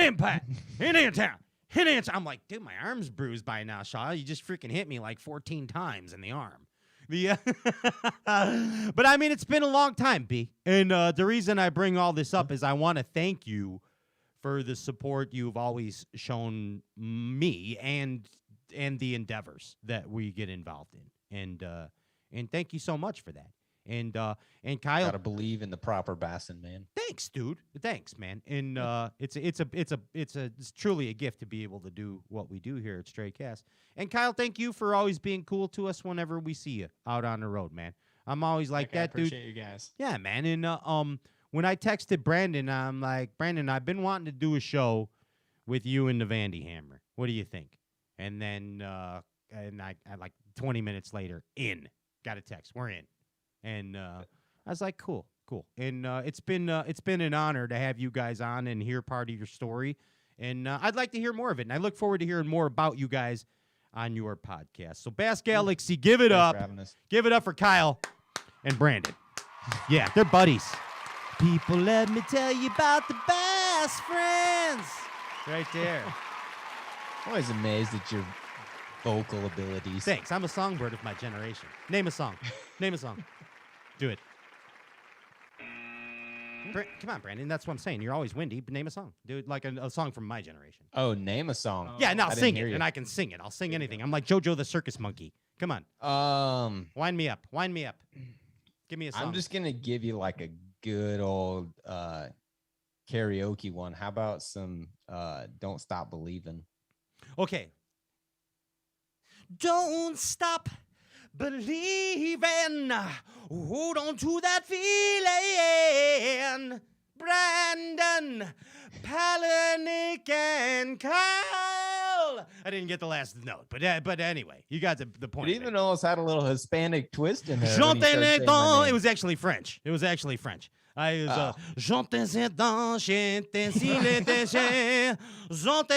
town. I'm like, dude, my arm's bruised by now, Shaw. You just freaking hit me like 14 times in the arm. But I mean, it's been a long time, B. And the reason I bring all this up is I want to thank you for the support you've always shown me and the endeavors that we get involved in. And thank you so much for that. And Kyle, gotta believe in the proper Bassin, man. Thanks, dude. Thanks, man. And it's truly a gift to be able to do what we do here at Stray Cast. And Kyle, thank you for always being cool to us whenever we see you out on the road, man. I'm always like that, dude. I appreciate you guys. Yeah, man. And when I texted Brandon, I'm like, Brandon, I've been wanting to do a show with you and the Vandy Hammer. What do you think? And then I like 20 minutes later, got a text. We're in. And I was like, cool. And it's been an honor to have you guys on and hear part of your story. And I'd like to hear more of it. And I look forward to hearing more about you guys on your podcast. So Bass Galaxy, give it up. Give it up for Kyle and Brandon. Yeah, they're buddies. People, let me tell you about the Bass Friends. Right there. I'm always amazed at your vocal abilities. Thanks. I'm a songbird of my generation. Name a song. Do it. Come on, Brandon. That's what I'm saying. You're always windy, but name a song. Do it like a song from my generation. Oh, name a song. Yeah, and I'll sing it, and I can sing it. I'll sing anything. I'm like JoJo the Circus Monkey. Come on. Wind me up. Give me a song. I'm just going to give you like a good old karaoke one. How about some Don't Stop Believing? Okay. Don't stop believing. Hold on to that feeling. Brandon, Palaniuk, and Kyle. I didn't get the last note, but anyway, you got the point. It even almost had a little Hispanic twist in there. It was actually French. J'entends si les déchets, j'entends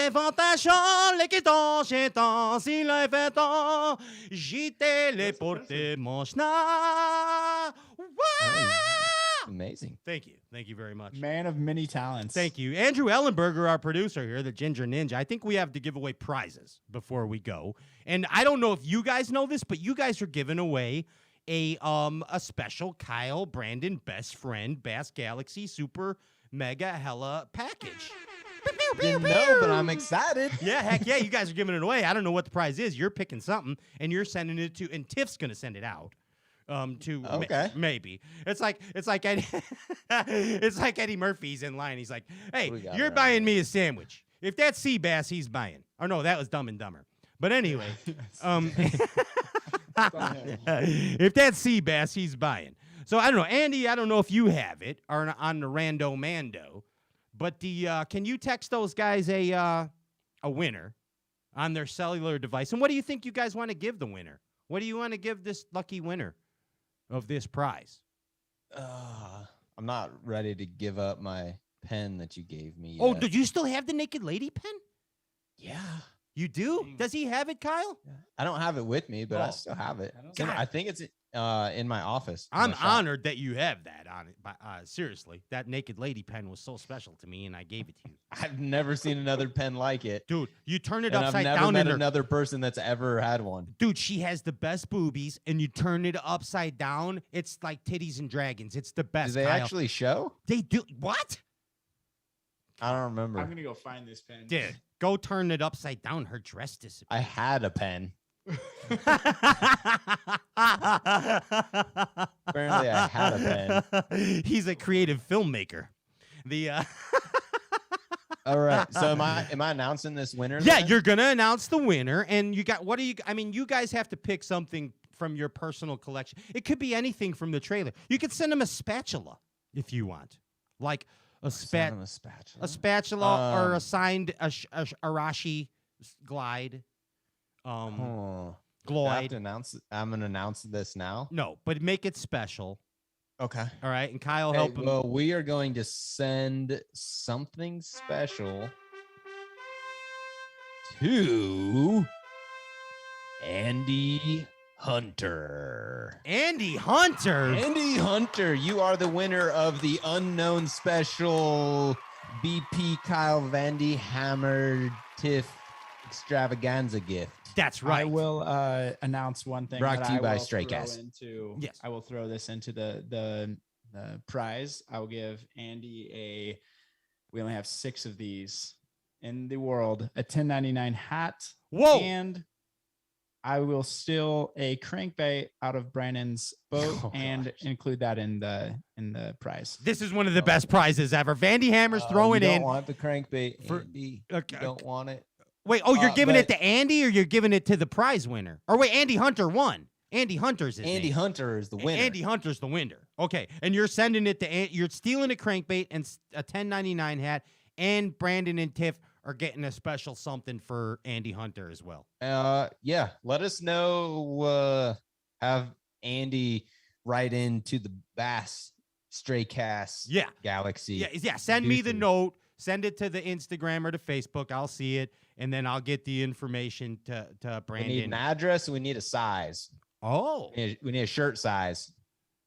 les guitons, j'entends si les vêtements, j'y téléporté mon schna. Amazing. Thank you. Thank you very much. Man of many talents. Thank you. Andrew Ellenberger, our producer here, the Ginger Ninja. I think we have to give away prizes before we go. And I don't know if you guys know this, but you guys are giving away a special Kyle Brandon best friend Bass Galaxy Super Mega Hella package. No, but I'm excited. Yeah, heck yeah, you guys are giving it away. I don't know what the prize is. You're picking something, and you're sending it to, and Tiff's going to send it out. Okay. Maybe it's like Eddie, it's like Eddie Murphy's in line. He's like, "Hey, you're buying me a sandwich. If that's sea bass, he's buying." Or no, that was Dumb and Dumber. But anyway, if that's sea bass, he's buying. So I don't know, Andy. I don't know if you have it or on the Rando Mando, but can you text those guys a winner on their cellular device? And what do you think you guys want to give the winner? What do you want to give this lucky winner of this prize? I'm not ready to give up my pen that you gave me. Oh, yet. do you still have the Naked Lady pen? Yeah. You do? Does he have it, Kyle? I don't have it with me, but I still have it. I think it's in my office. I'm honored that you have that on it. Seriously, that Naked Lady pen was so special to me, and I gave it to you. I've never seen another pen like it. Dude, you turn it and upside I've never down. met another person that's ever had one. Dude, she has the best boobies, and you turn it upside down. It's like titties and dragons. It's the best. Do they Kyle. actually show? They do. What? I don't remember. I'm going to go find this pen. Dude, go turn it upside down. Her dress disappears. I had a pen. Apparently, I had a pen. He's a creative filmmaker. All right. So am I announcing this winner? Yeah, then? you're gonna announce the winner, and you got you guys have to pick something from your personal collection. It could be anything from the trailer. You could send them a spatula if you want, like a spatula or a signed Arashi glide. I Glide. have to announce. I'm gonna announce this now. No, but make it special. Okay. All right, and Kyle Hey, help him. well, we are going to send something special to Andy Hunter. Andy Hunter. Andy Hunter, you are the winner of the unknown special BP Kyle Vandever Tiff extravaganza gift. That's right. I will announce one thing. Brought that to you I by will Stray throw Cats. Yes, I will throw this into the prize. I will give Andy we only have 6 of these in the world, a $10.99 hat. Whoa! And I will steal a crankbait out of Brandon's boat and include that in the prize. This is one of the best prizes ever. Vandy Hammer's throwing you in. don't want the crankbait, Andy. You don't want it. Wait, you're giving it to Andy, or you're giving it to the prize winner? Or wait, Andy Hunter won. Andy Hunter's his Andy name. Hunter is the winner. Andy Hunter's the winner. Okay, and you're sending it to you're stealing a crankbait and a $10.99 hat, and Brandon and Tiff are getting a special something for Andy Hunter as well. Yeah. Let us know. Have Andy write into the Bass Stray Cast Galaxy. Yeah. Send me the note. Send it to the Instagram or the Facebook. I'll see it, and then I'll get the information to Brandon. We need an address. We need a size. Oh, we need a shirt size.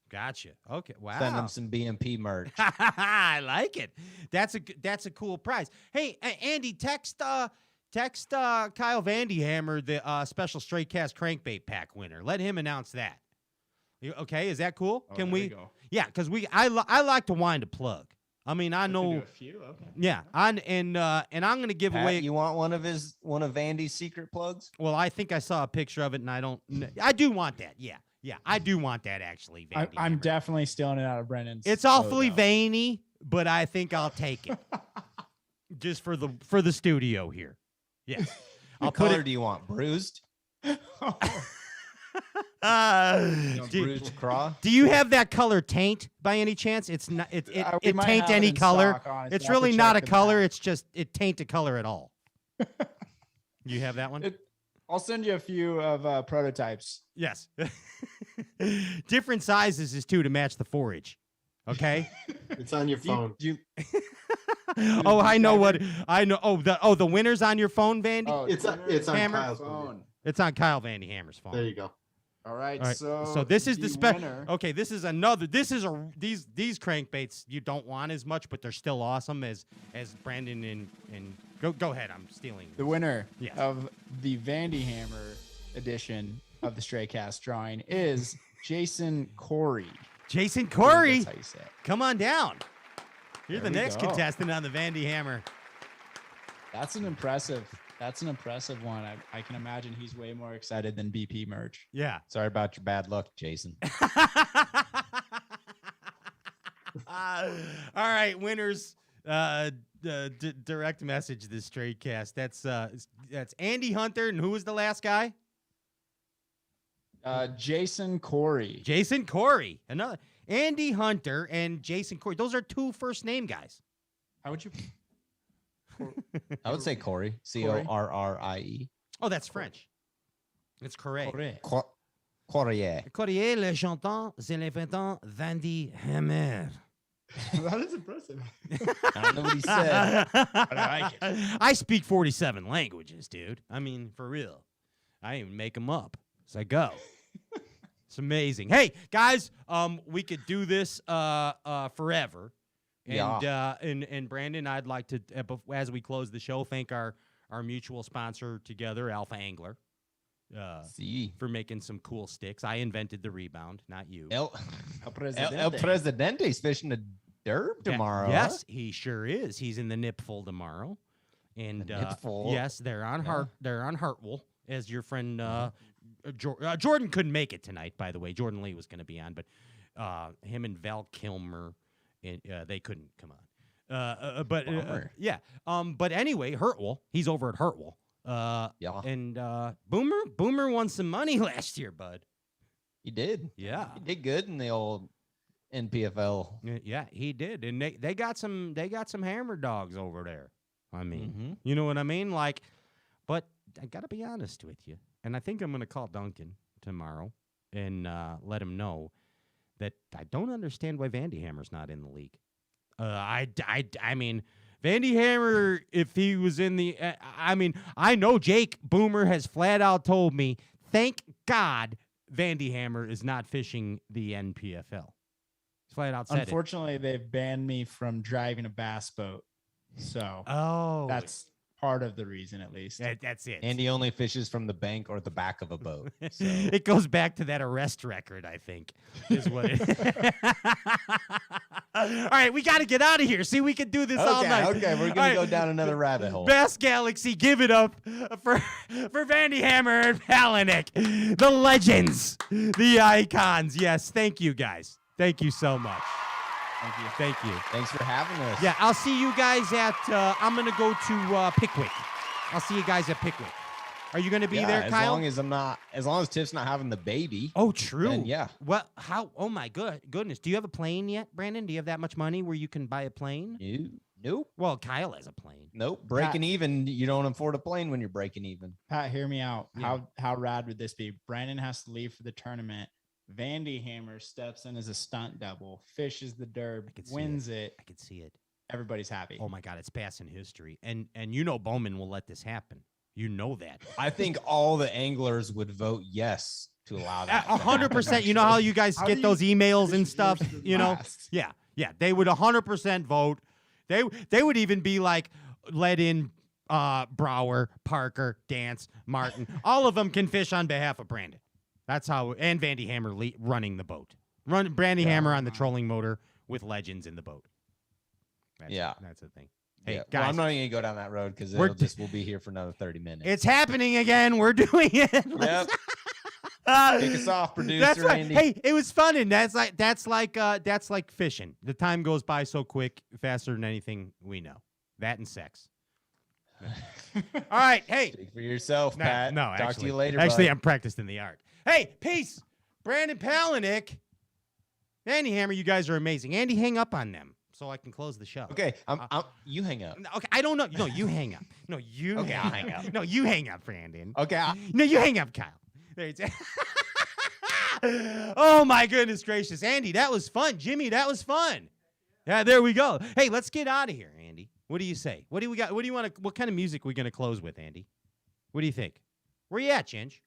Gotcha. Okay. Wow. Send them some BMP merch. I like it. That's a cool prize. Hey, Andy, text Kyle Vandehammer the special Stray Cast crankbait pack winner. Let him announce that. Okay, is that cool? Oh, Can there we? go. Yeah, because I like to wind a plug. I mean, I know. Do a few. Okay. Yeah, and I'm gonna give Pat, away. You want one of Vandy's secret plugs? Well, I think I saw a picture of it, and I do want that. Yeah, I do want that actually. I'm definitely stealing it out of Brandon's. It's awfully veiny, but I think I'll take it. Just for the studio here. Yes. What color do you want? Bruised? Bruised craw? Do you have that color taint by any chance? It's not. It taint any color. It's really not a color. It's just it taint a color at all. You have that one? I'll send you a few of prototypes. Yes. Different sizes is too to match the forage. Okay. It's on your phone. Oh, I know what I know. The winner's on your phone, Vandy. Oh, It's on Hammer? Kyle's phone. It's on Kyle Vandy Hammer's phone. There you go. All right. All right. So this is the winner. Okay, this is another. These crankbaits you don't want as much, but they're still awesome. As Brandon and go ahead. I'm stealing. The winner Yes. of the Vandy Hammer edition of the Stray Cast drawing is Jason Corey. Jason Corey, That's how you say it. come on down. You're There the we next go. contestant on the Vandy Hammer. That's an impressive one. I can imagine he's way more excited than BP merch. Yeah. Sorry about your bad luck, Jason. All right, winners. Direct message this straight cast. That's Andy Hunter, and who was the last guy? Jason Corey. Jason Corey. Another Andy Hunter and Jason Corey. Those are two first name guys. How would you? I would say Corey. Corrie. Oh, that's French. It's Corey. Corrie. Corey, le chantant, c'est l'inventant Vandy Hammer. That is impressive. I don't know what he said. But I like it. I speak 47 languages, dude. I mean, for real. I even make them up as I go. It's amazing. Hey, guys, we could do this forever. And and Brandon, I'd like to, as we close the show, thank our mutual sponsor together, Alpha Angler, for making some cool sticks. I invented the rebound, not you. El Presidente's fishing the derb tomorrow. Yes, he sure is. He's in the Nipful tomorrow. And yes, they're on Hartwell, as your friend Jordan couldn't make it tonight, by the way. Jordan Lee was going to be on, but him and Val Kilmer, they couldn't come on. But anyway, Hartwell, he's over at Hartwell. And Boomer won some money last year, bud. He did. Yeah. He did good in the old NPFL. Yeah, he did. And they got some hammer dogs over there. I mean, you know what I mean? Like, but I got to be honest with you. And I think I'm going to call Duncan tomorrow and let him know that I don't understand why Vandy Hammer's not in the league. I mean, Vandy Hammer, if he was in the, I know Jake Boomer has flat out told me, thank God Vandy Hammer is not fishing the NPFL. He's flat out said Unfortunately, they've banned me from driving a bass boat. So that's part of the reason, at least. That's it. And he only fishes from the bank or the back of a boat. So. It goes back to that arrest record, I think, is what it All right, we got to get out of here. See, we can do this all night. Okay, we're going to go down another rabbit hole. Bass Galaxy, give it up for Vandy Hammer and Palaniuk, the legends, the icons. Yes, thank you, guys. Thank you so much. Thank you. Thanks for having us. Yeah, I'll see you guys at, I'm going to go to Pickwick. I'll see you guys at Pickwick. Are you going to be there, Kyle? As long as Tiff's not having the baby. Oh, true. Then yeah. Well, oh my goodness. Do you have a plane yet, Brandon? Do you have that much money where you can buy a plane? Nope. Well, Kyle has a plane. Nope. Breaking even. You don't afford a plane when you're breaking even. Pat, hear me out. Yeah. How rad would this be? Brandon has to leave for the tournament. Vandy Hammer steps in as a stunt double, fishes the derb, wins it. I could see it. Everybody's happy. Oh my God, it's passing history. And you know Bowman will let this happen. You know that. I think all the anglers would vote yes to allow that. 100%. You know how you guys get those emails and stuff, you know? Yeah. They would 100% vote. They would even be like, let in Brower, Parker, Dance, Martin. All of them can fish on behalf of Brandon. That's how, and Vandy Hammer running the boat. Brandy Hammer on the trolling motor with legends in the boat. That's the thing. Hey, guys, well, I'm not even gonna go down that road because we'll be here for another 30 minutes. It's happening again. We're doing it. Yep. Kick us off, producer. That's right. Andy. Hey, it was fun, and that's like fishing. The time goes by so quick, faster than anything we know. That and sex. All right. Hey, speak for yourself, Pat. No, talk to you later. Actually, bud. I'm practicing the art. Hey, peace. Brandon Palaniuk, Andy Hammer, you guys are amazing. Andy, hang up on them so I can close the show. Okay, you hang up. Okay, I don't know. No, you hang up. No, you. Okay, I'll hang up. No, you hang up, Brandon. Okay. No, you hang up, Kyle. There you go. Oh, my goodness gracious. Andy, that was fun. Jimmy, that was fun. Yeah, there we go. Hey, let's get out of here, Andy. What do you say? What do we got? What do you want to? What kind of music are we going to close with, Andy? What do you think? Where you at, Ginge?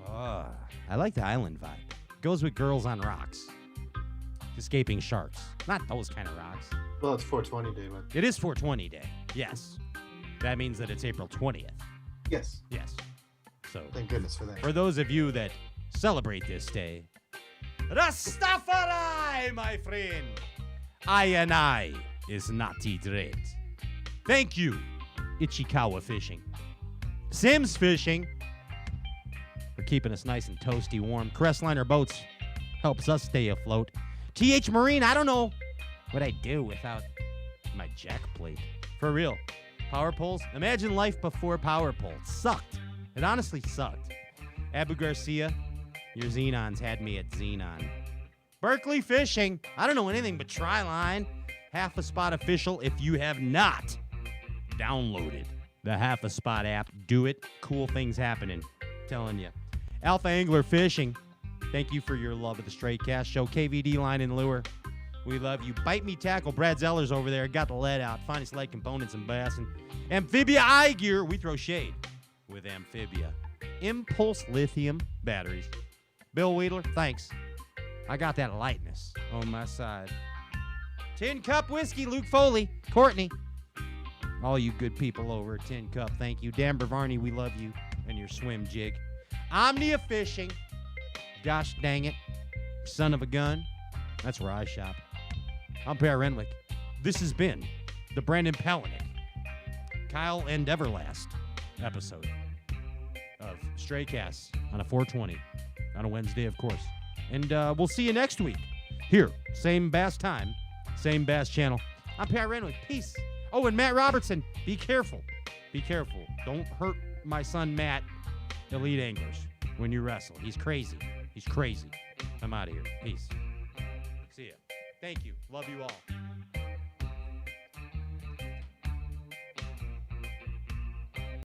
Oh, I like the island vibe. Goes with Girls on Rocks. Escaping Sharks. Not those kind of rocks. Well, it's 420 day, but It is 420 day. Yes. That means that it's April 20th. yes, Yes. So, thank goodness for that. for those of you that celebrate this day, Rastafari, my friend. I is Natty Dread. Thank you, Ichikawa Fishing. Sims Fishing for keeping us nice and toasty warm. Crestliner Boats helps us stay afloat. TH Marine, I don't know what I'd do without my jack plate. For real. Power poles? Imagine life before power poles. Sucked. It honestly sucked. Abu Garcia, your Xenons had me at Xenon. Berkeley Fishing. I don't know anything but Tri-Line. Half a Spot official. If you have not downloaded the Half a Spot app, do it. Cool things happening. Telling you. Alpha Angler Fishing. Thank you for your love of the Straight Cast Show. KVD Line and Lure. We love you. Bite Me Tackle. Brad Zeller's over there. Got the lead out. Finest lead components and bass. And Amphibia Eye Gear. We throw shade with Amphibia. Impulse Lithium batteries. Bill Wheatler, thanks. I got that lightness on my side. Tin Cup Whiskey. Luke Foley. Courtney. All you good people over at Tin Cup, thank you. Dan Bravarni, we love you and your swim jig. Omnia Fishing. Gosh dang it. Son of a gun. That's where I shop. I'm Per Renwick. This has been the Brandon Palaniuk, Kyle and Everlast episode of Stray Casts on a 420 on a Wednesday, of course. And we'll see you next week here. Same bass time, same bass channel. I'm Per Renwick. Peace. Oh, and Matt Robertson, be careful. Be careful. Don't hurt my son Matt, Elite Anglers, when you wrestle. He's crazy. He's crazy. I'm out of here. Peace. See ya. Thank you. Love you all.